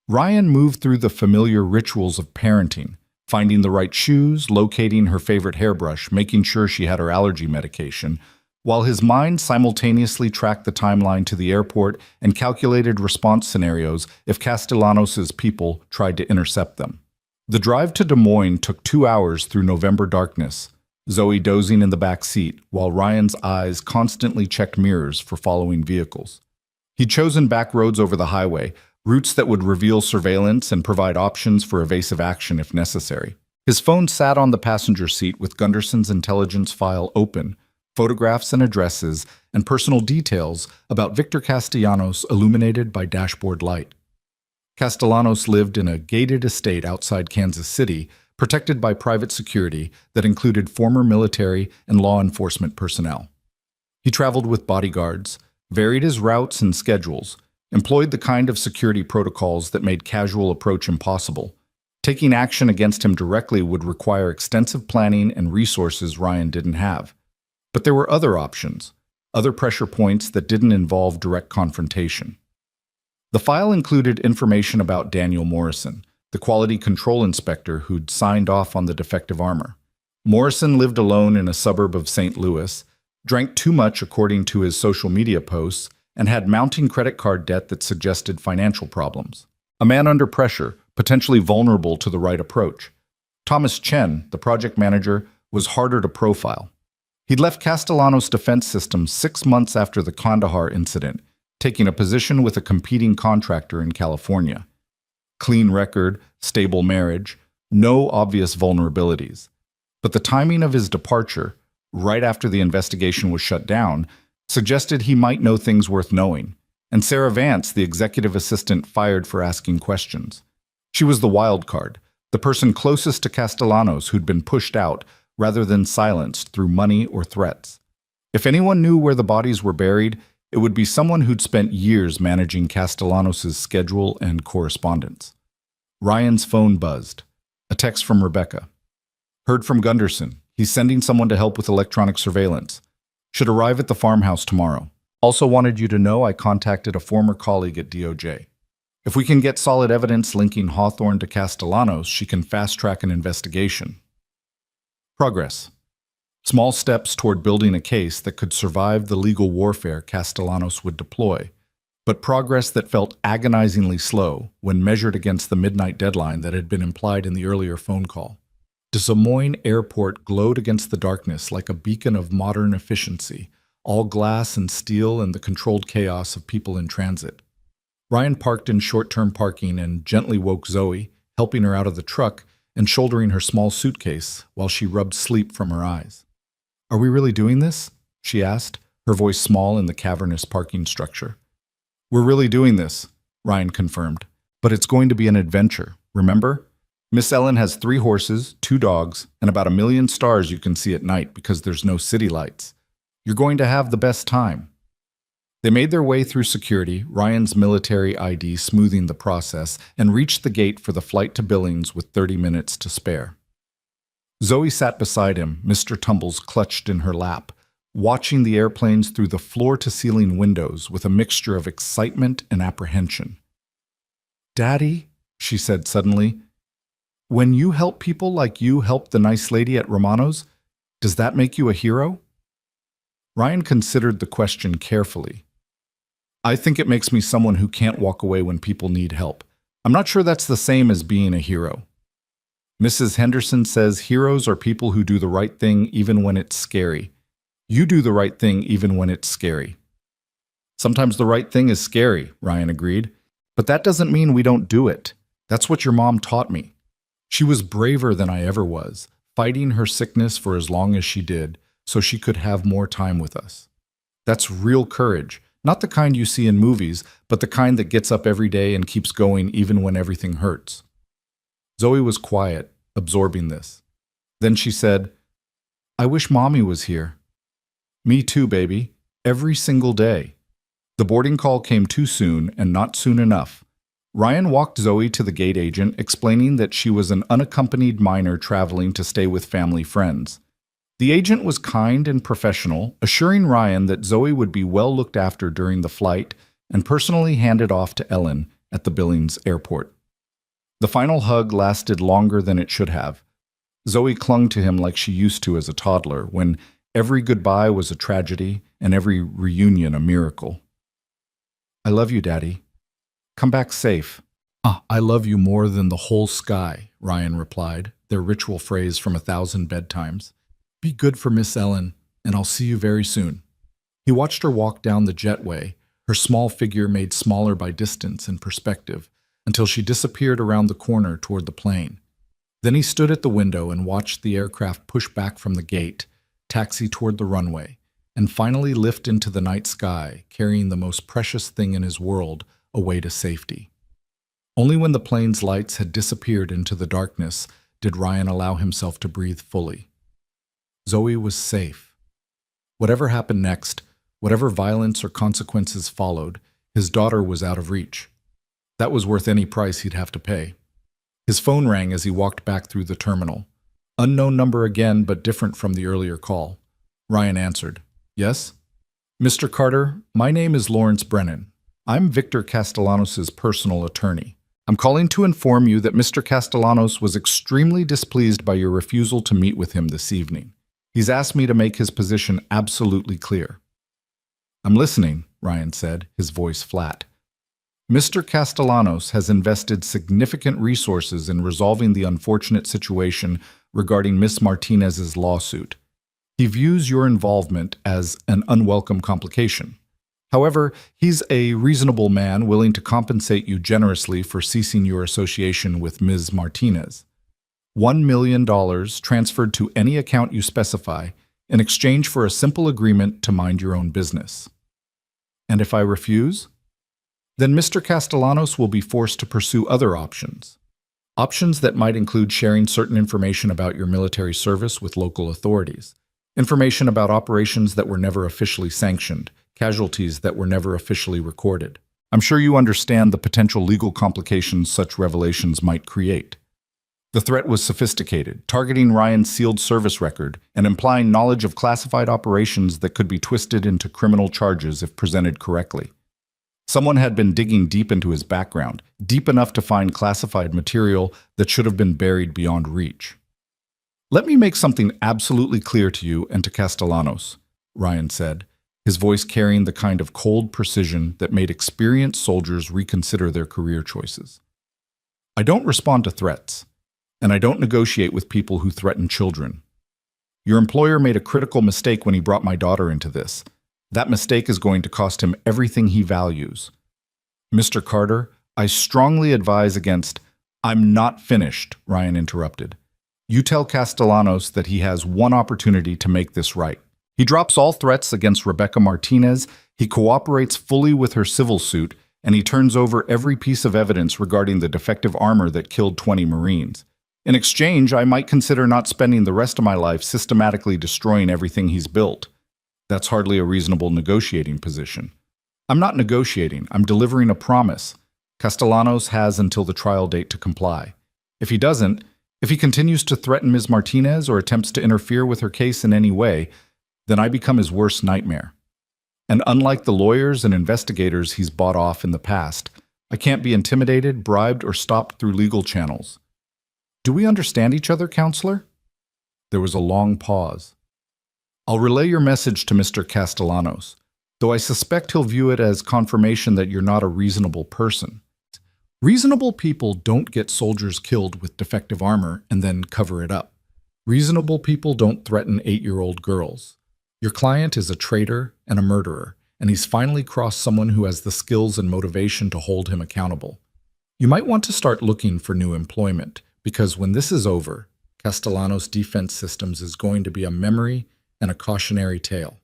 Ryan moved through the familiar rituals of parenting, finding the right shoes, locating her favorite hairbrush, making sure she had her allergy medication, while his mind simultaneously tracked the timeline to the airport and calculated response scenarios if Castellanos' people tried to intercept them. The drive to Des Moines took 2 hours through November darkness, Zoe dozing in the back seat, while Ryan's eyes constantly checked mirrors for following vehicles. He'd chosen back roads over the highway, routes that would reveal surveillance and provide options for evasive action if necessary. His phone sat on the passenger seat with Gunderson's intelligence file open, photographs and addresses, and personal details about Victor Castellanos illuminated by dashboard light. Castellanos lived in a gated estate outside Kansas City, protected by private security that included former military and law enforcement personnel. He traveled with bodyguards, varied his routes and schedules, employed the kind of security protocols that made casual approach impossible. Taking action against him directly would require extensive planning and resources Ryan didn't have. But there were other options, other pressure points that didn't involve direct confrontation. The file included information about Daniel Morrison, the quality control inspector who'd signed off on the defective armor. Morrison lived alone in a suburb of St. Louis, drank too much according to his social media posts, and had mounting credit card debt that suggested financial problems. A man under pressure, potentially vulnerable to the right approach. Thomas Chen, the project manager, was harder to profile. He'd left Castellanos' defense system 6 months after the Kandahar incident, taking a position with a competing contractor in California. Clean record, stable marriage, no obvious vulnerabilities. But the timing of his departure, right after the investigation was shut down, suggested he might know things worth knowing, and Sarah Vance, the executive assistant, fired for asking questions. She was the wild card, the person closest to Castellanos who'd been pushed out rather than silenced through money or threats. If anyone knew where the bodies were buried, it would be someone who'd spent years managing Castellanos' schedule and correspondence. Ryan's phone buzzed. A text from Rebecca. Heard from Gunderson. He's sending someone to help with electronic surveillance. Should arrive at the farmhouse tomorrow. Also wanted you to know I contacted a former colleague at DOJ. If we can get solid evidence linking Hawthorne to Castellanos, she can fast-track an investigation. Progress. Small steps toward building a case that could survive the legal warfare Castellanos would deploy, but progress that felt agonizingly slow when measured against the midnight deadline that had been implied in the earlier phone call. Des Moines Airport glowed against the darkness like a beacon of modern efficiency, all glass and steel and the controlled chaos of people in transit. Ryan parked in short-term parking and gently woke Zoe, helping her out of the truck and shouldering her small suitcase while she rubbed sleep from her eyes. "Are we really doing this?" she asked, her voice small in the cavernous parking structure. "We're really doing this," Ryan confirmed. "But it's going to be an adventure, remember? Miss Ellen has 3 horses, 2 dogs, and about 1 million stars you can see at night because there's no city lights. You're going to have the best time." They made their way through security, Ryan's military ID smoothing the process, and reached the gate for the flight to Billings with 30 minutes to spare. Zoe sat beside him, Mr. Tumbles clutched in her lap, watching the airplanes through the floor-to-ceiling windows with a mixture of excitement and apprehension. "Daddy," she said suddenly, "when you help people like you helped the nice lady at Romano's, does that make you a hero?" Ryan considered the question carefully. "I think it makes me someone who can't walk away when people need help. I'm not sure that's the same as being a hero. Mrs. Henderson says heroes are people who do the right thing even when it's scary. You do the right thing even when it's scary." "Sometimes the right thing is scary," Ryan agreed. "But that doesn't mean we don't do it. That's what your mom taught me. She was braver than I ever was, fighting her sickness for as long as she did, so she could have more time with us. That's real courage, not the kind you see in movies, but the kind that gets up every day and keeps going even when everything hurts." Zoe was quiet, absorbing this. Then she said, "I wish Mommy was here." "Me too, baby. Every single day." The boarding call came too soon and not soon enough. Ryan walked Zoe to the gate agent, explaining that she was an unaccompanied minor traveling to stay with family friends. The agent was kind and professional, assuring Ryan that Zoe would be well looked after during the flight and personally handed off to Ellen at the Billings airport. The final hug lasted longer than it should have. Zoe clung to him like she used to as a toddler, when every goodbye was a tragedy and every reunion a miracle. "I love you, Daddy. Come back safe." "I love you more than the whole sky," Ryan replied, their ritual phrase from 1,000 bedtimes. "Be good for Miss Ellen, and I'll see you very soon." He watched her walk down the jetway, her small figure made smaller by distance and perspective, until she disappeared around the corner toward the plane. Then he stood at the window and watched the aircraft push back from the gate, taxi toward the runway, and finally lift into the night sky, carrying the most precious thing in his world away to safety. Only when the plane's lights had disappeared into the darkness did Ryan allow himself to breathe fully. Zoe was safe. Whatever happened next, whatever violence or consequences followed, his daughter was out of reach. That was worth any price he'd have to pay. His phone rang as he walked back through the terminal. Unknown number again, but different from the earlier call. Ryan answered. "Yes?" "Mr. Carter, my name is Lawrence Brennan. I'm Victor Castellanos' personal attorney. I'm calling to inform you that Mr. Castellanos was extremely displeased by your refusal to meet with him this evening. He's asked me to make his position absolutely clear." "I'm listening," Ryan said, his voice flat. "Mr. Castellanos has invested significant resources in resolving the unfortunate situation regarding Miss Martinez's lawsuit. He views your involvement as an unwelcome complication. However, he's a reasonable man willing to compensate you generously for ceasing your association with Ms. Martinez. $1 million transferred to any account you specify in exchange for a simple agreement to mind your own business." "And if I refuse?" "Then Mr. Castellanos will be forced to pursue other options. Options that might include sharing certain information about your military service with local authorities, information about operations that were never officially sanctioned, casualties that were never officially recorded. I'm sure you understand the potential legal complications such revelations might create." The threat was sophisticated, targeting Ryan's sealed service record and implying knowledge of classified operations that could be twisted into criminal charges if presented correctly. Someone had been digging deep into his background, deep enough to find classified material that should have been buried beyond reach. "Let me make something absolutely clear to you and to Castellanos," Ryan said, his voice carrying the kind of cold precision that made experienced soldiers reconsider their career choices. "I don't respond to threats, and I don't negotiate with people who threaten children. Your employer made a critical mistake when he brought my daughter into this. That mistake is going to cost him everything he values. Mr. Carter, I strongly advise against—" "I'm not finished," Ryan interrupted. "You tell Castellanos that he has one opportunity to make this right. He drops all threats against Rebecca Martinez, he cooperates fully with her civil suit, and he turns over every piece of evidence regarding the defective armor that killed 20 Marines. In exchange, I might consider not spending the rest of my life systematically destroying everything he's built. That's hardly a reasonable negotiating position." "I'm not negotiating, I'm delivering a promise. Castellanos has until the trial date to comply. If he doesn't, if he continues to threaten Ms. Martinez or attempts to interfere with her case in any way, then I become his worst nightmare. And unlike the lawyers and investigators he's bought off in the past, I can't be intimidated, bribed, or stopped through legal channels. Do we understand each other, counselor?" There was a long pause. "I'll relay your message to Mr. Castellanos, though I suspect he'll view it as confirmation that you're not a reasonable person. Reasonable people don't get soldiers killed with defective armor and then cover it up. Reasonable people don't threaten 8-year-old girls. Your client is a traitor and a murderer, and he's finally crossed someone who has the skills and motivation to hold him accountable. You might want to start looking for new employment, because when this is over, Castellanos Defense Systems is going to be a memory and a cautionary tale."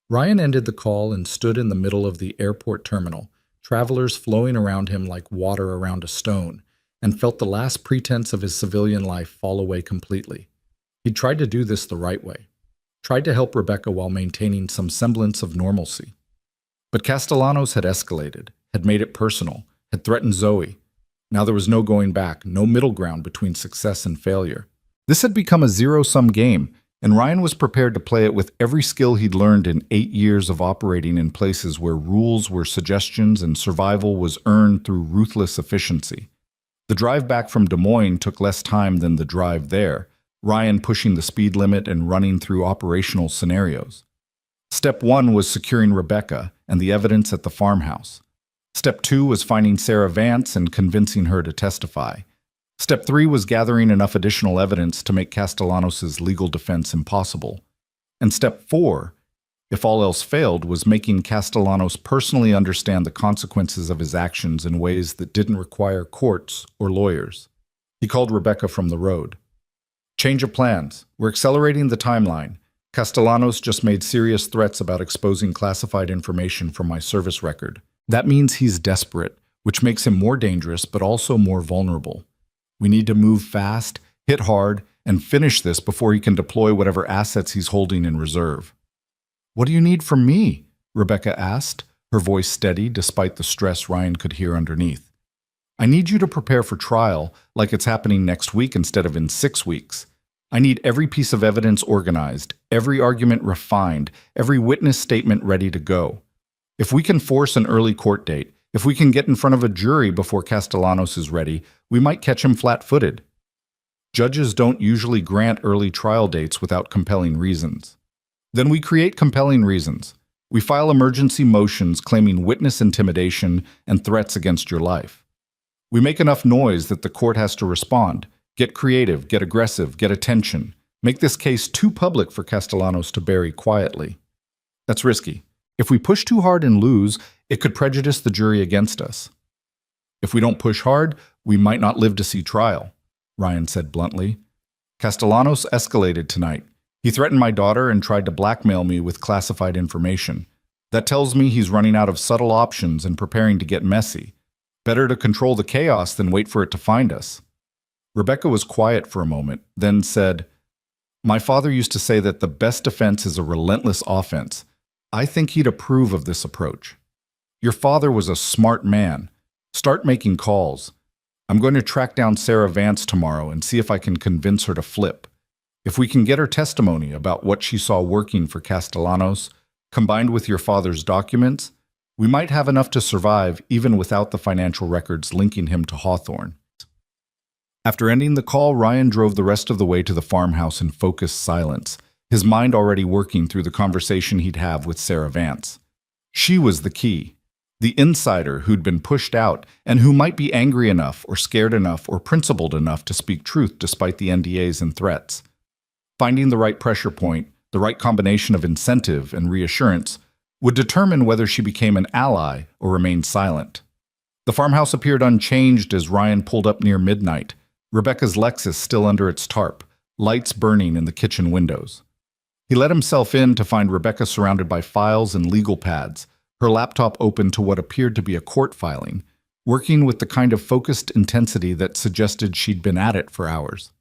Ryan ended the call and stood in the middle of the airport terminal, travelers flowing around him like water around a stone, and felt the last pretense of his civilian life fall away completely. He'd tried to do this the right way, tried to help Rebecca while maintaining some semblance of normalcy. But Castellanos had escalated, had made it personal, had threatened Zoe. Now there was no going back, no middle ground between success and failure. This had become a zero-sum game, and Ryan was prepared to play it with every skill he'd learned in 8 years of operating in places where rules were suggestions and survival was earned through ruthless efficiency. The drive back from Des Moines took less time than the drive there, Ryan pushing the speed limit and running through operational scenarios. Step 1 was securing Rebecca and the evidence at the farmhouse. Step 2 was finding Sarah Vance and convincing her to testify. Step 3 was gathering enough additional evidence to make Castellanos' legal defense impossible. And Step 4, if all else failed, was making Castellanos personally understand the consequences of his actions in ways that didn't require courts or lawyers. He called Rebecca from the road. "Change of plans. We're accelerating the timeline. Castellanos just made serious threats about exposing classified information from my service record. That means he's desperate, which makes him more dangerous but also more vulnerable. We need to move fast, hit hard, and finish this before he can deploy whatever assets he's holding in reserve." "What do you need from me?" Rebecca asked, her voice steady despite the stress Ryan could hear underneath. "I need you to prepare for trial like it's happening next week instead of in 6 weeks. I need every piece of evidence organized, every argument refined, every witness statement ready to go. If we can force an early court date, if we can get in front of a jury before Castellanos is ready, we might catch him flat-footed. Judges don't usually grant early trial dates without compelling reasons. Then we create compelling reasons. We file emergency motions claiming witness intimidation and threats against your life. We make enough noise that the court has to respond. Get creative, get aggressive, get attention. Make this case too public for Castellanos to bury quietly. That's risky. If we push too hard and lose, it could prejudice the jury against us. If we don't push hard, we might not live to see trial," Ryan said bluntly. "Castellanos escalated tonight. He threatened my daughter and tried to blackmail me with classified information. That tells me he's running out of subtle options and preparing to get messy. Better to control the chaos than wait for it to find us." Rebecca was quiet for a moment, then said, "My father used to say that the best defense is a relentless offense. I think he'd approve of this approach. Your father was a smart man. Start making calls. I'm going to track down Sarah Vance tomorrow and see if I can convince her to flip. If we can get her testimony about what she saw working for Castellanos, combined with your father's documents, we might have enough to survive even without the financial records linking him to Hawthorne." After ending the call, Ryan drove the rest of the way to the farmhouse in focused silence, his mind already working through the conversation he'd have with Sarah Vance. She was the key, the insider who'd been pushed out and who might be angry enough or scared enough or principled enough to speak truth despite the NDAs and threats. Finding the right pressure point, the right combination of incentive and reassurance, would determine whether she became an ally or remained silent. The farmhouse appeared unchanged as Ryan pulled up near midnight, Rebecca's Lexus still under its tarp, lights burning in the kitchen windows. He let himself in to find Rebecca surrounded by files and legal pads, her laptop open to what appeared to be a court filing, working with the kind of focused intensity that suggested she'd been at it for hours.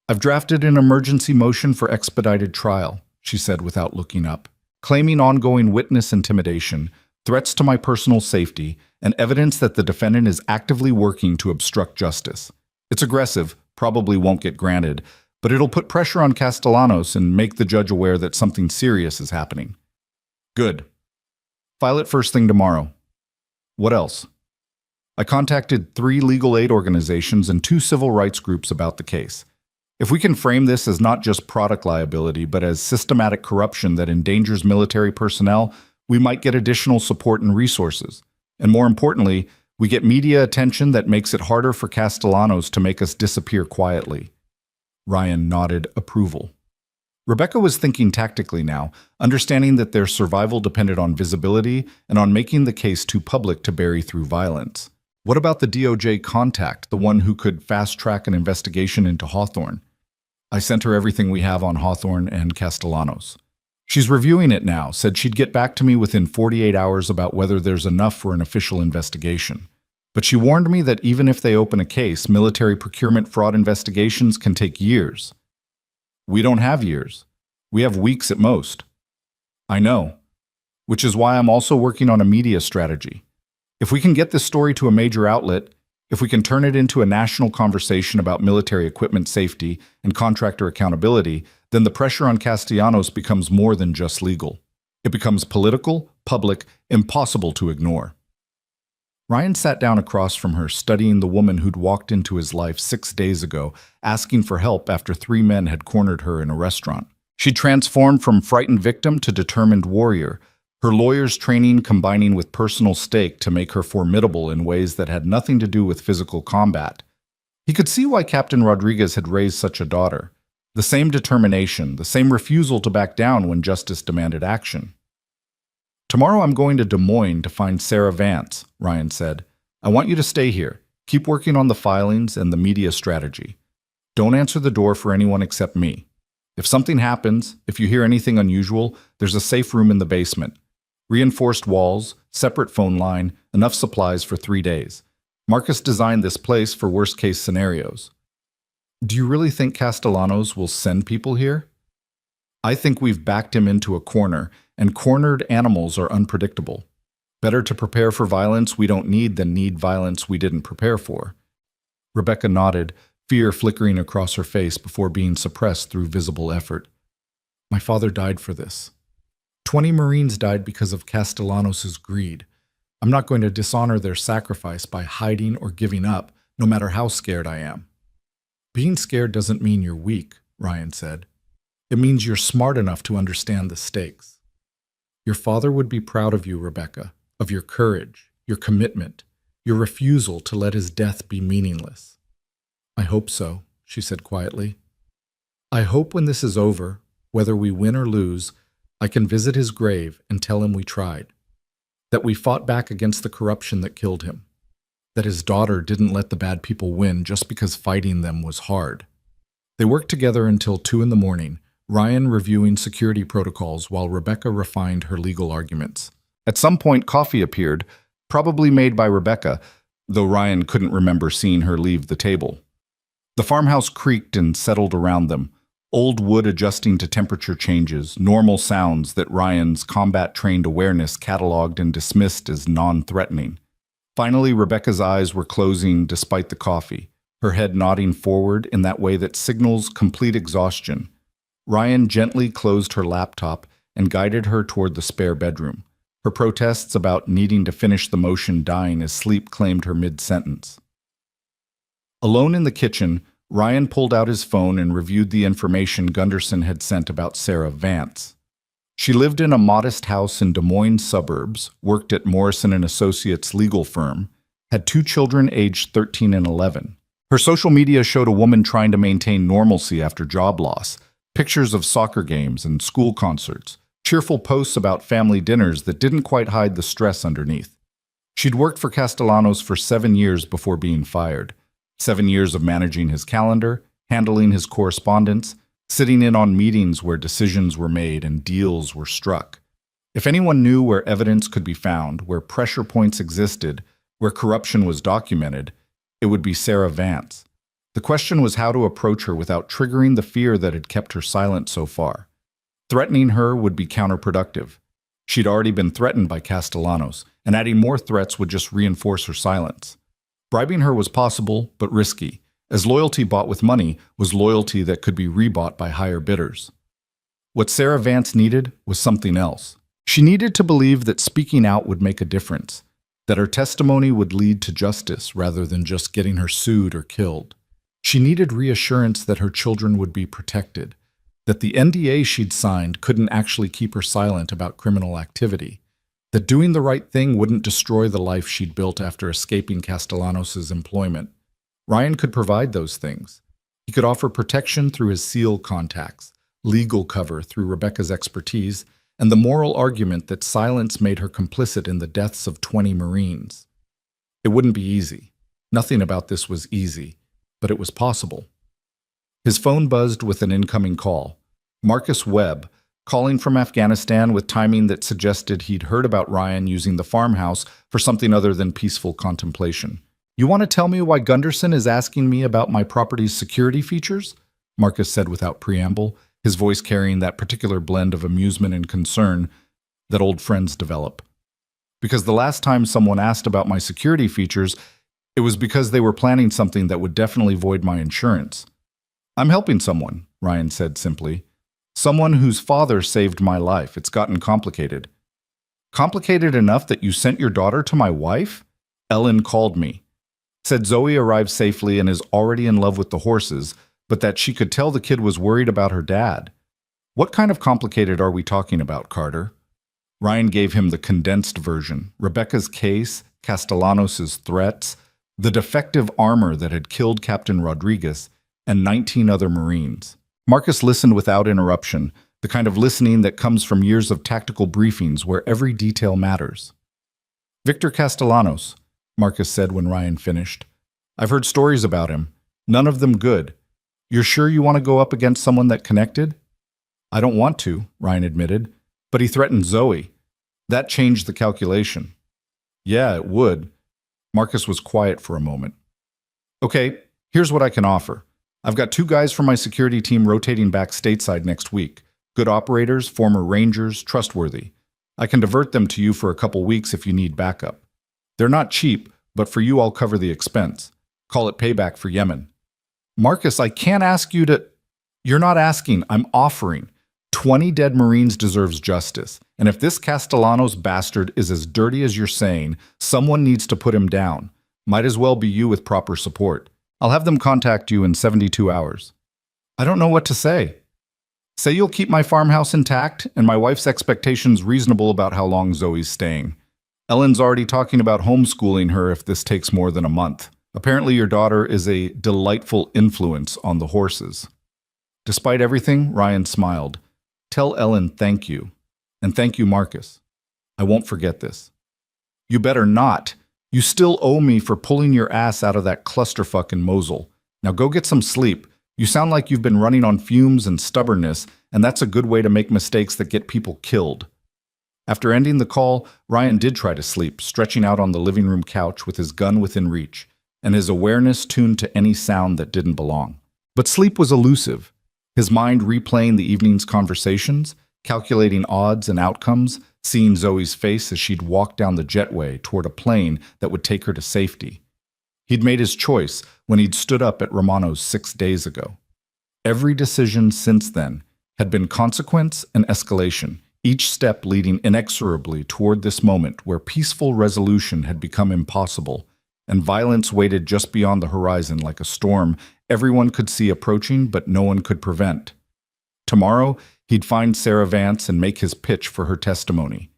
"I've drafted an emergency motion for expedited trial," she said without looking up, "claiming ongoing witness intimidation, threats to my personal safety, and evidence that the defendant is actively working to obstruct justice. It's aggressive, probably won't get granted, but it'll put pressure on Castellanos and make the judge aware that something serious is happening." "Good. File it first thing tomorrow." "What else?" "I contacted 3 legal aid organizations and 2 civil rights groups about the case. If we can frame this as not just product liability, but as systematic corruption that endangers military personnel, we might get additional support and resources. And more importantly, we get media attention that makes it harder for Castellanos to make us disappear quietly." Ryan nodded approval. Rebecca was thinking tactically now, understanding that their survival depended on visibility and on making the case too public to bury through violence. What about the DOJ contact, the one who could fast-track an investigation into Hawthorne? "I sent her everything we have on Hawthorne and Castellanos. She's reviewing it now, said she'd get back to me within 48 hours about whether there's enough for an official investigation. But she warned me that even if they open a case, military procurement fraud investigations can take years." "We don't have years. We have weeks at most." "I know. Which is why I'm also working on a media strategy. If we can get this story to a major outlet, if we can turn it into a national conversation about military equipment safety and contractor accountability, then the pressure on Castellanos becomes more than just legal. It becomes political, public, impossible to ignore. Ryan sat down across from her, studying the woman who'd walked into his life 6 days ago, asking for help after 3 men had cornered her in a restaurant. She'd transformed from frightened victim to determined warrior, her lawyer's training combining with personal stake to make her formidable in ways that had nothing to do with physical combat. He could see why Captain Rodriguez had raised such a daughter. The same determination, the same refusal to back down when justice demanded action. "Tomorrow I'm going to Des Moines to find Sarah Vance," Ryan said. "I want you to stay here. Keep working on the filings and the media strategy. Don't answer the door for anyone except me. If something happens, if you hear anything unusual, there's a safe room in the basement. Reinforced walls, separate phone line, enough supplies for 3 days. Marcus designed this place for worst-case scenarios." "Do you really think Castellanos will send people here?" "I think we've backed him into a corner, and cornered animals are unpredictable. Better to prepare for violence we don't need than need violence we didn't prepare for." Rebecca nodded, fear flickering across her face before being suppressed through visible effort. "My father died for this. 20 Marines died because of Castellanos' greed. I'm not going to dishonor their sacrifice by hiding or giving up, no matter how scared I am." "Being scared doesn't mean you're weak," Ryan said. "It means you're smart enough to understand the stakes. Your father would be proud of you, Rebecca, of your courage, your commitment, your refusal to let his death be meaningless." "I hope so," she said quietly. "I hope when this is over, whether we win or lose, I can visit his grave and tell him we tried, that we fought back against the corruption that killed him, that his daughter didn't let the bad people win just because fighting them was hard." They worked together until 2 in the morning, Ryan reviewing security protocols while Rebecca refined her legal arguments. At some point, coffee appeared, probably made by Rebecca, though Ryan couldn't remember seeing her leave the table. The farmhouse creaked and settled around them, old wood adjusting to temperature changes, normal sounds that Ryan's combat-trained awareness cataloged and dismissed as non-threatening. Finally, Rebecca's eyes were closing despite the coffee, her head nodding forward in that way that signals complete exhaustion. Ryan gently closed her laptop and guided her toward the spare bedroom, her protests about needing to finish the motion dying as sleep claimed her mid-sentence. Alone in the kitchen, Ryan pulled out his phone and reviewed the information Gunderson had sent about Sarah Vance. She lived in a modest house in Des Moines suburbs, worked at Morrison & Associates legal firm, had 2 children aged 13 and 11. Her social media showed a woman trying to maintain normalcy after job loss, pictures of soccer games and school concerts, cheerful posts about family dinners that didn't quite hide the stress underneath. She'd worked for Castellanos for 7 years before being fired. 7 years of managing his calendar, handling his correspondence, sitting in on meetings where decisions were made and deals were struck. If anyone knew where evidence could be found, where pressure points existed, where corruption was documented, it would be Sarah Vance. The question was how to approach her without triggering the fear that had kept her silent so far. Threatening her would be counterproductive. She'd already been threatened by Castellanos, and adding more threats would just reinforce her silence. Bribing her was possible, but risky, as loyalty bought with money was loyalty that could be rebought by higher bidders. What Sarah Vance needed was something else. She needed to believe that speaking out would make a difference, that her testimony would lead to justice rather than just getting her sued or killed. She needed reassurance that her children would be protected, that the NDA she'd signed couldn't actually keep her silent about criminal activity, that doing the right thing wouldn't destroy the life she'd built after escaping Castellanos' employment. Ryan could provide those things. He could offer protection through his SEAL contacts, legal cover through Rebecca's expertise, and the moral argument that silence made her complicit in the deaths of 20 Marines. It wouldn't be easy. Nothing about this was easy, but it was possible. His phone buzzed with an incoming call. Marcus Webb, calling from Afghanistan with timing that suggested he'd heard about Ryan using the farmhouse for something other than peaceful contemplation. "You want to tell me why Gunderson is asking me about my property's security features?" Marcus said without preamble, his voice carrying that particular blend of amusement and concern that old friends develop. because the last time someone asked about my security features, it was because they were planning something that would definitely void my insurance. I'm helping someone, Ryan said simply. Someone whose father saved my life. It's gotten complicated. Complicated enough that you sent your daughter to my wife? Ellen called me. Said Zoe arrived safely and is already in love with the horses, but that she could tell the kid was worried about her dad. What kind of complicated are we talking about, Carter? Ryan gave him the condensed version. Rebecca's case, Castellanos' threats, the defective armor that had killed Captain Rodriguez, and 19 other Marines. Marcus listened without interruption, the kind of listening that comes from years of tactical briefings where every detail matters. Victor Castellanos, Marcus said when Ryan finished. I've heard stories about him. None of them good. You're sure you want to go up against someone that connected? I don't want to, Ryan admitted, but he threatened Zoe. That changed the calculation. Yeah, it would. Marcus was quiet for a moment. Okay, here's what I can offer. I've got 2 guys from my security team rotating back stateside next week. Good operators, former Rangers, trustworthy. I can divert them to you for a couple weeks if you need backup. They're not cheap, but for you I'll cover the expense. Call it payback for Yemen. Marcus, I can't ask you to... You're not asking, I'm offering. 20 dead Marines deserves justice, and if this Castellanos bastard is as dirty as you're saying, someone needs to put him down. Might as well be you with proper support. I'll have them contact you in 72 hours. I don't know what to say. Say you'll keep my farmhouse intact, and my wife's expectations reasonable about how long Zoe's staying. Ellen's already talking about homeschooling her if this takes more than a month. Apparently your daughter is a delightful influence on the horses. Despite everything, Ryan smiled. Tell Ellen thank you. And thank you, Marcus. I won't forget this. You better not. You still owe me for pulling your ass out of that clusterfuck in Mosul. Now go get some sleep. You sound like you've been running on fumes and stubbornness, and that's a good way to make mistakes that get people killed. After ending the call, Ryan did try to sleep, stretching out on the living room couch with his gun within reach, and his awareness tuned to any sound that didn't belong. But sleep was elusive. His mind replaying the evening's conversations, calculating odds and outcomes, seeing Zoe's face as she'd walk down the jetway toward a plane that would take her to safety. He'd made his choice when he'd stood up at Romano's 6 days ago. Every decision since then had been consequence and escalation, each step leading inexorably toward this moment where peaceful resolution had become impossible, and violence waited just beyond the horizon like a storm everyone could see approaching but no one could prevent. Tomorrow, he'd find Sarah Vance and make his pitch for her testimony.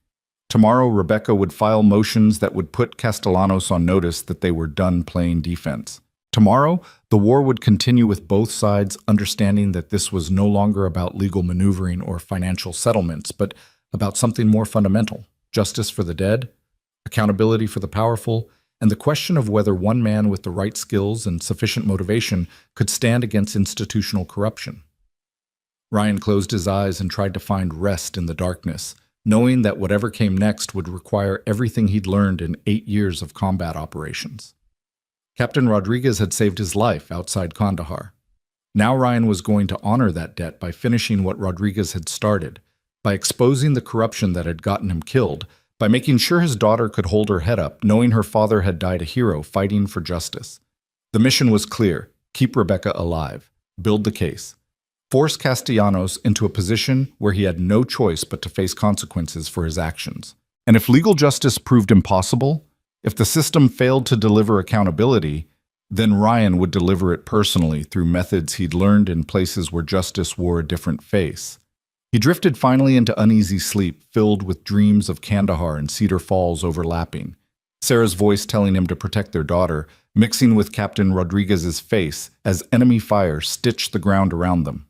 Tomorrow, Rebecca would file motions that would put Castellanos on notice that they were done playing defense. Tomorrow, the war would continue with both sides understanding that this was no longer about legal maneuvering or financial settlements, but about something more fundamental: justice for the dead, accountability for the powerful, and the question of whether one man with the right skills and sufficient motivation could stand against institutional corruption. Ryan closed his eyes and tried to find rest in the darkness, knowing that whatever came next would require everything he'd learned in 8 years of combat operations. Captain Rodriguez had saved his life outside Kandahar. Now Ryan was going to honor that debt by finishing what Rodriguez had started, by exposing the corruption that had gotten him killed, by making sure his daughter could hold her head up, knowing her father had died a hero fighting for justice. The mission was clear: keep Rebecca alive, build the case, force Castellanos into a position where he had no choice but to face consequences for his actions. And if legal justice proved impossible, if the system failed to deliver accountability, then Ryan would deliver it personally through methods he'd learned in places where justice wore a different face. He drifted finally into uneasy sleep, filled with dreams of Kandahar and Cedar Falls overlapping, Sarah's voice telling him to protect their daughter, mixing with Captain Rodriguez's face as enemy fire stitched the ground around them.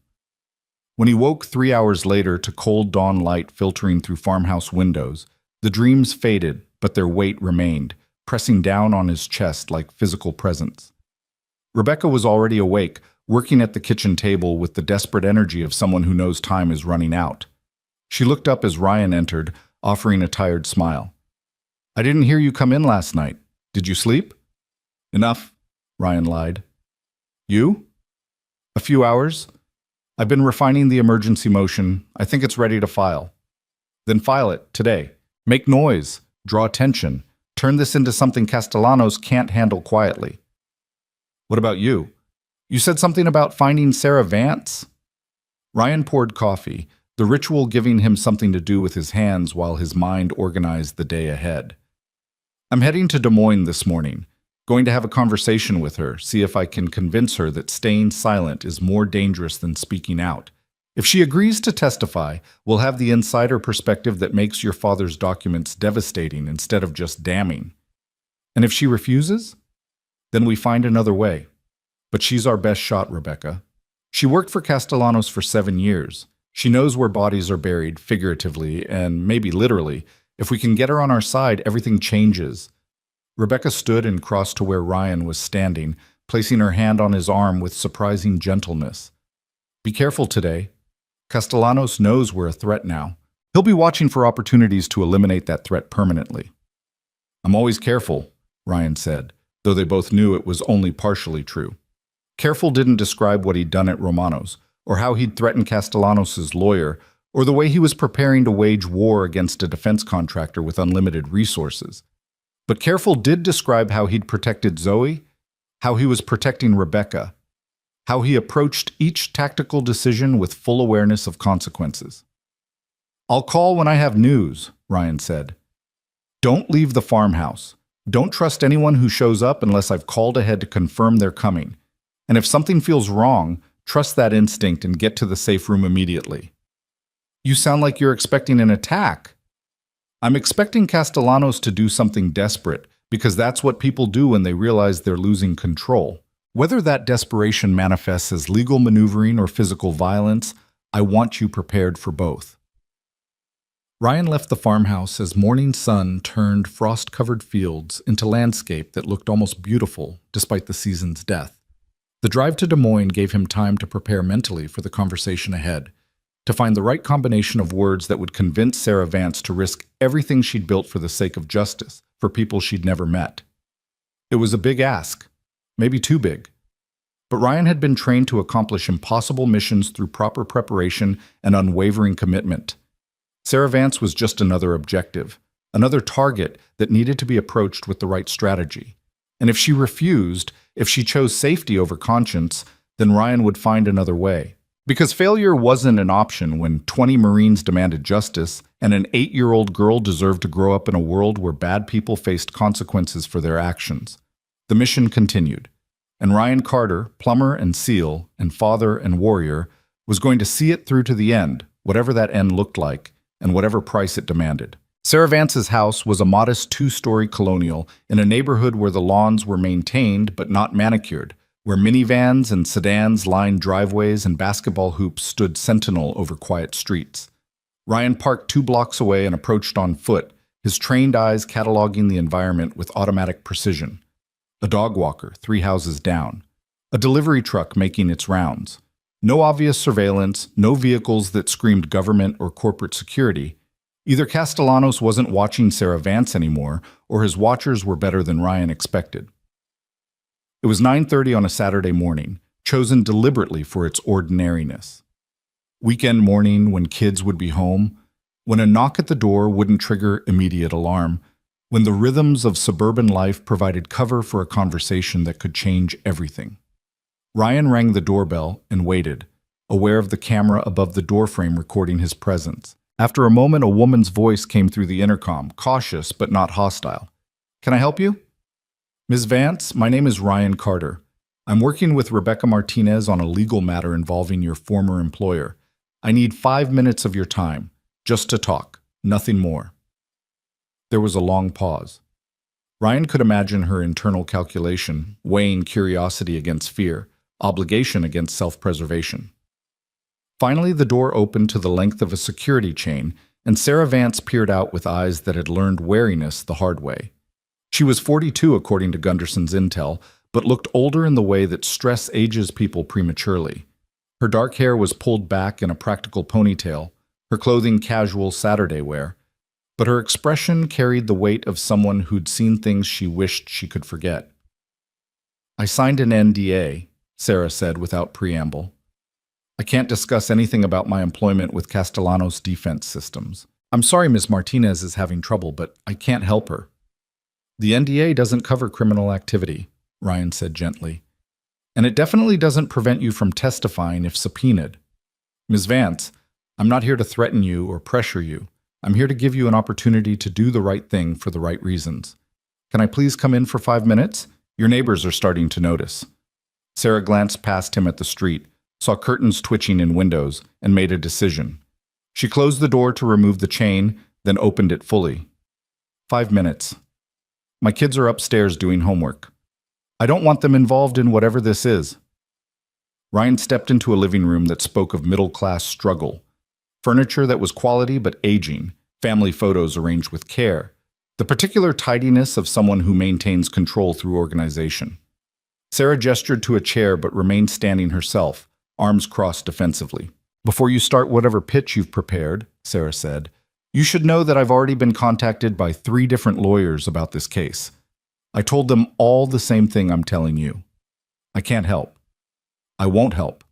When he woke 3 hours later to cold dawn light filtering through farmhouse windows, the dreams faded, but their weight remained, pressing down on his chest like physical presence. Rebecca was already awake, working at the kitchen table with the desperate energy of someone who knows time is running out. She looked up as Ryan entered, offering a tired smile. I didn't hear you come in last night. Did you sleep? Enough, Ryan lied. You? A few hours. I've been refining the emergency motion. I think it's ready to file. Then file it, today. Make noise. draw attention, turn this into something Castellanos can't handle quietly. What about you? You said something about finding Sarah Vance? Ryan poured coffee, the ritual giving him something to do with his hands while his mind organized the day ahead. I'm heading to Des Moines this morning, going to have a conversation with her, see if I can convince her that staying silent is more dangerous than speaking out. If she agrees to testify, we'll have the insider perspective that makes your father's documents devastating instead of just damning. And if she refuses, then we find another way. But she's our best shot, Rebecca. She worked for Castellanos for 7 years. She knows where bodies are buried, figuratively and maybe literally. If we can get her on our side, everything changes. Rebecca stood and crossed to where Ryan was standing, placing her hand on his arm with surprising gentleness. Be careful today. Castellanos knows we're a threat now. He'll be watching for opportunities to eliminate that threat permanently. I'm always careful, Ryan said, though they both knew it was only partially true. Careful didn't describe what he'd done at Romano's, or how he'd threatened Castellanos' lawyer, or the way he was preparing to wage war against a defense contractor with unlimited resources. But careful did describe how he'd protected Zoe, how he was protecting Rebecca, how he approached each tactical decision with full awareness of consequences. I'll call when I have news, Ryan said. Don't leave the farmhouse. Don't trust anyone who shows up unless I've called ahead to confirm they're coming. And if something feels wrong, trust that instinct and get to the safe room immediately. You sound like you're expecting an attack. I'm expecting Castellanos to do something desperate, because that's what people do when they realize they're losing control. Whether that desperation manifests as legal maneuvering or physical violence, I want you prepared for both. Ryan left the farmhouse as morning sun turned frost-covered fields into landscape that looked almost beautiful despite the season's death. The drive to Des Moines gave him time to prepare mentally for the conversation ahead, to find the right combination of words that would convince Sarah Vance to risk everything she'd built for the sake of justice, for people she'd never met. It was a big ask, maybe too big. But Ryan had been trained to accomplish impossible missions through proper preparation and unwavering commitment. Sarah Vance was just another objective, another target that needed to be approached with the right strategy. And if she refused, if she chose safety over conscience, then Ryan would find another way. Because failure wasn't an option when 20 Marines demanded justice and an 8-year-old girl deserved to grow up in a world where bad people faced consequences for their actions. The mission continued, and Ryan Carter, plumber and SEAL, and father and warrior, was going to see it through to the end, whatever that end looked like, and whatever price it demanded. Sarah Vance's house was a modest 2-story colonial in a neighborhood where the lawns were maintained but not manicured, where minivans and sedans lined driveways and basketball hoops stood sentinel over quiet streets. Ryan parked 2 blocks away and approached on foot, his trained eyes cataloging the environment with automatic precision. A dog walker 3 houses down. A delivery truck making its rounds. No obvious surveillance, no vehicles that screamed government or corporate security. Either Castellanos wasn't watching Sarah Vance anymore, or his watchers were better than Ryan expected. It was 9:30 on a Saturday morning, chosen deliberately for its ordinariness. Weekend morning when kids would be home, when a knock at the door wouldn't trigger immediate alarm, when the rhythms of suburban life provided cover for a conversation that could change everything. Ryan rang the doorbell and waited, aware of the camera above the doorframe recording his presence. After a moment, a woman's voice came through the intercom, cautious but not hostile. "Can I help you?" "Ms. Vance, my name is Ryan Carter. I'm working with Rebecca Martinez on a legal matter involving your former employer. I need 5 minutes of your time, just to talk, nothing more." There was a long pause. Ryan could imagine her internal calculation, weighing curiosity against fear, obligation against self-preservation. Finally, the door opened to the length of a security chain, and Sarah Vance peered out with eyes that had learned wariness the hard way. She was 42 according to Gunderson's intel, but looked older in the way that stress ages people prematurely. Her dark hair was pulled back in a practical ponytail, her clothing casual Saturday wear, but her expression carried the weight of someone who'd seen things she wished she could forget. "I signed an NDA," Sarah said without preamble. "I can't discuss anything about my employment with Castellanos Defense Systems. I'm sorry Miss Martinez is having trouble, but I can't help her. The NDA doesn't cover criminal activity, Ryan said gently. And it definitely doesn't prevent you from testifying if subpoenaed. Ms. Vance, I'm not here to threaten you or pressure you. I'm here to give you an opportunity to do the right thing for the right reasons. Can I please come in for 5 minutes? Your neighbors are starting to notice. Sarah glanced past him at the street, saw curtains twitching in windows, and made a decision. She closed the door to remove the chain, then opened it fully. 5 minutes. My kids are upstairs doing homework. I don't want them involved in whatever this is. Ryan stepped into a living room that spoke of middle-class struggle. Furniture that was quality but aging, family photos arranged with care, the particular tidiness of someone who maintains control through organization. Sarah gestured to a chair but remained standing herself, arms crossed defensively. Before you start whatever pitch you've prepared, Sarah said, you should know that I've already been contacted by 3 different lawyers about this case. I told them all the same thing I'm telling you. I can't help. I won't help.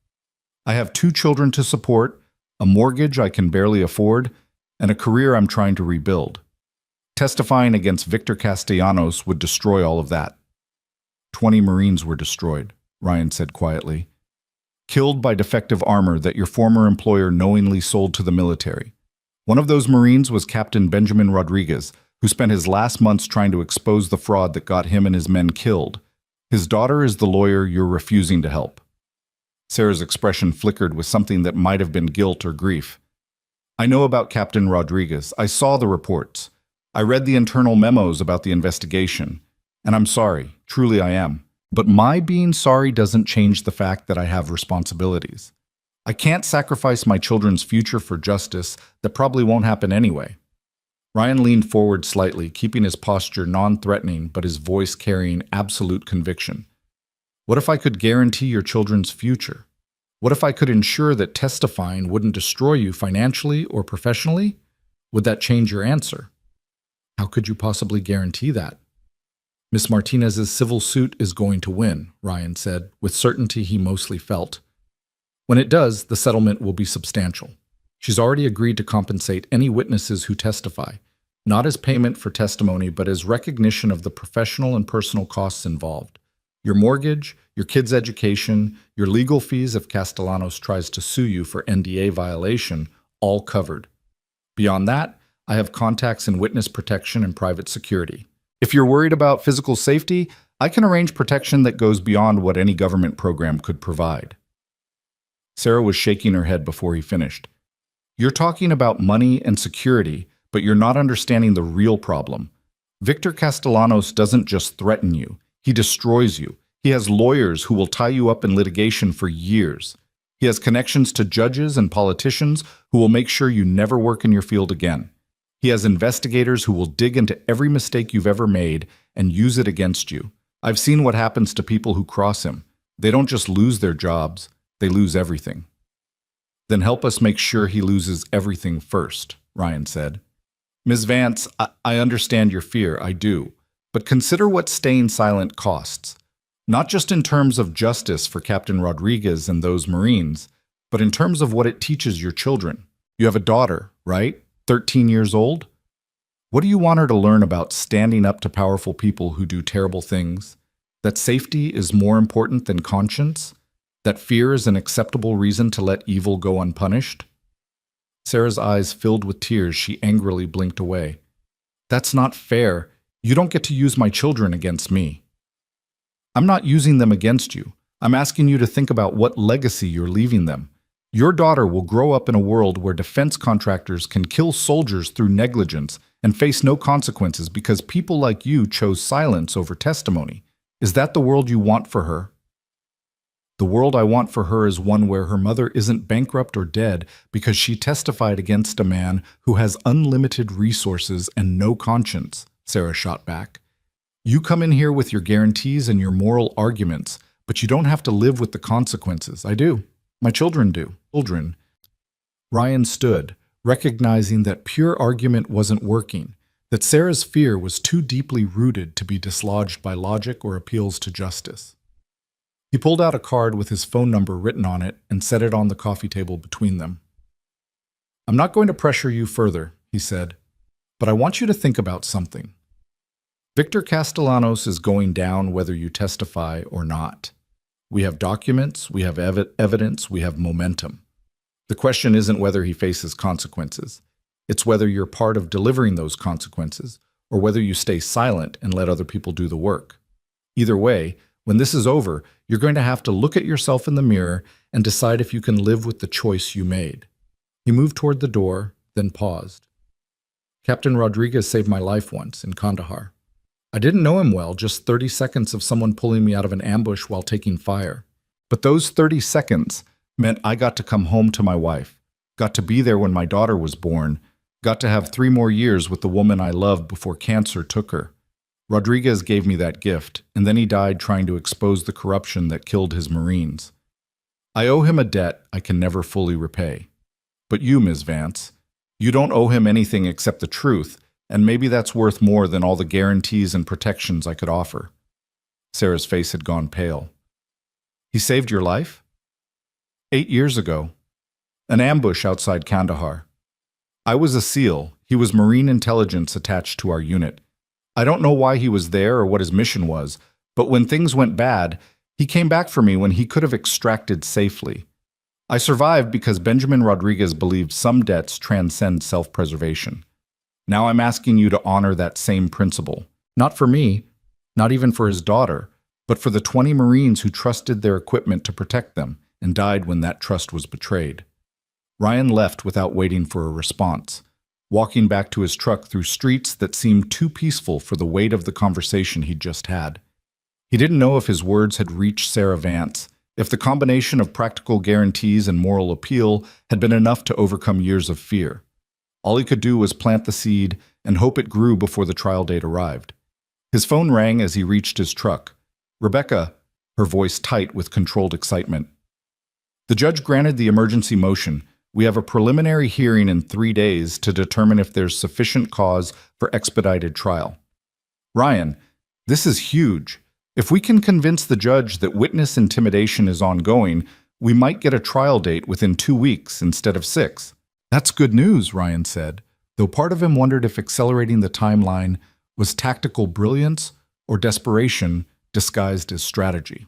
I have 2 children to support, a mortgage I can barely afford, and a career I'm trying to rebuild. Testifying against Victor Castellanos would destroy all of that. 20 Marines were destroyed, Ryan said quietly. Killed by defective armor that your former employer knowingly sold to the military. One of those Marines was Captain Benjamin Rodriguez, who spent his last months trying to expose the fraud that got him and his men killed. His daughter is the lawyer you're refusing to help. Sarah's expression flickered with something that might have been guilt or grief. I know about Captain Rodriguez. I saw the reports. I read the internal memos about the investigation. And I'm sorry, truly I am. But my being sorry doesn't change the fact that I have responsibilities. I can't sacrifice my children's future for justice that probably won't happen anyway. Ryan leaned forward slightly, keeping his posture non-threatening but his voice carrying absolute conviction. What if I could guarantee your children's future? What if I could ensure that testifying wouldn't destroy you financially or professionally? Would that change your answer? How could you possibly guarantee that? Miss Martinez's civil suit is going to win, Ryan said, with certainty he mostly felt. When it does, the settlement will be substantial. She's already agreed to compensate any witnesses who testify, not as payment for testimony, but as recognition of the professional and personal costs involved. Your mortgage, your kids' education, your legal fees if Castellanos tries to sue you for NDA violation, all covered. Beyond that, I have contacts in witness protection and private security. If you're worried about physical safety, I can arrange protection that goes beyond what any government program could provide. Sarah was shaking her head before he finished. You're talking about money and security, but you're not understanding the real problem. Victor Castellanos doesn't just threaten you. He destroys you. He has lawyers who will tie you up in litigation for years. He has connections to judges and politicians who will make sure you never work in your field again. He has investigators who will dig into every mistake you've ever made and use it against you. I've seen what happens to people who cross him. They don't just lose their jobs, they lose everything. Then help us make sure he loses everything first, Ryan said. Ms. Vance, I understand your fear, I do. But consider what staying silent costs. Not just in terms of justice for Captain Rodriguez and those Marines, but in terms of what it teaches your children. You have a daughter, right? 13 years old? What do you want her to learn about standing up to powerful people who do terrible things? That safety is more important than conscience? That fear is an acceptable reason to let evil go unpunished? Sarah's eyes filled with tears. She angrily blinked away. That's not fair. You don't get to use my children against me. I'm not using them against you. I'm asking you to think about what legacy you're leaving them. Your daughter will grow up in a world where defense contractors can kill soldiers through negligence and face no consequences because people like you chose silence over testimony. Is that the world you want for her? The world I want for her is one where her mother isn't bankrupt or dead because she testified against a man who has unlimited resources and no conscience, Sarah shot back. You come in here with your guarantees and your moral arguments, but you don't have to live with the consequences. I do. My children do. Children. Ryan stood, recognizing that pure argument wasn't working, that Sarah's fear was too deeply rooted to be dislodged by logic or appeals to justice. He pulled out a card with his phone number written on it and set it on the coffee table between them. I'm not going to pressure you further, he said, "but I want you to think about something. Victor Castellanos is going down whether you testify or not. We have documents, we have evidence, we have momentum. The question isn't whether he faces consequences. It's whether you're part of delivering those consequences, or whether you stay silent and let other people do the work. Either way, when this is over, you're going to have to look at yourself in the mirror and decide if you can live with the choice you made." He moved toward the door, then paused. "Captain Rodriguez saved my life once in Kandahar. I didn't know him well, just 30 seconds of someone pulling me out of an ambush while taking fire. But those 30 seconds meant I got to come home to my wife, got to be there when my daughter was born, got to have 3 more years with the woman I loved before cancer took her. Rodriguez gave me that gift, and then he died trying to expose the corruption that killed his Marines. I owe him a debt I can never fully repay. But you, Ms. Vance, you don't owe him anything except the truth, and maybe that's worth more than all the guarantees and protections I could offer." Sarah's face had gone pale. "He saved your life?" 8 years ago. An ambush outside Kandahar. I was a SEAL. He was Marine intelligence attached to our unit. I don't know why he was there or what his mission was, but when things went bad, he came back for me when he could have extracted safely. I survived because Benjamin Rodriguez believed some debts transcend self-preservation. Now I'm asking you to honor that same principle. Not for me, not even for his daughter, but for the 20 Marines who trusted their equipment to protect them and died when that trust was betrayed." Ryan left without waiting for a response, walking back to his truck through streets that seemed too peaceful for the weight of the conversation he'd just had. He didn't know if his words had reached Sarah Vance, if the combination of practical guarantees and moral appeal had been enough to overcome years of fear. All he could do was plant the seed and hope it grew before the trial date arrived. His phone rang as he reached his truck. "Rebecca," her voice tight with controlled excitement. "The judge granted the emergency motion. We have a preliminary hearing in 3 days to determine if there's sufficient cause for expedited trial." "Ryan, this is huge. If we can convince the judge that witness intimidation is ongoing, we might get a trial date within 2 weeks instead of 6. "That's good news," Ryan said, though part of him wondered if accelerating the timeline was tactical brilliance or desperation disguised as strategy.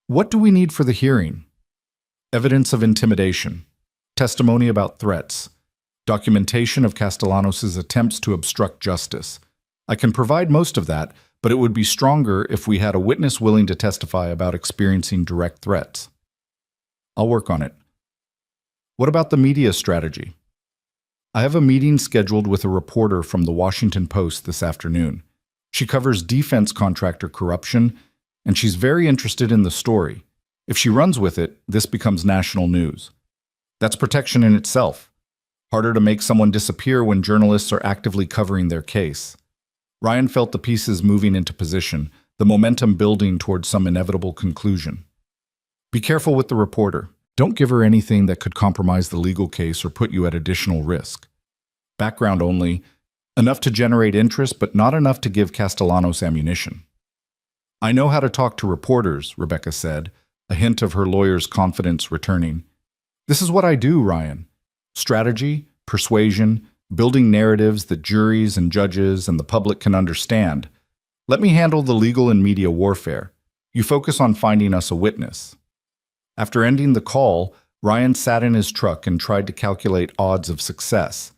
"What do we need for the hearing?" "Evidence of intimidation, testimony about threats, documentation of Castellanos' attempts to obstruct justice. I can provide most of that, but it would be stronger if we had a witness willing to testify about experiencing direct threats." "I'll work on it." "What about the media strategy?" "I have a meeting scheduled with a reporter from the Washington Post this afternoon. She covers defense contractor corruption, and she's very interested in the story. If she runs with it, this becomes national news. That's protection in itself. Harder to make someone disappear when journalists are actively covering their case." Ryan felt the pieces moving into position, the momentum building towards some inevitable conclusion. "Be careful with the reporter. Don't give her anything that could compromise the legal case or put you at additional risk. Background only, enough to generate interest but not enough to give Castellanos ammunition." "I know how to talk to reporters," Rebecca said, a hint of her lawyer's confidence returning. "This is what I do, Ryan. Strategy, persuasion, building narratives that juries and judges and the public can understand. Let me handle the legal and media warfare. You focus on finding us a witness." After ending the call, Ryan sat in his truck and tried to calculate odds of success.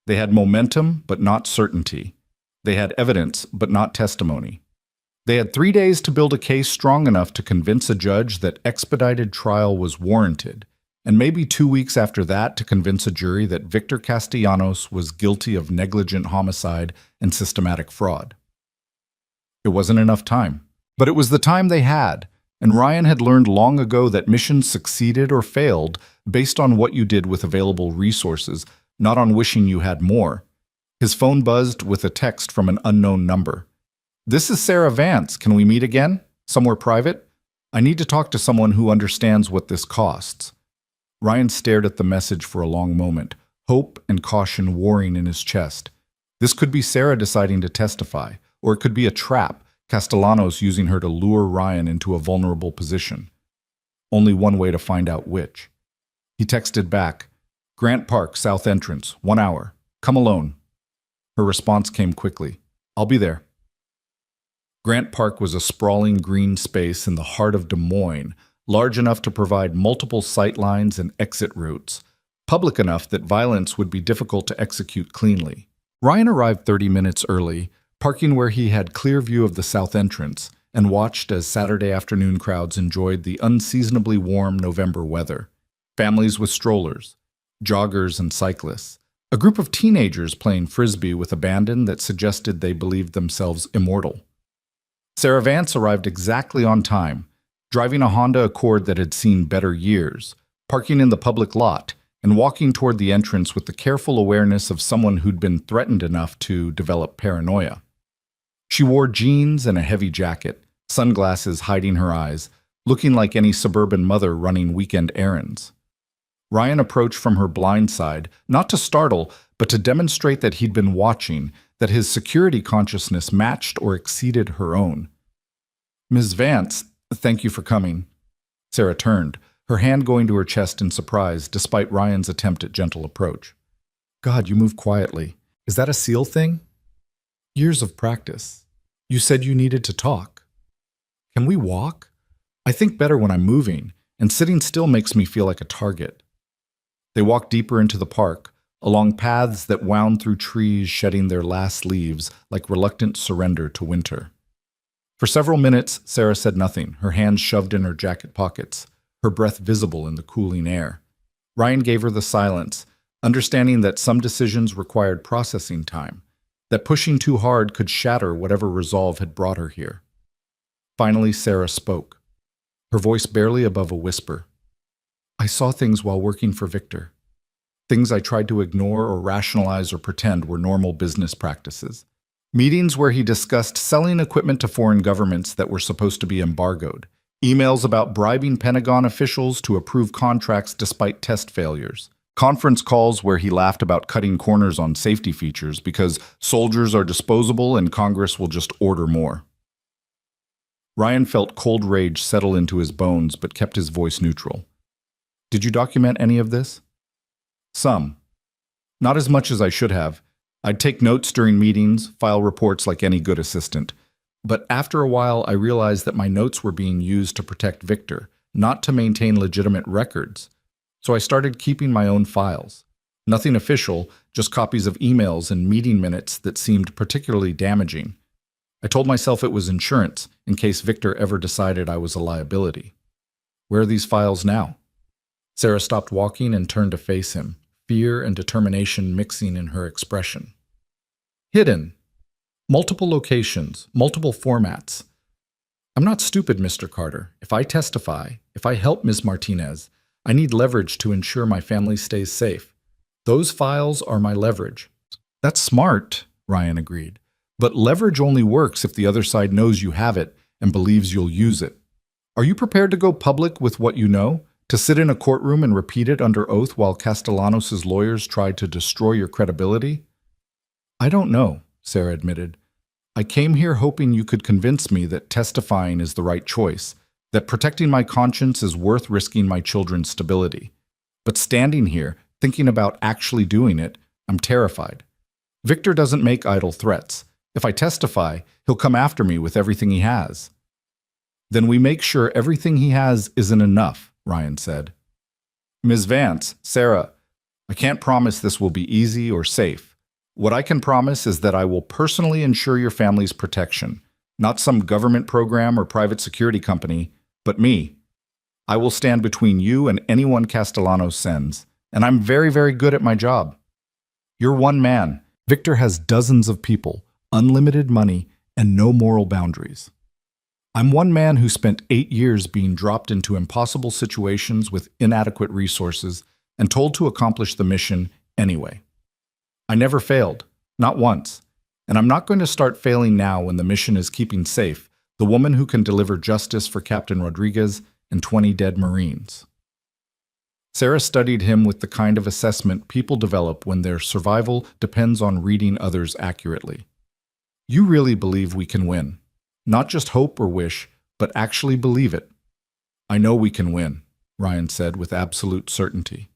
They had momentum, but not certainty. They had evidence, but not testimony. They had 3 days to build a case strong enough to convince a judge that expedited trial was warranted, and maybe 2 weeks after that to convince a jury that Victor Castellanos was guilty of negligent homicide and systematic fraud. It wasn't enough time, but it was the time they had, and Ryan had learned long ago that missions succeeded or failed based on what you did with available resources, not on wishing you had more. His phone buzzed with a text from an unknown number. "This is Sarah Vance. Can we meet again? Somewhere private? I need to talk to someone who understands what this costs." Ryan stared at the message for a long moment, hope and caution warring in his chest. This could be Sarah deciding to testify, or it could be a trap, Castellanos using her to lure Ryan into a vulnerable position. Only one way to find out which. He texted back, "Grant Park, South Entrance, 1 hour. Come alone. Her response came quickly. I'll be there. Grant Park was a sprawling green space in the heart of Des Moines, large enough to provide multiple sight lines and exit routes, public enough that violence would be difficult to execute cleanly. Ryan arrived 30 minutes early, parking where he had clear view of the south entrance, and watched as Saturday afternoon crowds enjoyed the unseasonably warm November weather. Families with strollers, joggers and cyclists, a group of teenagers playing frisbee with abandon that suggested they believed themselves immortal. Sarah Vance arrived exactly on time, driving a Honda Accord that had seen better years, parking in the public lot, and walking toward the entrance with the careful awareness of someone who'd been threatened enough to develop paranoia. She wore jeans and a heavy jacket, sunglasses hiding her eyes, looking like any suburban mother running weekend errands. Ryan approached from her blind side, not to startle, but to demonstrate that he'd been watching, that his security consciousness matched or exceeded her own. Ms. Vance, thank you for coming. Sarah turned, her hand going to her chest in surprise, despite Ryan's attempt at gentle approach. God, you move quietly. Is that a SEAL thing? Years of practice. You said you needed to talk. Can we walk? I think better when I'm moving, and sitting still makes me feel like a target. They walked deeper into the park, along paths that wound through trees shedding their last leaves like reluctant surrender to winter. For several minutes, Sarah said nothing, her hands shoved in her jacket pockets, her breath visible in the cooling air. Ryan gave her the silence, understanding that some decisions required processing time, that pushing too hard could shatter whatever resolve had brought her here. Finally, Sarah spoke, her voice barely above a whisper. I saw things while working for Victor. Things I tried to ignore or rationalize or pretend were normal business practices. Meetings where he discussed selling equipment to foreign governments that were supposed to be embargoed. Emails about bribing Pentagon officials to approve contracts despite test failures. Conference calls where he laughed about cutting corners on safety features because soldiers are disposable and Congress will just order more. Ryan felt cold rage settle into his bones but kept his voice neutral. Did you document any of this? Some. Not as much as I should have. I'd take notes during meetings, file reports like any good assistant. But after a while, I realized that my notes were being used to protect Victor, not to maintain legitimate records. So I started keeping my own files. Nothing official, just copies of emails and meeting minutes that seemed particularly damaging. I told myself it was insurance, in case Victor ever decided I was a liability. Where are these files now? Sarah stopped walking and turned to face him, fear and determination mixing in her expression. Hidden. Multiple locations, multiple formats. I'm not stupid, Mr. Carter. If I testify, if I help Ms. Martinez, I need leverage to ensure my family stays safe. Those files are my leverage. That's smart, Ryan agreed. But leverage only works if the other side knows you have it and believes you'll use it. Are you prepared to go public with what you know? To sit in a courtroom and repeat it under oath while Castellanos' lawyers tried to destroy your credibility? I don't know, Sarah admitted. I came here hoping you could convince me that testifying is the right choice, that protecting my conscience is worth risking my children's stability. But standing here, thinking about actually doing it, I'm terrified. Victor doesn't make idle threats. If I testify, he'll come after me with everything he has. Then we make sure everything he has isn't enough, Ryan said. Ms. Vance, Sarah, I can't promise this will be easy or safe. What I can promise is that I will personally ensure your family's protection, not some government program or private security company, but me. I will stand between you and anyone Castellanos sends, and I'm very, very good at my job. You're one man. Victor has dozens of people, unlimited money, and no moral boundaries. I'm one man who spent 8 years being dropped into impossible situations with inadequate resources and told to accomplish the mission anyway. I never failed, not once, and I'm not going to start failing now when the mission is keeping safe the woman who can deliver justice for Captain Rodriguez and 20 dead Marines. Sarah studied him with the kind of assessment people develop when their survival depends on reading others accurately. You really believe we can win. Not just hope or wish, but actually believe it. I know we can win, Ryan said with absolute certainty.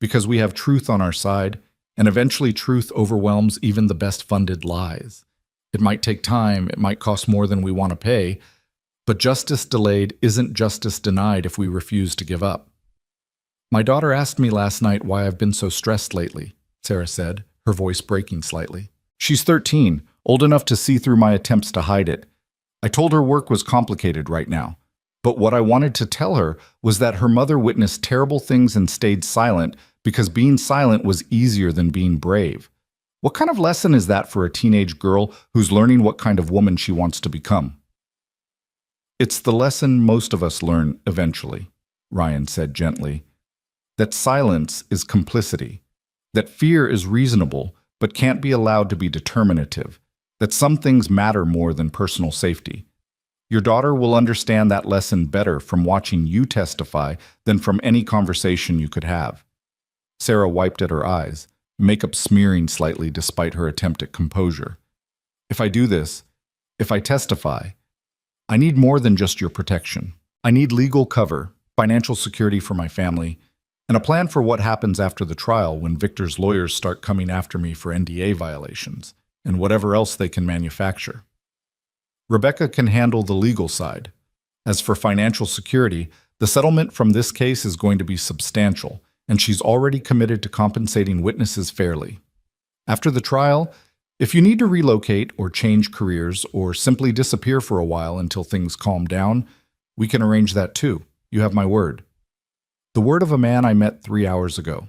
Because we have truth on our side, and eventually truth overwhelms even the best-funded lies. It might take time, it might cost more than we want to pay, but justice delayed isn't justice denied if we refuse to give up. My daughter asked me last night why I've been so stressed lately, Sarah said, her voice breaking slightly. She's 13, old enough to see through my attempts to hide it. I told her work was complicated right now, but what I wanted to tell her was that her mother witnessed terrible things and stayed silent because being silent was easier than being brave. What kind of lesson is that for a teenage girl who's learning what kind of woman she wants to become? It's the lesson most of us learn eventually, Ryan said gently. That silence is complicity. That fear is reasonable, but can't be allowed to be determinative. That some things matter more than personal safety. Your daughter will understand that lesson better from watching you testify than from any conversation you could have. Sarah wiped at her eyes, makeup smearing slightly despite her attempt at composure. If I do this, if I testify, I need more than just your protection. I need legal cover, financial security for my family, and a plan for what happens after the trial when Victor's lawyers start coming after me for NDA violations and whatever else they can manufacture. Rebecca can handle the legal side. As for financial security, the settlement from this case is going to be substantial, and she's already committed to compensating witnesses fairly. After the trial, if you need to relocate or change careers or simply disappear for a while until things calm down, we can arrange that too. You have my word. The word of a man I met 3 hours ago.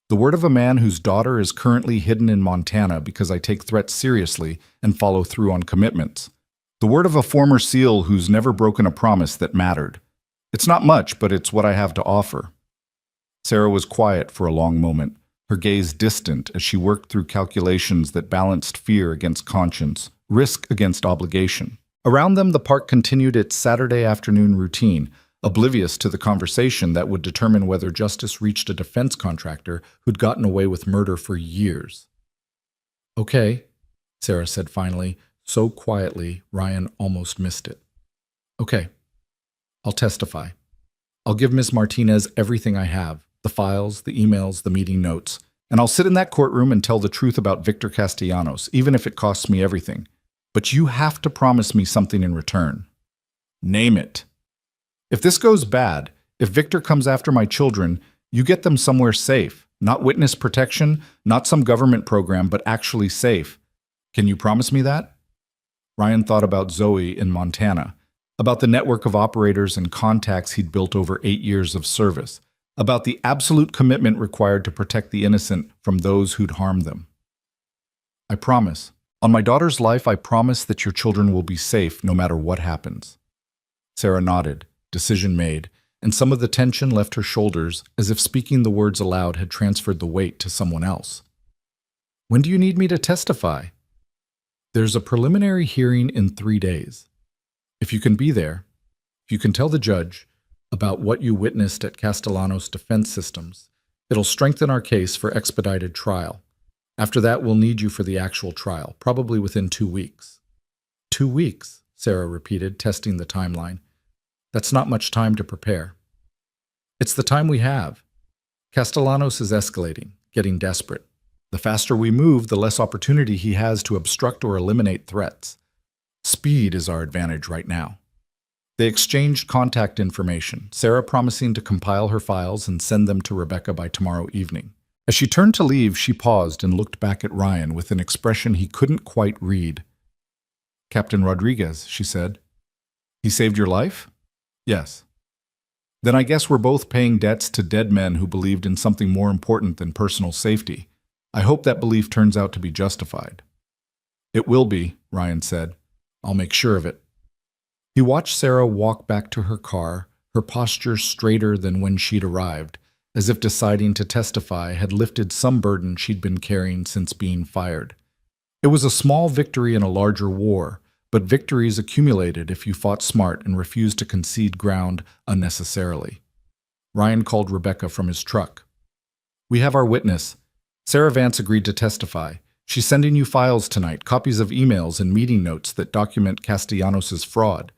The word of a man whose daughter is currently hidden in Montana because I take threats seriously and follow through on commitments. The word of a former SEAL who's never broken a promise that mattered. It's not much, but it's what I have to offer. Sarah was quiet for a long moment, her gaze distant as she worked through calculations that balanced fear against conscience, risk against obligation. Around them, the park continued its Saturday afternoon routine, oblivious to the conversation that would determine whether justice reached a defense contractor who'd gotten away with murder for years. Okay, Sarah said finally, so quietly Ryan almost missed it. Okay, I'll testify. I'll give Ms. Martinez everything I have, the files, the emails, the meeting notes, and I'll sit in that courtroom and tell the truth about Victor Castellanos, even if it costs me everything. But you have to promise me something in return. Name it. If this goes bad, if Victor comes after my children, you get them somewhere safe. Not witness protection, not some government program, but actually safe. Can you promise me that? Ryan thought about Zoe in Montana, about the network of operators and contacts he'd built over 8 years of service, about the absolute commitment required to protect the innocent from those who'd harmed them. I promise. On my daughter's life, I promise that your children will be safe no matter what happens. Sarah nodded. Decision made, and some of the tension left her shoulders as if speaking the words aloud had transferred the weight to someone else. When do you need me to testify? There's a preliminary hearing in 3 days. If you can be there, if you can tell the judge about what you witnessed at Castellanos Defense Systems, it'll strengthen our case for expedited trial. After that, we'll need you for the actual trial, probably within 2 weeks. 2 weeks, Sarah repeated, testing the timeline. That's not much time to prepare. It's the time we have. Castellanos is escalating, getting desperate. The faster we move, the less opportunity he has to obstruct or eliminate threats. Speed is our advantage right now. They exchanged contact information, Sarah promising to compile her files and send them to Rebecca by tomorrow evening. As she turned to leave, she paused and looked back at Ryan with an expression he couldn't quite read. Captain Rodriguez, she said. He saved your life? Yes. Then I guess we're both paying debts to dead men who believed in something more important than personal safety. I hope that belief turns out to be justified. It will be, Ryan said. I'll make sure of it. He watched Sarah walk back to her car, her posture straighter than when she'd arrived, as if deciding to testify had lifted some burden she'd been carrying since being fired. It was a small victory in a larger war, but victories accumulated if you fought smart and refused to concede ground unnecessarily. Ryan called Rebecca from his truck. We have our witness. Sarah Vance agreed to testify. She's sending you files tonight, copies of emails and meeting notes that document Castellanos' fraud.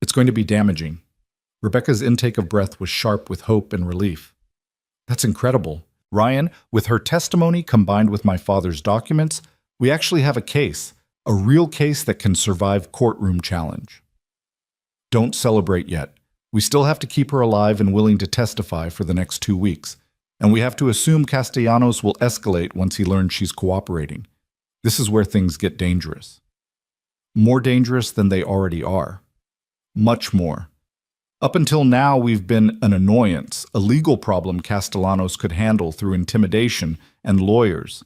It's going to be damaging. Rebecca's intake of breath was sharp with hope and relief. That's incredible. Ryan, with her testimony combined with my father's documents, we actually have a case, a real case that can survive courtroom challenge. Don't celebrate yet. We still have to keep her alive and willing to testify for the next 2 weeks, and we have to assume Castellanos will escalate once he learns she's cooperating. This is where things get dangerous. More dangerous than they already are. Much more. Up until now, we've been an annoyance, a legal problem Castellanos could handle through intimidation and lawyers.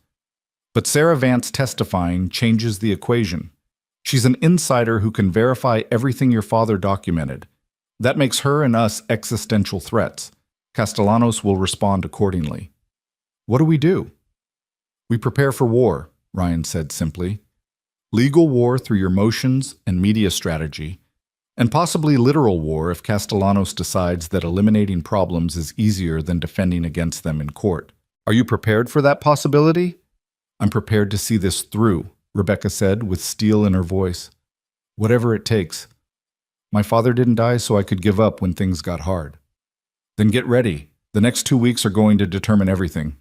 But Sarah Vance testifying changes the equation. She's an insider who can verify everything your father documented. That makes her and us existential threats. Castellanos will respond accordingly. What do we do? We prepare for war, Ryan said simply. Legal war through your motions and media strategy, and possibly literal war if Castellanos decides that eliminating problems is easier than defending against them in court. Are you prepared for that possibility? I'm prepared to see this through, Rebecca said with steel in her voice. Whatever it takes. My father didn't die so I could give up when things got hard. Then get ready. The next 2 weeks are going to determine everything.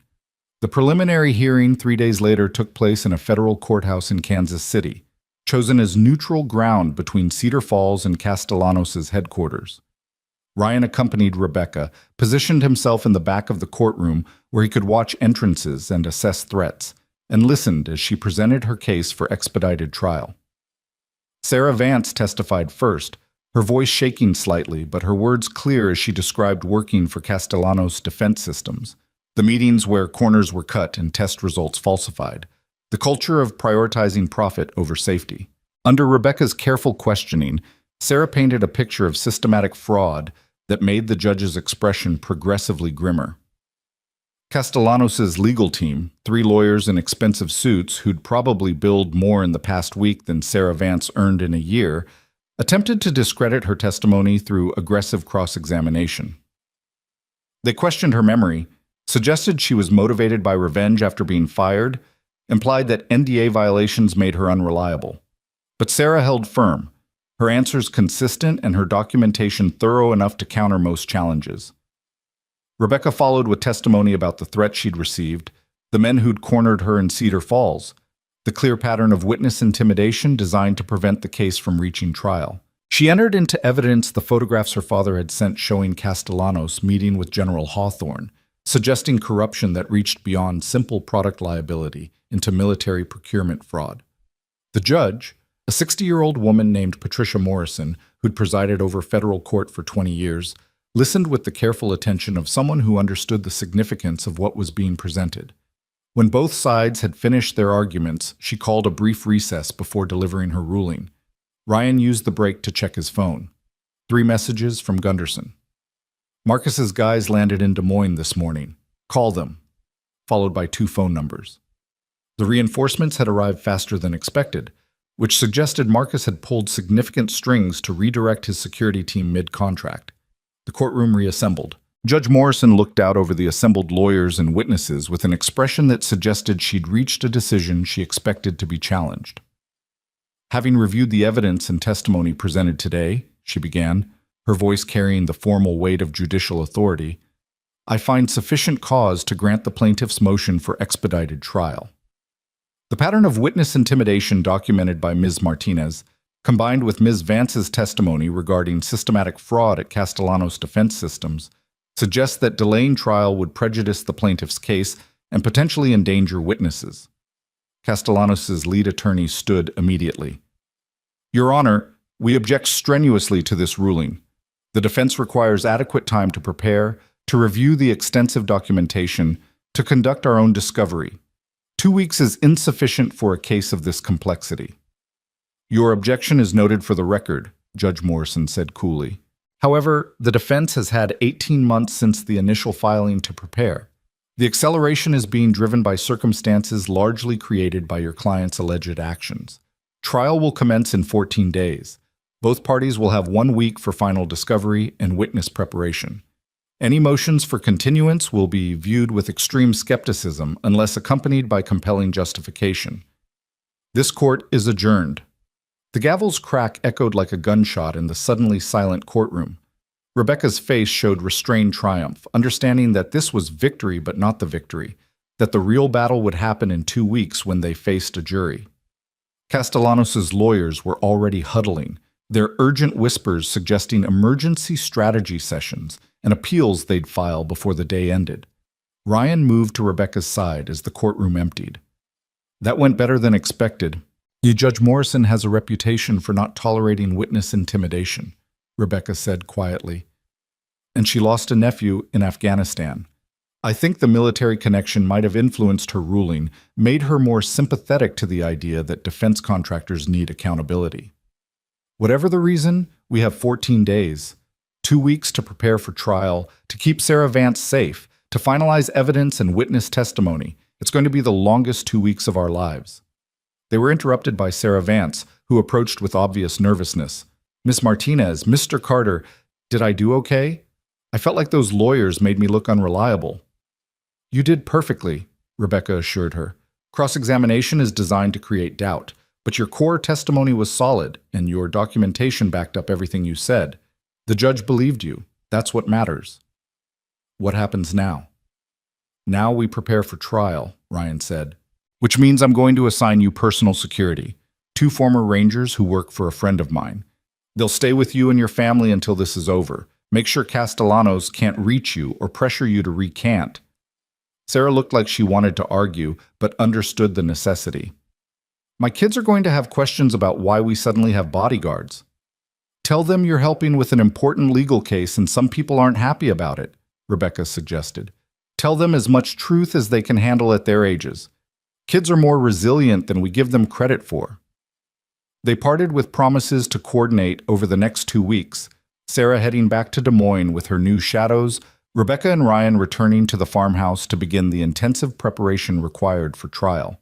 The preliminary hearing 3 days later took place in a federal courthouse in Kansas City, chosen as neutral ground between Cedar Falls and Castellanos' headquarters. Ryan accompanied Rebecca, positioned himself in the back of the courtroom where he could watch entrances and assess threats, and listened as she presented her case for expedited trial. Sarah Vance testified first, her voice shaking slightly, but her words clear as she described working for Castellanos' defense systems, the meetings where corners were cut and test results falsified, the culture of prioritizing profit over safety. Under Rebecca's careful questioning, Sarah painted a picture of systematic fraud that made the judge's expression progressively grimmer. Castellanos' legal team, 3 lawyers in expensive suits who'd probably billed more in the past week than Sarah Vance earned in a year, attempted to discredit her testimony through aggressive cross-examination. They questioned her memory, suggested she was motivated by revenge after being fired, implied that NDA violations made her unreliable. But Sarah held firm, her answers consistent and her documentation thorough enough to counter most challenges. Rebecca followed with testimony about the threat she'd received, the men who'd cornered her in Cedar Falls, the clear pattern of witness intimidation designed to prevent the case from reaching trial. She entered into evidence the photographs her father had sent showing Castellanos meeting with General Hawthorne, suggesting corruption that reached beyond simple product liability into military procurement fraud. The judge, a 60-year-old woman named Patricia Morrison, who'd presided over federal court for 20 years, listened with the careful attention of someone who understood the significance of what was being presented. When both sides had finished their arguments, she called a brief recess before delivering her ruling. Ryan used the break to check his phone. 3 messages from Gunderson. Marcus's guys landed in Des Moines this morning. Call them. Followed by 2 phone numbers. The reinforcements had arrived faster than expected, which suggested Marcus had pulled significant strings to redirect his security team mid-contract. The courtroom reassembled. Judge Morrison looked out over the assembled lawyers and witnesses with an expression that suggested she'd reached a decision she expected to be challenged. Having reviewed the evidence and testimony presented today, she began, her voice carrying the formal weight of judicial authority, I find sufficient cause to grant the plaintiff's motion for expedited trial. The pattern of witness intimidation documented by Ms. Martinez, combined with Ms. Vance's testimony regarding systematic fraud at Castellanos Defense Systems, suggests that delaying trial would prejudice the plaintiff's case and potentially endanger witnesses. Castellanos' lead attorney stood immediately. Your Honor, we object strenuously to this ruling. The defense requires adequate time to prepare, to review the extensive documentation, to conduct our own discovery. 2 weeks is insufficient for a case of this complexity. Your objection is noted for the record, Judge Morrison said coolly. However, the defense has had 18 months since the initial filing to prepare. The acceleration is being driven by circumstances largely created by your client's alleged actions. Trial will commence in 14 days. Both parties will have 1 week for final discovery and witness preparation. Any motions for continuance will be viewed with extreme skepticism unless accompanied by compelling justification. This court is adjourned. The gavel's crack echoed like a gunshot in the suddenly silent courtroom. Rebecca's face showed restrained triumph, understanding that this was victory but not the victory, that the real battle would happen in 2 weeks when they faced a jury. Castellanos' lawyers were already huddling, their urgent whispers suggesting emergency strategy sessions and appeals they'd file before the day ended. Ryan moved to Rebecca's side as the courtroom emptied. That went better than expected. Judge Morrison has a reputation for not tolerating witness intimidation, Rebecca said quietly. And she lost a nephew in Afghanistan. I think the military connection might have influenced her ruling, made her more sympathetic to the idea that defense contractors need accountability. Whatever the reason, we have 14 days, 2 weeks to prepare for trial, to keep Sarah Vance safe, to finalize evidence and witness testimony. It's going to be the longest 2 weeks of our lives. They were interrupted by Sarah Vance, who approached with obvious nervousness. Miss Martinez, Mr. Carter, did I do okay? I felt like those lawyers made me look unreliable. You did perfectly, Rebecca assured her. Cross-examination is designed to create doubt, but your core testimony was solid, and your documentation backed up everything you said. The judge believed you. That's what matters. What happens now? Now we prepare for trial, Ryan said, which means I'm going to assign you personal security, 2 former Rangers who work for a friend of mine. They'll stay with you and your family until this is over. Make sure Castellanos can't reach you or pressure you to recant. Sarah looked like she wanted to argue, but understood the necessity. My kids are going to have questions about why we suddenly have bodyguards. Tell them you're helping with an important legal case and some people aren't happy about it, Rebecca suggested. Tell them as much truth as they can handle at their ages. Kids are more resilient than we give them credit for. They parted with promises to coordinate over the next 2 weeks, Sarah heading back to Des Moines with her new shadows, Rebecca and Ryan returning to the farmhouse to begin the intensive preparation required for trial.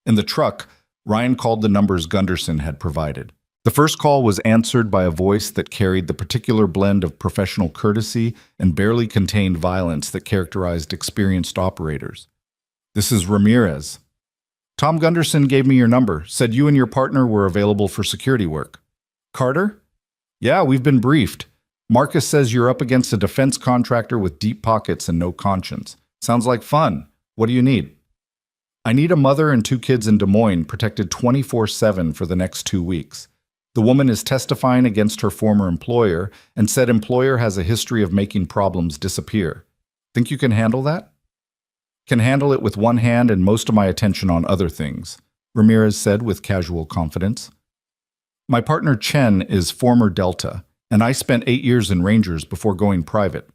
In the truck, Ryan called the numbers Gunderson had provided. The first call was answered by a voice that carried the particular blend of professional courtesy and barely contained violence that characterized experienced operators. This is Ramirez. Tom Gunderson gave me your number, said you and your partner were available for security work. Carter? Yeah, we've been briefed. Marcus says you're up against a defense contractor with deep pockets and no conscience. Sounds like fun. What do you need? I need a mother and 2 kids in Des Moines protected 24/7 for the next 2 weeks. The woman is testifying against her former employer and said employer has a history of making problems disappear. Think you can handle that? Can handle it with one hand and most of my attention on other things, Ramirez said with casual confidence. My partner Chen is former Delta, and I spent 8 years in Rangers before going private.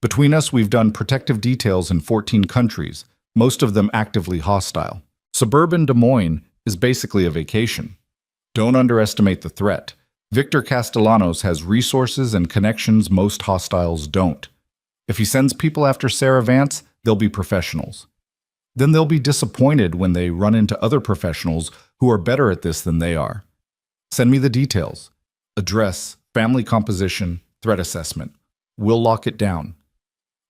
Between us, we've done protective details in 14 countries, most of them actively hostile. Suburban Des Moines is basically a vacation. Don't underestimate the threat. Victor Castellanos has resources and connections most hostiles don't. If he sends people after Sarah Vance, they'll be professionals. Then they'll be disappointed when they run into other professionals who are better at this than they are. Send me the details. Address, family composition, threat assessment. We'll lock it down.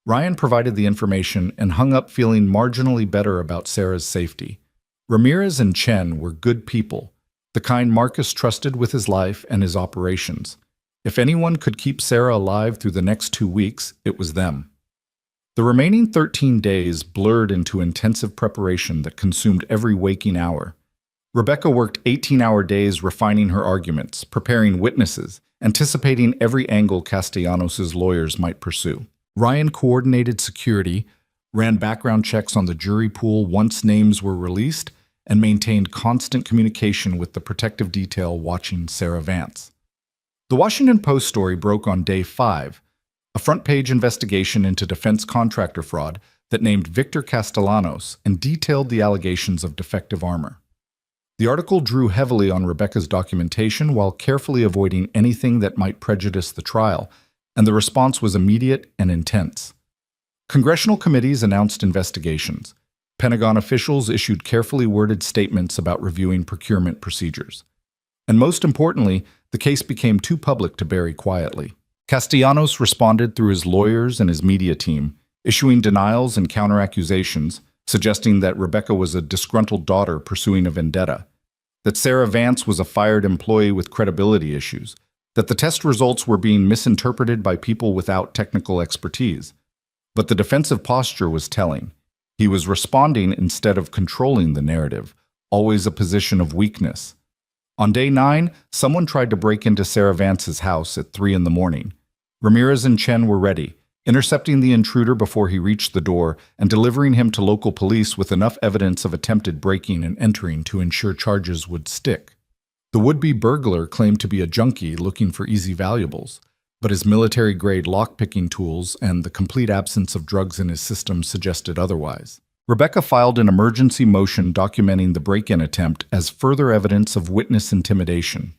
Ryan provided the information and hung up feeling marginally better about Sarah's safety. Ramirez and Chen were good people, the kind Marcus trusted with his life and his operations. If anyone could keep Sarah alive through the next 2 weeks, it was them. The remaining 13 days blurred into intensive preparation that consumed every waking hour. Rebecca worked 18-hour days refining her arguments, preparing witnesses, anticipating every angle Castellanos' lawyers might pursue. Ryan coordinated security, ran background checks on the jury pool once names were released, and maintained constant communication with the protective detail watching Sarah Vance. The Washington Post story broke on day 5, a front-page investigation into defense contractor fraud that named Victor Castellanos and detailed the allegations of defective armor. The article drew heavily on Rebecca's documentation while carefully avoiding anything that might prejudice the trial, and the response was immediate and intense. Congressional committees announced investigations. Pentagon officials issued carefully worded statements about reviewing procurement procedures. And most importantly, the case became too public to bury quietly. Castellanos responded through his lawyers and his media team, issuing denials and counter-accusations, suggesting that Rebecca was a disgruntled daughter pursuing a vendetta, that Sarah Vance was a fired employee with credibility issues, that the test results were being misinterpreted by people without technical expertise. But the defensive posture was telling. He was responding instead of controlling the narrative, always a position of weakness. On day 9, someone tried to break into Sarah Vance's house at 3 in the morning. Ramirez and Chen were ready, intercepting the intruder before he reached the door and delivering him to local police with enough evidence of attempted breaking and entering to ensure charges would stick. The would-be burglar claimed to be a junkie looking for easy valuables, but his military-grade lockpicking tools and the complete absence of drugs in his system suggested otherwise. Rebecca filed an emergency motion documenting the break-in attempt as further evidence of witness intimidation.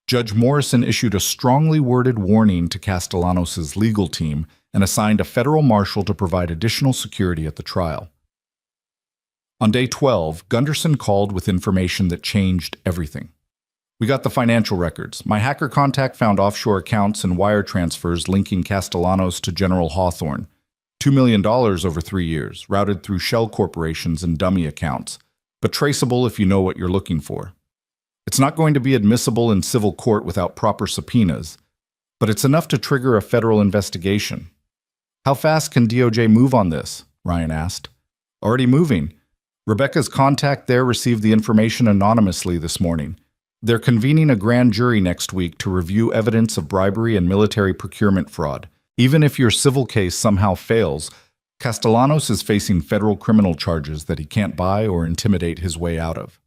Judge Morrison issued a strongly worded warning to Castellanos' legal team and assigned a federal marshal to provide additional security at the trial. On day 12, Gunderson called with information that changed everything. We got the financial records. My hacker contact found offshore accounts and wire transfers linking Castellanos to General Hawthorne. $2 million over 3 years, routed through shell corporations and dummy accounts, but traceable if you know what you're looking for. It's not going to be admissible in civil court without proper subpoenas, but it's enough to trigger a federal investigation. How fast can DOJ move on this? Ryan asked. Already moving. Rebecca's contact there received the information anonymously this morning. They're convening a grand jury next week to review evidence of bribery and military procurement fraud. Even if your civil case somehow fails, Castellanos is facing federal criminal charges that he can't buy or intimidate his way out of.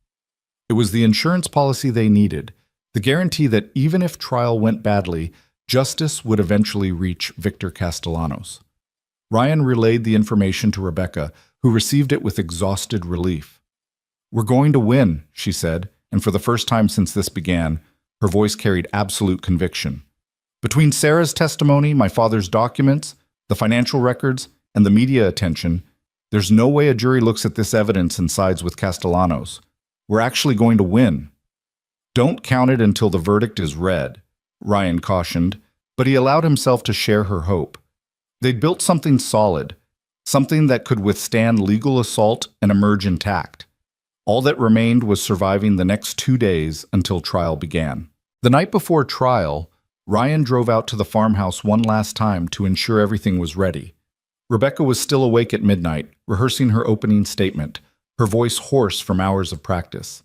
It was the insurance policy they needed, the guarantee that even if trial went badly, justice would eventually reach Victor Castellanos. Ryan relayed the information to Rebecca, who received it with exhausted relief. We're going to win, she said, and for the first time since this began, her voice carried absolute conviction. Between Sarah's testimony, my father's documents, the financial records, and the media attention, there's no way a jury looks at this evidence and sides with Castellanos. We're actually going to win. Don't count it until the verdict is read, Ryan cautioned, but he allowed himself to share her hope. They'd built something solid, something that could withstand legal assault and emerge intact. All that remained was surviving the next 2 days until trial began. The night before trial, Ryan drove out to the farmhouse one last time to ensure everything was ready. Rebecca was still awake at midnight, rehearsing her opening statement, her voice hoarse from hours of practice.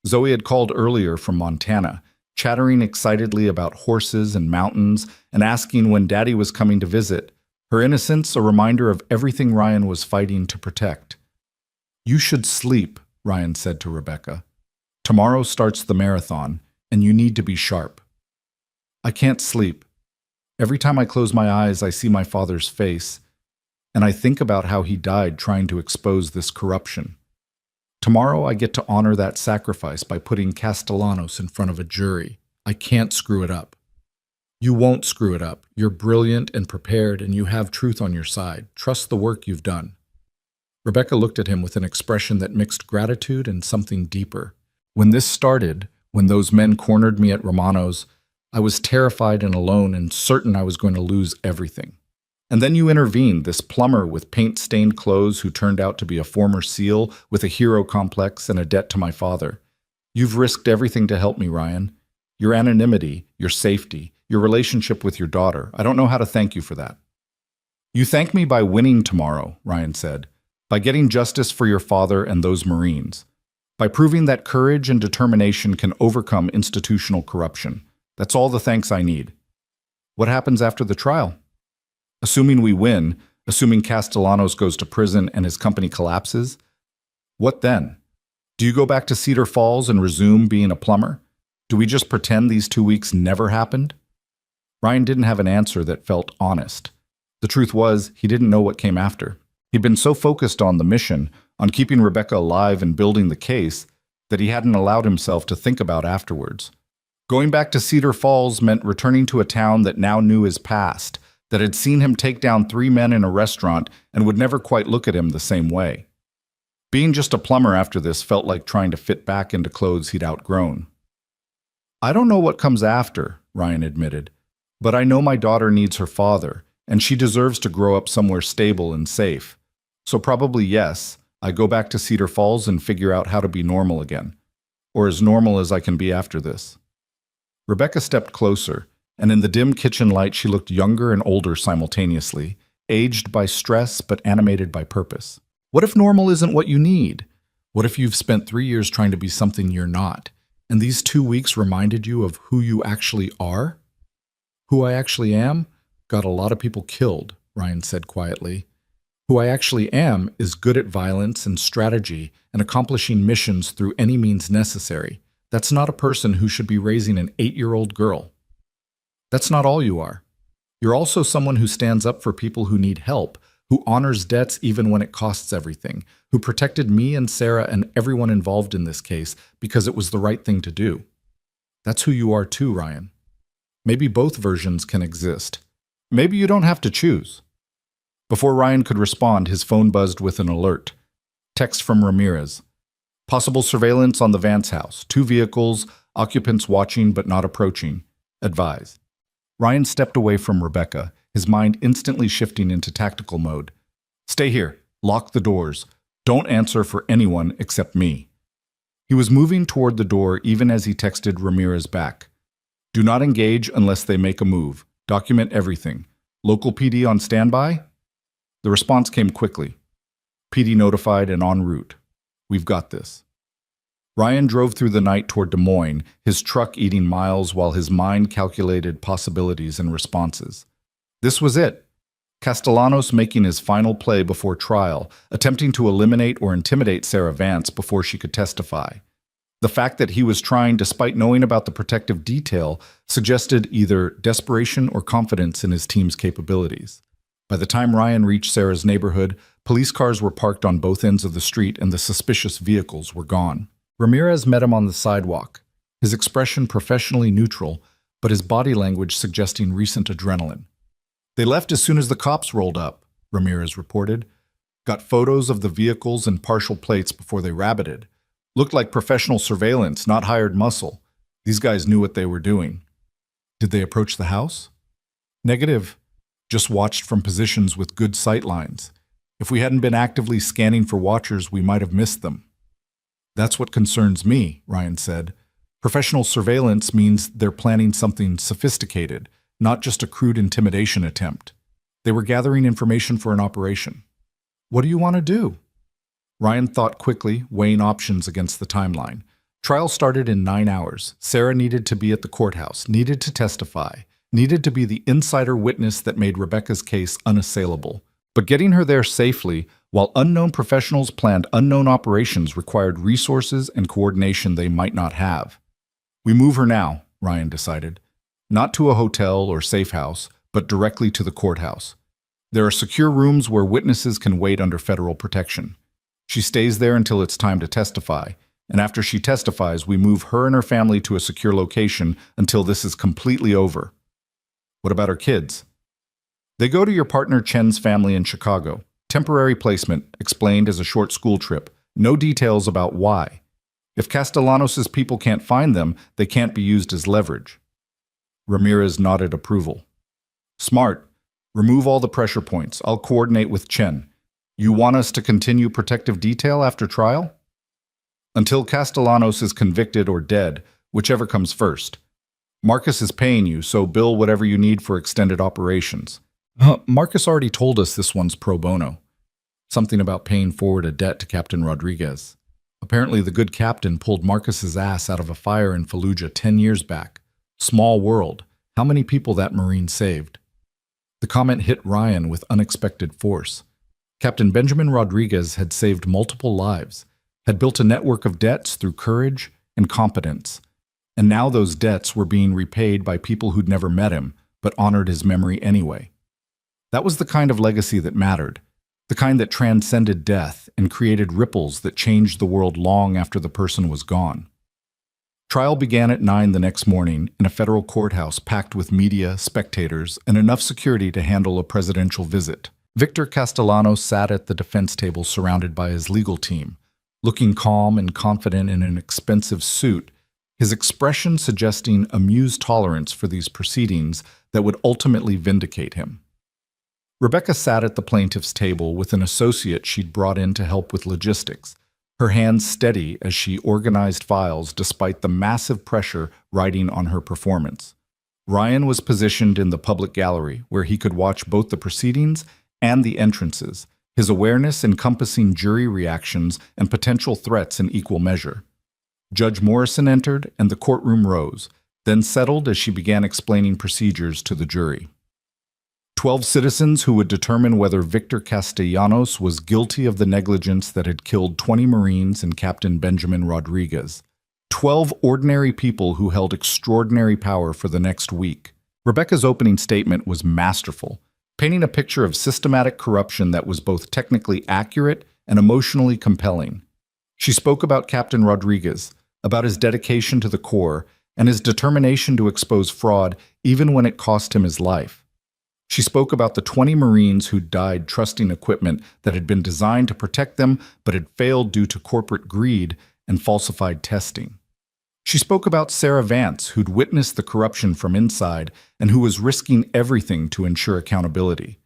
Zoe had called earlier from Montana, chattering excitedly about horses and mountains and asking when Daddy was coming to visit, her innocence a reminder of everything Ryan was fighting to protect. You should sleep, Ryan said to Rebecca. Tomorrow starts the marathon, and you need to be sharp. I can't sleep. Every time I close my eyes, I see my father's face, and I think about how he died trying to expose this corruption. Tomorrow I get to honor that sacrifice by putting Castellanos in front of a jury. I can't screw it up. You won't screw it up. You're brilliant and prepared, and you have truth on your side. Trust the work you've done. Rebecca looked at him with an expression that mixed gratitude and something deeper. When this started, when those men cornered me at Romano's, I was terrified and alone and certain I was going to lose everything. And then you intervened, this plumber with paint-stained clothes who turned out to be a former SEAL with a hero complex and a debt to my father. You've risked everything to help me, Ryan. Your anonymity, your safety, your relationship with your daughter. I don't know how to thank you for that. You thank me by winning tomorrow, Ryan said. By getting justice for your father and those Marines, by proving that courage and determination can overcome institutional corruption. That's all the thanks I need. What happens after the trial? Assuming we win, assuming Castellanos goes to prison and his company collapses, what then? Do you go back to Cedar Falls and resume being a plumber? Do we just pretend these 2 weeks never happened? Ryan didn't have an answer that felt honest. The truth was, he didn't know what came after. He'd been so focused on the mission, on keeping Rebecca alive and building the case, that he hadn't allowed himself to think about afterwards. Going back to Cedar Falls meant returning to a town that now knew his past, that had seen him take down 3 men in a restaurant and would never quite look at him the same way. Being just a plumber after this felt like trying to fit back into clothes he'd outgrown. I don't know what comes after, Ryan admitted, but I know my daughter needs her father, and she deserves to grow up somewhere stable and safe. So probably yes, I go back to Cedar Falls and figure out how to be normal again, or as normal as I can be after this. Rebecca stepped closer, and in the dim kitchen light she looked younger and older simultaneously, aged by stress but animated by purpose. What if normal isn't what you need? What if you've spent 3 years trying to be something you're not, and these 2 weeks reminded you of who you actually are? Who I actually am? Got a lot of people killed, Ryan said quietly. Who I actually am is good at violence and strategy and accomplishing missions through any means necessary. That's not a person who should be raising an 8-year-old girl. That's not all you are. You're also someone who stands up for people who need help, who honors debts even when it costs everything, who protected me and Sarah and everyone involved in this case because it was the right thing to do. That's who you are too, Ryan. Maybe both versions can exist. Maybe you don't have to choose. Before Ryan could respond, his phone buzzed with an alert. Text from Ramirez. Possible surveillance on the Vance house. 2 vehicles, occupants watching but not approaching. Advise. Ryan stepped away from Rebecca, his mind instantly shifting into tactical mode. Stay here. Lock the doors. Don't answer for anyone except me. He was moving toward the door even as he texted Ramirez back. Do not engage unless they make a move. Document everything. Local PD on standby? The response came quickly. PD notified and en route. We've got this. Ryan drove through the night toward Des Moines, his truck eating miles while his mind calculated possibilities and responses. This was it. Castellanos making his final play before trial, attempting to eliminate or intimidate Sarah Vance before she could testify. The fact that he was trying despite knowing about the protective detail suggested either desperation or confidence in his team's capabilities. By the time Ryan reached Sarah's neighborhood, police cars were parked on both ends of the street and the suspicious vehicles were gone. Ramirez met him on the sidewalk, his expression professionally neutral, but his body language suggesting recent adrenaline. They left as soon as the cops rolled up, Ramirez reported. Got photos of the vehicles and partial plates before they rabbited. Looked like professional surveillance, not hired muscle. These guys knew what they were doing. Did they approach the house? Negative. Just watched from positions with good sight lines. If we hadn't been actively scanning for watchers, we might have missed them. That's what concerns me, Ryan said. Professional surveillance means they're planning something sophisticated, not just a crude intimidation attempt. They were gathering information for an operation. What do you want to do? Ryan thought quickly, weighing options against the timeline. Trial started in 9 hours. Sarah needed to be at the courthouse, needed to testify, needed to be the insider witness that made Rebecca's case unassailable. But getting her there safely, while unknown professionals planned unknown operations, required resources and coordination they might not have. We move her now, Ryan decided. Not to a hotel or safe house, but directly to the courthouse. There are secure rooms where witnesses can wait under federal protection. She stays there until it's time to testify, and after she testifies, we move her and her family to a secure location until this is completely over. What about her kids? They go to your partner Chen's family in Chicago. Temporary placement, explained as a short school trip. No details about why. If Castellanos' people can't find them, they can't be used as leverage. Ramirez nodded approval. Smart. Remove all the pressure points. I'll coordinate with Chen. You want us to continue protective detail after trial? Until Castellanos is convicted or dead, whichever comes first. Marcus is paying you, so bill whatever you need for extended operations. Marcus already told us this one's pro bono. Something about paying forward a debt to Captain Rodriguez. Apparently the good captain pulled Marcus's ass out of a fire in Fallujah 10 years back. Small world. How many people that Marine saved? The comment hit Ryan with unexpected force. Captain Benjamin Rodriguez had saved multiple lives, had built a network of debts through courage and competence, and now those debts were being repaid by people who'd never met him, but honored his memory anyway. That was the kind of legacy that mattered, the kind that transcended death and created ripples that changed the world long after the person was gone. Trial began at 9 the next morning in a federal courthouse packed with media, spectators, and enough security to handle a presidential visit. Victor Castellanos sat at the defense table surrounded by his legal team, looking calm and confident in an expensive suit, his expression suggesting amused tolerance for these proceedings that would ultimately vindicate him. Rebecca sat at the plaintiff's table with an associate she'd brought in to help with logistics, her hands steady as she organized files despite the massive pressure riding on her performance. Ryan was positioned in the public gallery, where he could watch both the proceedings and the entrances, his awareness encompassing jury reactions and potential threats in equal measure. Judge Morrison entered, and the courtroom rose, then settled as she began explaining procedures to the jury. 12 citizens who would determine whether Victor Castellanos was guilty of the negligence that had killed 20 Marines and Captain Benjamin Rodriguez. 12 ordinary people who held extraordinary power for the next week. Rebecca's opening statement was masterful, painting a picture of systematic corruption that was both technically accurate and emotionally compelling. She spoke about Captain Rodriguez, about his dedication to the Corps, and his determination to expose fraud even when it cost him his life. She spoke about the 20 Marines who died trusting equipment that had been designed to protect them but had failed due to corporate greed and falsified testing. She spoke about Sarah Vance, who'd witnessed the corruption from inside and who was risking everything to ensure accountability.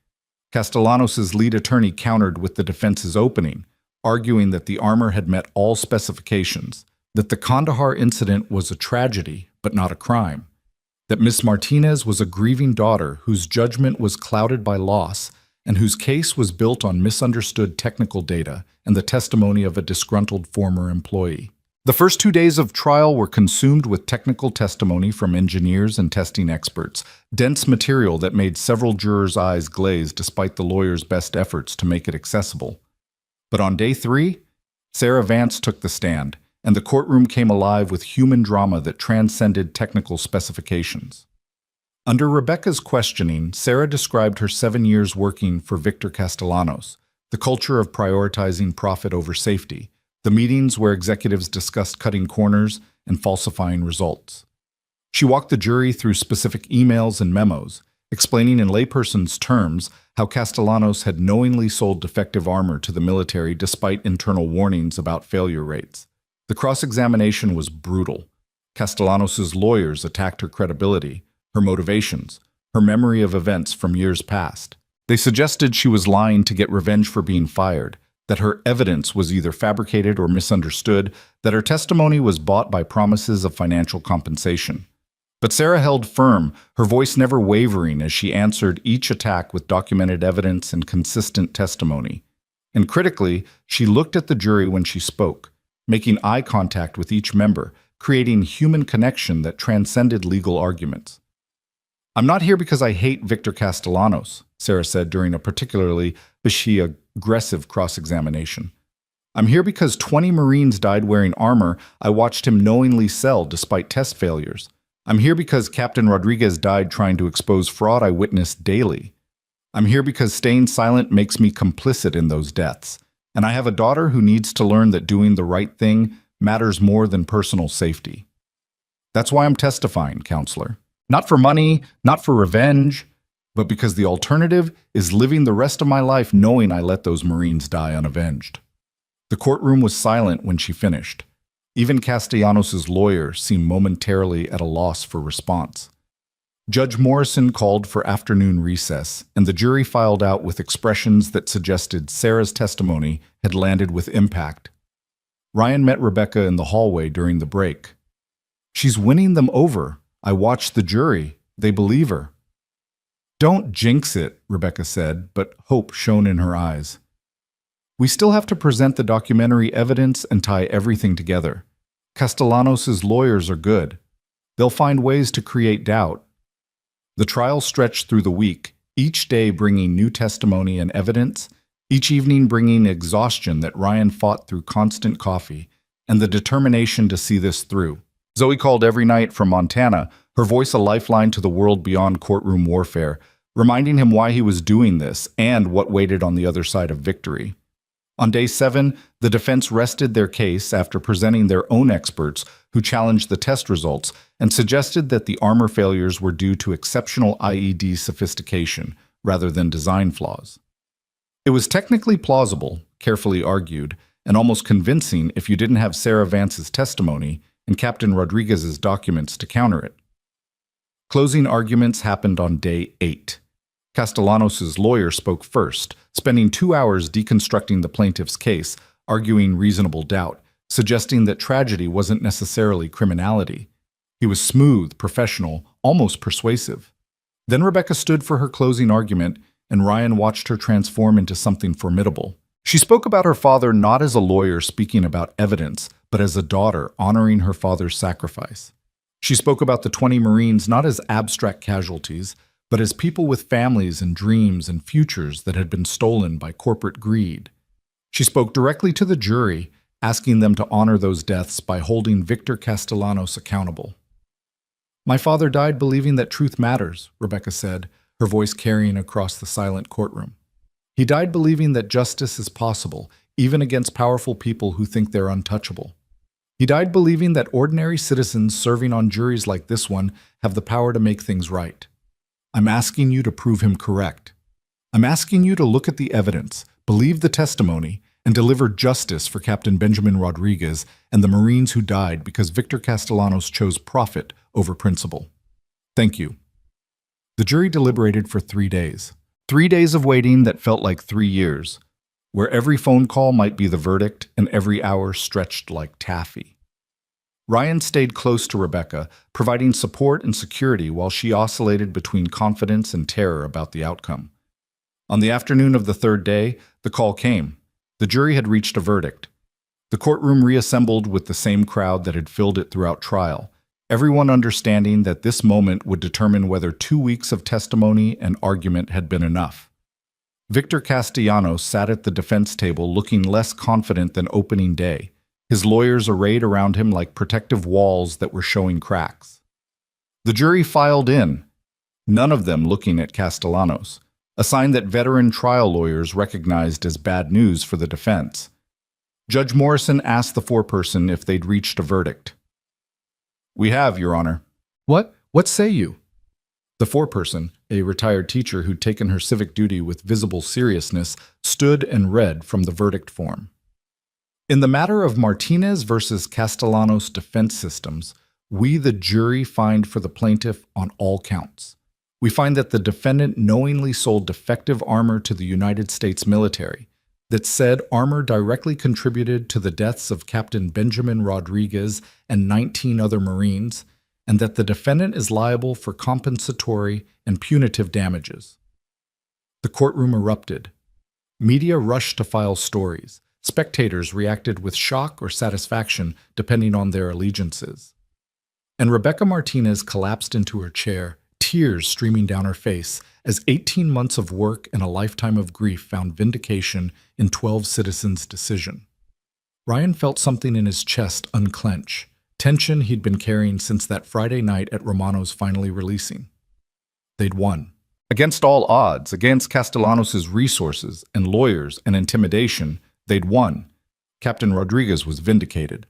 Castellanos' lead attorney countered with the defense's opening, arguing that the armor had met all specifications, that the Kandahar incident was a tragedy but not a crime, that Miss Martinez was a grieving daughter whose judgment was clouded by loss and whose case was built on misunderstood technical data and the testimony of a disgruntled former employee. The first 2 days of trial were consumed with technical testimony from engineers and testing experts, dense material that made several jurors' eyes glaze despite the lawyers' best efforts to make it accessible. But on day 3, Sarah Vance took the stand, and the courtroom came alive with human drama that transcended technical specifications. Under Rebecca's questioning, Sarah described her 7 years working for Victor Castellanos, the culture of prioritizing profit over safety, the meetings where executives discussed cutting corners and falsifying results. She walked the jury through specific emails and memos, explaining in layperson's terms how Castellanos had knowingly sold defective armor to the military despite internal warnings about failure rates. The cross-examination was brutal. Castellanos' lawyers attacked her credibility, her motivations, her memory of events from years past. They suggested she was lying to get revenge for being fired, that her evidence was either fabricated or misunderstood, that her testimony was bought by promises of financial compensation. But Sarah held firm, her voice never wavering as she answered each attack with documented evidence and consistent testimony. And critically, she looked at the jury when she spoke, making eye contact with each member, creating human connection that transcended legal arguments. "I'm not here because I hate Victor Castellanos," Sarah said during a particularly aggressive cross-examination. "I'm here because 20 Marines died wearing armor I watched him knowingly sell despite test failures. I'm here because Captain Rodriguez died trying to expose fraud I witnessed daily. I'm here because staying silent makes me complicit in those deaths. And I have a daughter who needs to learn that doing the right thing matters more than personal safety. That's why I'm testifying, counselor. Not for money, not for revenge, but because the alternative is living the rest of my life knowing I let those Marines die unavenged." The courtroom was silent when she finished. Even Castellanos' lawyer seemed momentarily at a loss for response. Judge Morrison called for afternoon recess, and the jury filed out with expressions that suggested Sarah's testimony had landed with impact. Ryan met Rebecca in the hallway during the break. "She's winning them over. I watched the jury. They believe her." "Don't jinx it," Rebecca said, but hope shone in her eyes. "We still have to present the documentary evidence and tie everything together. Castellanos' lawyers are good. They'll find ways to create doubt." The trial stretched through the week, each day bringing new testimony and evidence, each evening bringing exhaustion that Ryan fought through constant coffee, and the determination to see this through. Zoe called every night from Montana, her voice a lifeline to the world beyond courtroom warfare, reminding him why he was doing this and what waited on the other side of victory. On day 7, the defense rested their case after presenting their own experts who challenged the test results and suggested that the armor failures were due to exceptional IED sophistication rather than design flaws. It was technically plausible, carefully argued, and almost convincing if you didn't have Sarah Vance's testimony and Captain Rodriguez's documents to counter it. Closing arguments happened on day 8. Castellanos' lawyer spoke first, spending 2 hours deconstructing the plaintiff's case, arguing reasonable doubt, suggesting that tragedy wasn't necessarily criminality. He was smooth, professional, almost persuasive. Then Rebecca stood for her closing argument, and Ryan watched her transform into something formidable. She spoke about her father not as a lawyer speaking about evidence, but as a daughter honoring her father's sacrifice. She spoke about the 20 Marines not as abstract casualties, but as people with families and dreams and futures that had been stolen by corporate greed. She spoke directly to the jury, asking them to honor those deaths by holding Victor Castellanos accountable. "My father died believing that truth matters," Rebecca said, her voice carrying across the silent courtroom. "He died believing that justice is possible, even against powerful people who think they're untouchable. He died believing that ordinary citizens serving on juries like this one have the power to make things right. I'm asking you to prove him correct. I'm asking you to look at the evidence, believe the testimony, and deliver justice for Captain Benjamin Rodriguez and the Marines who died because Victor Castellanos chose profit over principle. Thank you." The jury deliberated for 3 days. 3 days of waiting that felt like 3 years, where every phone call might be the verdict and every hour stretched like taffy. Ryan stayed close to Rebecca, providing support and security while she oscillated between confidence and terror about the outcome. On the afternoon of the 3rd day, the call came. The jury had reached a verdict. The courtroom reassembled with the same crowd that had filled it throughout trial, everyone understanding that this moment would determine whether 2 weeks of testimony and argument had been enough. Victor Castellanos sat at the defense table looking less confident than opening day, his lawyers arrayed around him like protective walls that were showing cracks. The jury filed in, none of them looking at Castellanos, a sign that veteran trial lawyers recognized as bad news for the defense. Judge Morrison asked the foreperson if they'd reached a verdict. "We have, Your Honor." What say you?" The foreperson, a retired teacher who'd taken her civic duty with visible seriousness, stood and read from the verdict form. "In the matter of Martinez versus Castellanos defense systems, we, the jury, find for the plaintiff on all counts. We find that the defendant knowingly sold defective armor to the United States military, that said armor directly contributed to the deaths of Captain Benjamin Rodriguez and 19 other Marines, and that the defendant is liable for compensatory and punitive damages." The courtroom erupted. Media rushed to file stories. Spectators reacted with shock or satisfaction, depending on their allegiances. And Rebecca Martinez collapsed into her chair, tears streaming down her face, as 18 months of work and a lifetime of grief found vindication in 12 citizens' decision. Ryan felt something in his chest unclench, tension he'd been carrying since that Friday night at Romano's finally releasing. They'd won. Against all odds, against Castellanos' resources and lawyers and intimidation, they'd won. Captain Rodriguez was vindicated.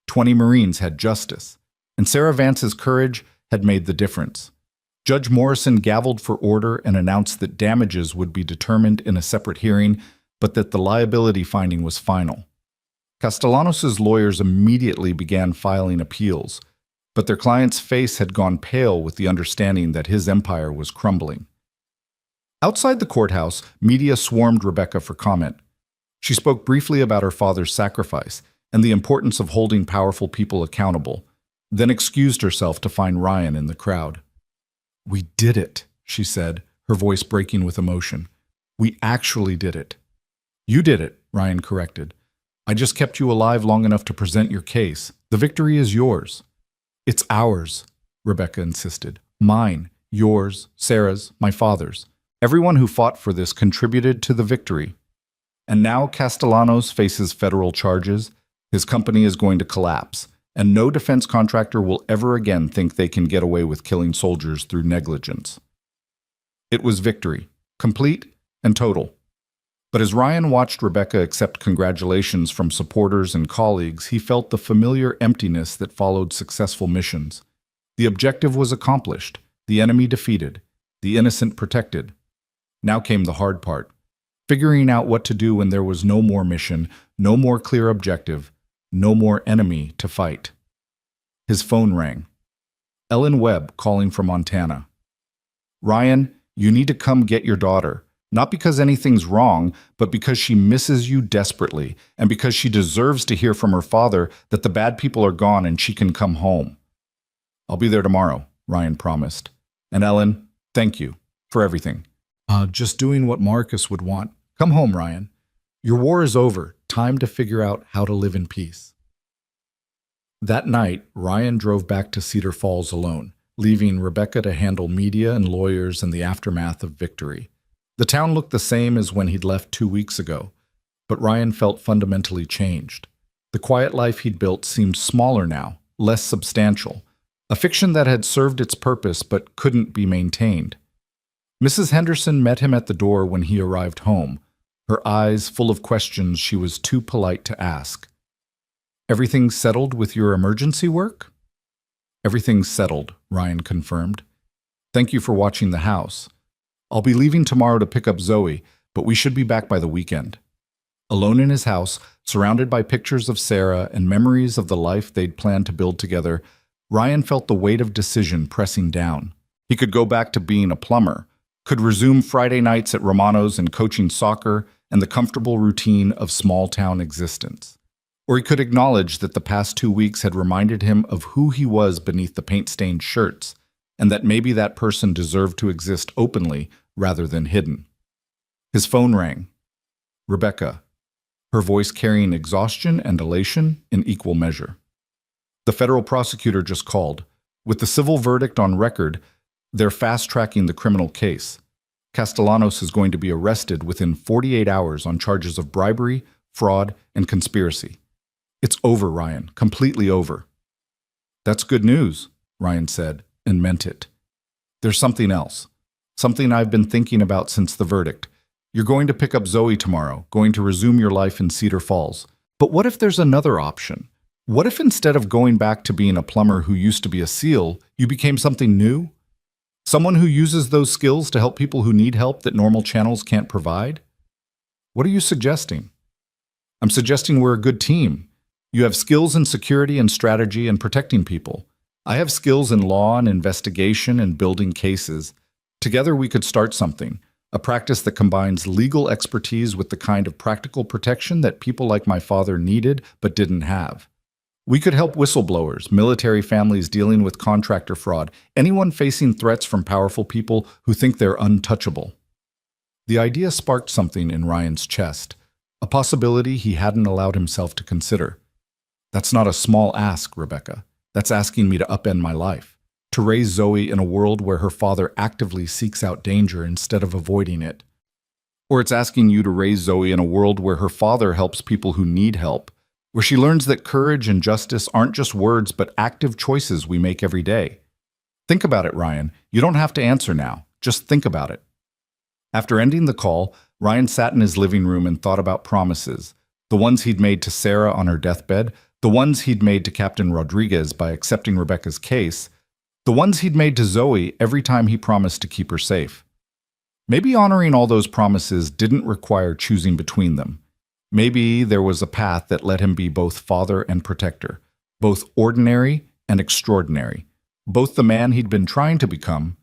20 Marines had justice, and Sarah Vance's courage had made the difference. Judge Morrison gavelled for order and announced that damages would be determined in a separate hearing, but that the liability finding was final. Castellanos' lawyers immediately began filing appeals, but their client's face had gone pale with the understanding that his empire was crumbling. Outside the courthouse, media swarmed Rebecca for comment. She spoke briefly about her father's sacrifice and the importance of holding powerful people accountable, then excused herself to find Ryan in the crowd. "We did it," she said, her voice breaking with emotion. "We actually did it." "You did it," Ryan corrected. "I just kept you alive long enough to present your case. The victory is yours." "It's ours," Rebecca insisted. "Mine, yours, Sarah's, my father's. Everyone who fought for this contributed to the victory. And now Castellanos faces federal charges. His company is going to collapse, and no defense contractor will ever again think they can get away with killing soldiers through negligence." It was victory, complete and total. But as Ryan watched Rebecca accept congratulations from supporters and colleagues, he felt the familiar emptiness that followed successful missions. The objective was accomplished, the enemy defeated, the innocent protected. Now came the hard part, figuring out what to do when there was no more mission, no more clear objective, no more enemy to fight. His phone rang. Ellen Webb calling from Montana. "Ryan, you need to come get your daughter. Not because anything's wrong, but because she misses you desperately, and because she deserves to hear from her father that the bad people are gone and she can come home. I'll be there tomorrow. Ryan promised. And Ellen, thank you for everything. Just doing what Marcus would want. Come home, Ryan. Your war is over. Time to figure out how to live in peace. That night, Ryan drove back to Cedar Falls alone, leaving Rebecca to handle media and lawyers in the aftermath of victory. The town looked the same as when he'd left 2 weeks ago, but Ryan felt fundamentally changed. The quiet life he'd built seemed smaller now, less substantial, a fiction that had served its purpose but couldn't be maintained. Mrs. Henderson met him at the door when he arrived home, her eyes full of questions she was too polite to ask. "Everything settled with your emergency work?" "Everything's settled," Ryan confirmed. "Thank you for watching the house. I'll be leaving tomorrow to pick up Zoe, but we should be back by the weekend." Alone in his house, surrounded by pictures of Sarah and memories of the life they'd planned to build together, Ryan felt the weight of decision pressing down. He could go back to being a plumber, could resume Friday nights at Romano's and coaching soccer and the comfortable routine of small-town existence. Or he could acknowledge that the past 2 weeks had reminded him of who he was beneath the paint-stained shirts, and that maybe that person deserved to exist openly rather than hidden. His phone rang. Rebecca, her voice carrying exhaustion and elation in equal measure. The federal prosecutor just called. With the civil verdict on record, they're fast-tracking the criminal case. Castellanos is going to be arrested within 48 hours on charges of bribery, fraud, and conspiracy. It's over, Ryan. Completely over. That's good news, Ryan said, and meant it. There's something else. Something I've been thinking about since the verdict. You're going to pick up Zoe tomorrow, going to resume your life in Cedar Falls. But what if there's another option? What if instead of going back to being a plumber who used to be a SEAL, you became something new? Someone who uses those skills to help people who need help that normal channels can't provide? What are you suggesting? I'm suggesting we're a good team. You have skills in security and strategy and protecting people. I have skills in law and investigation and building cases. Together we could start something, a practice that combines legal expertise with the kind of practical protection that people like my father needed but didn't have. We could help whistleblowers, military families dealing with contractor fraud, anyone facing threats from powerful people who think they're untouchable. The idea sparked something in Ryan's chest, a possibility he hadn't allowed himself to consider. That's not a small ask, Rebecca. That's asking me to upend my life, to raise Zoe in a world where her father actively seeks out danger instead of avoiding it. Or it's asking you to raise Zoe in a world where her father helps people who need help, where she learns that courage and justice aren't just words but active choices we make every day. Think about it, Ryan. You don't have to answer now. Just think about it. After ending the call, Ryan sat in his living room and thought about promises, the ones he'd made to Sarah on her deathbed, the ones he'd made to Captain Rodriguez by accepting Rebecca's case, the ones he'd made to Zoe every time he promised to keep her safe. Maybe honoring all those promises didn't require choosing between them. Maybe there was a path that let him be both father and protector, both ordinary and extraordinary, both the man he'd been trying to become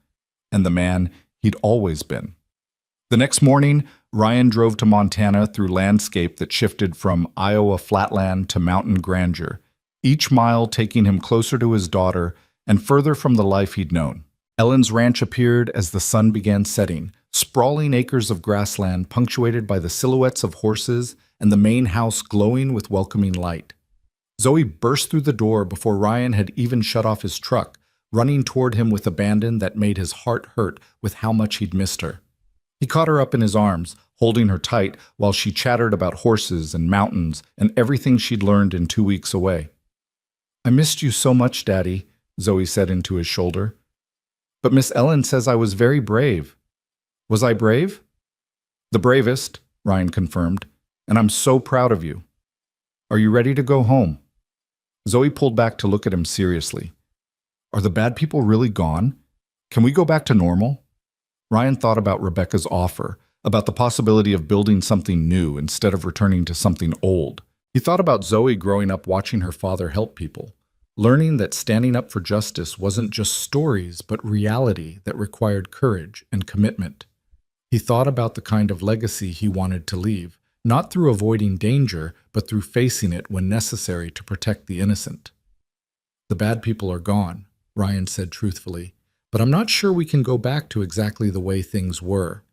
and the man he'd always been. The next morning, Ryan drove to Montana through landscape that shifted from Iowa flatland to mountain grandeur, each mile taking him closer to his daughter and further from the life he'd known. Ellen's ranch appeared as the sun began setting, sprawling acres of grassland punctuated by the silhouettes of horses and the main house glowing with welcoming light. Zoe burst through the door before Ryan had even shut off his truck, running toward him with abandon that made his heart hurt with how much he'd missed her. He caught her up in his arms, holding her tight while she chattered about horses and mountains and everything she'd learned in 2 weeks away. "I missed you so much, Daddy," Zoe said into his shoulder. "But Miss Ellen says I was very brave." "Was I brave?" "The bravest," Ryan confirmed, "and I'm so proud of you. Are you ready to go home?" Zoe pulled back to look at him seriously. "Are the bad people really gone? Can we go back to normal?" Ryan thought about Rebecca's offer, about the possibility of building something new instead of returning to something old. He thought about Zoe growing up watching her father help people, learning that standing up for justice wasn't just stories but reality that required courage and commitment. He thought about the kind of legacy he wanted to leave, not through avoiding danger, but through facing it when necessary to protect the innocent. The bad people are gone. Ryan said truthfully, but I'm not sure we can go back to exactly the way things were.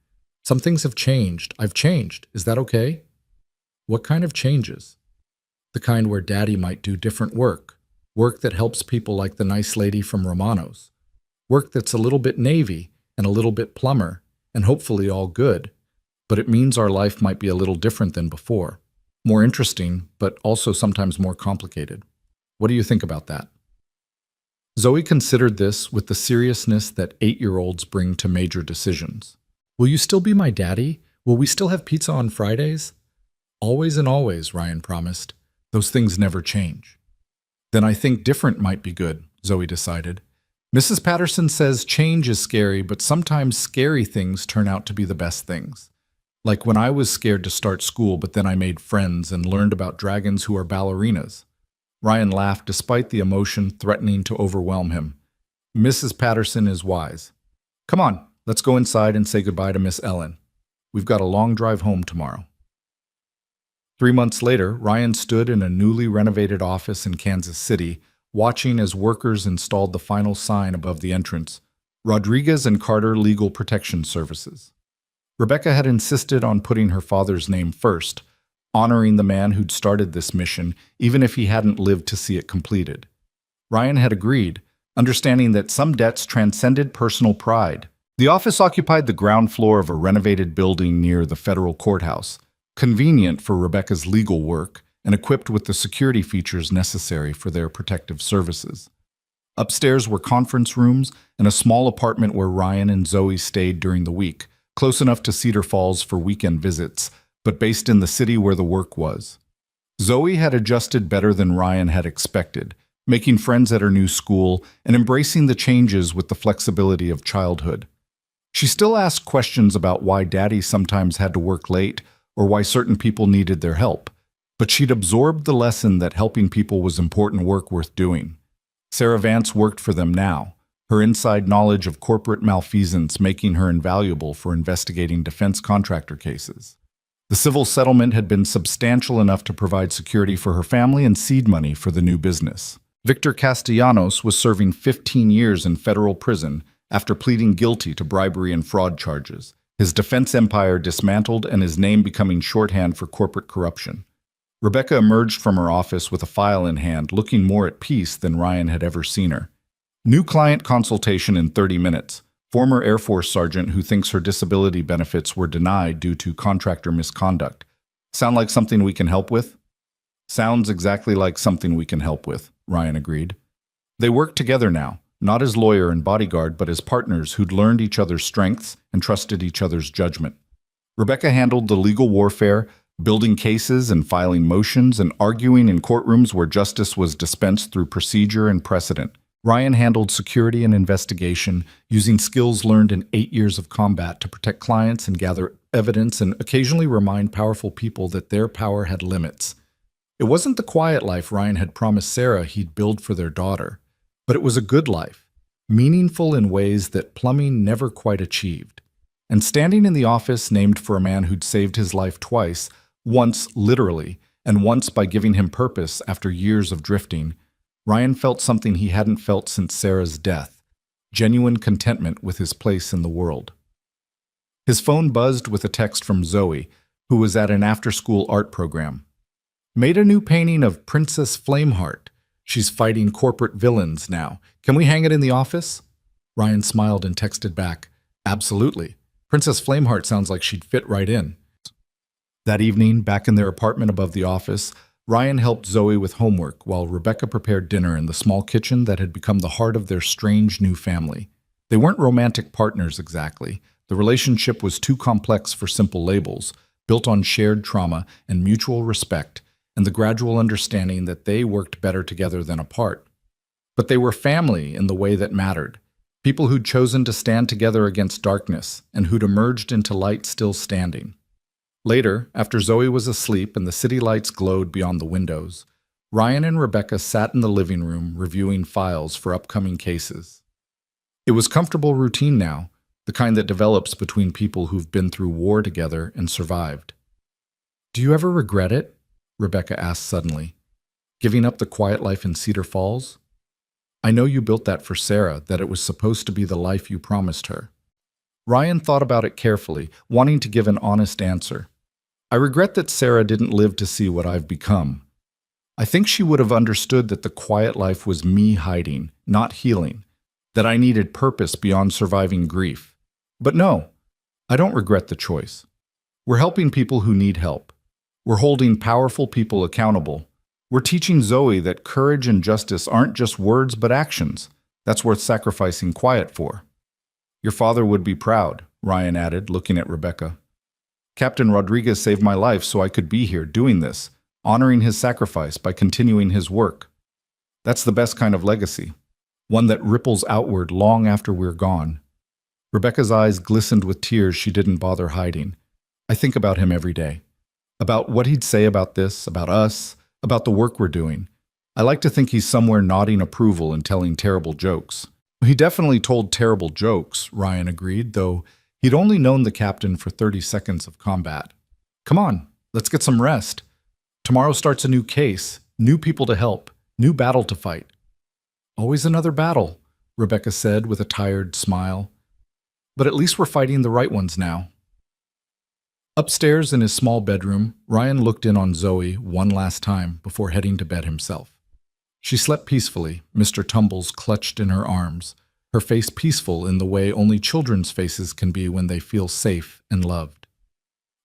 Some things have changed. I've changed. Is that okay? What kind of changes? The kind where Daddy might do different work. Work that helps people like the nice lady from Romano's. Work that's a little bit Navy and a little bit plumber, and hopefully all good. But it means our life might be a little different than before. More interesting, but also sometimes more complicated. What do you think about that? Zoe considered this with the seriousness that 8-year-olds bring to major decisions. Will you still be my daddy? Will we still have pizza on Fridays? Always and always, Ryan promised. Those things never change. Then I think different might be good, Zoe decided. Mrs. Patterson says change is scary, but sometimes scary things turn out to be the best things. Like when I was scared to start school, but then I made friends and learned about dragons who are ballerinas. Ryan laughed despite the emotion threatening to overwhelm him. Mrs. Patterson is wise. Come on, let's go inside and say goodbye to Miss Ellen. We've got a long drive home tomorrow. 3 months later, Ryan stood in a newly renovated office in Kansas City, watching as workers installed the final sign above the entrance, Rodriguez and Carter Legal Protection Services. Rebecca had insisted on putting her father's name first, honoring the man who'd started this mission, even if he hadn't lived to see it completed. Ryan had agreed, understanding that some debts transcended personal pride. The office occupied the ground floor of a renovated building near the federal courthouse, convenient for Rebecca's legal work and equipped with the security features necessary for their protective services. Upstairs were conference rooms and a small apartment where Ryan and Zoe stayed during the week, close enough to Cedar Falls for weekend visits, but based in the city where the work was. Zoe had adjusted better than Ryan had expected, making friends at her new school and embracing the changes with the flexibility of childhood. She still asked questions about why Daddy sometimes had to work late or why certain people needed their help, but she'd absorbed the lesson that helping people was important work worth doing. Sarah Vance worked for them now, her inside knowledge of corporate malfeasance making her invaluable for investigating defense contractor cases. The civil settlement had been substantial enough to provide security for her family and seed money for the new business. Victor Castellanos was serving 15 years in federal prison after pleading guilty to bribery and fraud charges, his defense empire dismantled and his name becoming shorthand for corporate corruption. Rebecca emerged from her office with a file in hand, looking more at peace than Ryan had ever seen her. New client consultation in 30 minutes. Former Air Force sergeant who thinks her disability benefits were denied due to contractor misconduct. Sound like something we can help with? Sounds exactly like something we can help with, Ryan agreed. They worked together now, not as lawyer and bodyguard, but as partners who'd learned each other's strengths and trusted each other's judgment. Rebecca handled the legal warfare, building cases and filing motions and arguing in courtrooms where justice was dispensed through procedure and precedent. Ryan handled security and investigation, using skills learned in 8 years of combat to protect clients and gather evidence and occasionally remind powerful people that their power had limits. It wasn't the quiet life Ryan had promised Sarah he'd build for their daughter, but it was a good life, meaningful in ways that plumbing never quite achieved. And standing in the office named for a man who'd saved his life twice, once literally, and once by giving him purpose after years of drifting, Ryan felt something he hadn't felt since Sarah's death, genuine contentment with his place in the world. His phone buzzed with a text from Zoe, who was at an after-school art program. Made a new painting of Princess Flameheart. She's fighting corporate villains now. Can we hang it in the office? Ryan smiled and texted back, absolutely. Princess Flameheart sounds like she'd fit right in. That evening, back in their apartment above the office, Ryan helped Zoe with homework while Rebecca prepared dinner in the small kitchen that had become the heart of their strange new family. They weren't romantic partners exactly. The relationship was too complex for simple labels, built on shared trauma and mutual respect, and the gradual understanding that they worked better together than apart. But they were family in the way that mattered, people who'd chosen to stand together against darkness and who'd emerged into light still standing. Later, after Zoe was asleep and the city lights glowed beyond the windows, Ryan and Rebecca sat in the living room reviewing files for upcoming cases. It was comfortable routine now, the kind that develops between people who've been through war together and survived. Do you ever regret it? Rebecca asked suddenly. Giving up the quiet life in Cedar Falls? I know you built that for Sarah, that it was supposed to be the life you promised her. Ryan thought about it carefully, wanting to give an honest answer. I regret that Sarah didn't live to see what I've become. I think she would have understood that the quiet life was me hiding, not healing, that I needed purpose beyond surviving grief. But no, I don't regret the choice. We're helping people who need help. We're holding powerful people accountable. We're teaching Zoe that courage and justice aren't just words but actions. That's worth sacrificing quiet for. Your father would be proud, Ryan added, looking at Rebecca. Captain Rodriguez saved my life so I could be here doing this, honoring his sacrifice by continuing his work. That's the best kind of legacy, one that ripples outward long after we're gone. Rebecca's eyes glistened with tears she didn't bother hiding. I think about him every day. About what he'd say about this, about us, about the work we're doing. I like to think he's somewhere nodding approval and telling terrible jokes. He definitely told terrible jokes, Ryan agreed, though he'd only known the captain for 30 seconds of combat. Come on, let's get some rest. Tomorrow starts a new case, new people to help, new battle to fight. Always another battle, Rebecca said with a tired smile. But at least we're fighting the right ones now. Upstairs in his small bedroom, Ryan looked in on Zoe one last time before heading to bed himself. She slept peacefully, Mr. Tumbles clutched in her arms, her face peaceful in the way only children's faces can be when they feel safe and loved.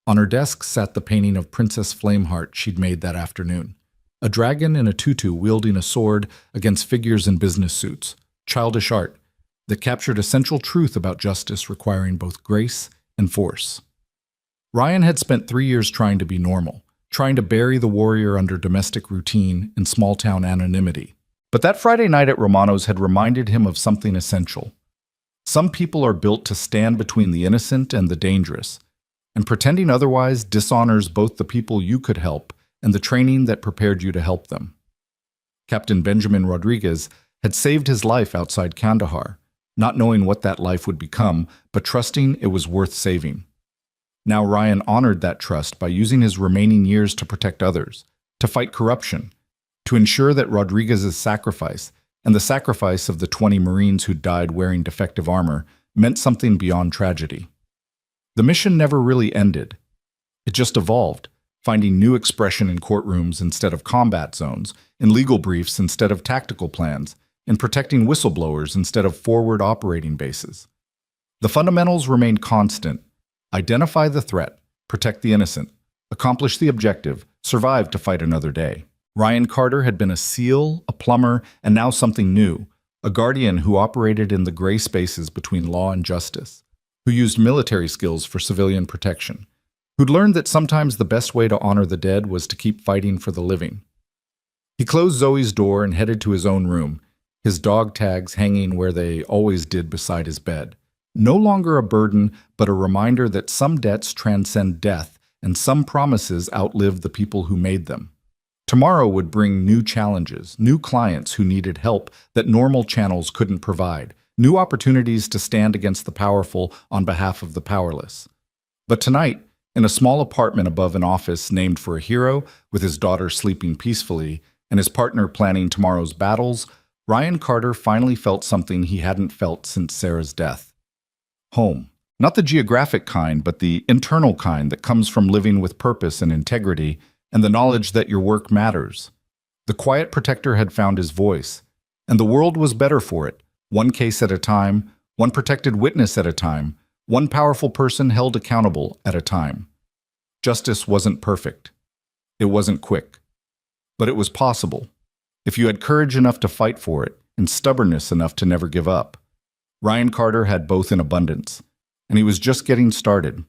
On her desk sat the painting of Princess Flameheart she'd made that afternoon, a dragon in a tutu wielding a sword against figures in business suits, childish art that captured a central truth about justice requiring both grace and force. Ryan had spent 3 years trying to be normal, trying to bury the warrior under domestic routine and small-town anonymity. But that Friday night at Romano's had reminded him of something essential. Some people are built to stand between the innocent and the dangerous, and pretending otherwise dishonors both the people you could help and the training that prepared you to help them. Captain Benjamin Rodriguez had saved his life outside Kandahar, not knowing what that life would become, but trusting it was worth saving. Now Ryan honored that trust by using his remaining years to protect others, to fight corruption, to ensure that Rodriguez's sacrifice and the sacrifice of the 20 Marines who died wearing defective armor meant something beyond tragedy. The mission never really ended. It just evolved, finding new expression in courtrooms instead of combat zones, in legal briefs instead of tactical plans, in protecting whistleblowers instead of forward operating bases. The fundamentals remained constant. Identify the threat, protect the innocent, accomplish the objective, survive to fight another day. Ryan Carter had been a SEAL, a plumber, and now something new, a guardian who operated in the gray spaces between law and justice, who used military skills for civilian protection, who'd learned that sometimes the best way to honor the dead was to keep fighting for the living. He closed Zoe's door and headed to his own room, his dog tags hanging where they always did beside his bed. No longer a burden, but a reminder that some debts transcend death and some promises outlive the people who made them. Tomorrow would bring new challenges, new clients who needed help that normal channels couldn't provide, new opportunities to stand against the powerful on behalf of the powerless. But tonight, in a small apartment above an office named for a hero, with his daughter sleeping peacefully and his partner planning tomorrow's battles, Ryan Carter finally felt something he hadn't felt since Sarah's death. Home. Not the geographic kind, but the internal kind that comes from living with purpose and integrity and the knowledge that your work matters. The quiet protector had found his voice, and the world was better for it, one case at a time, one protected witness at a time, one powerful person held accountable at a time. Justice wasn't perfect. It wasn't quick. But it was possible, if you had courage enough to fight for it and stubbornness enough to never give up. Ryan Carter had both in abundance, and he was just getting started.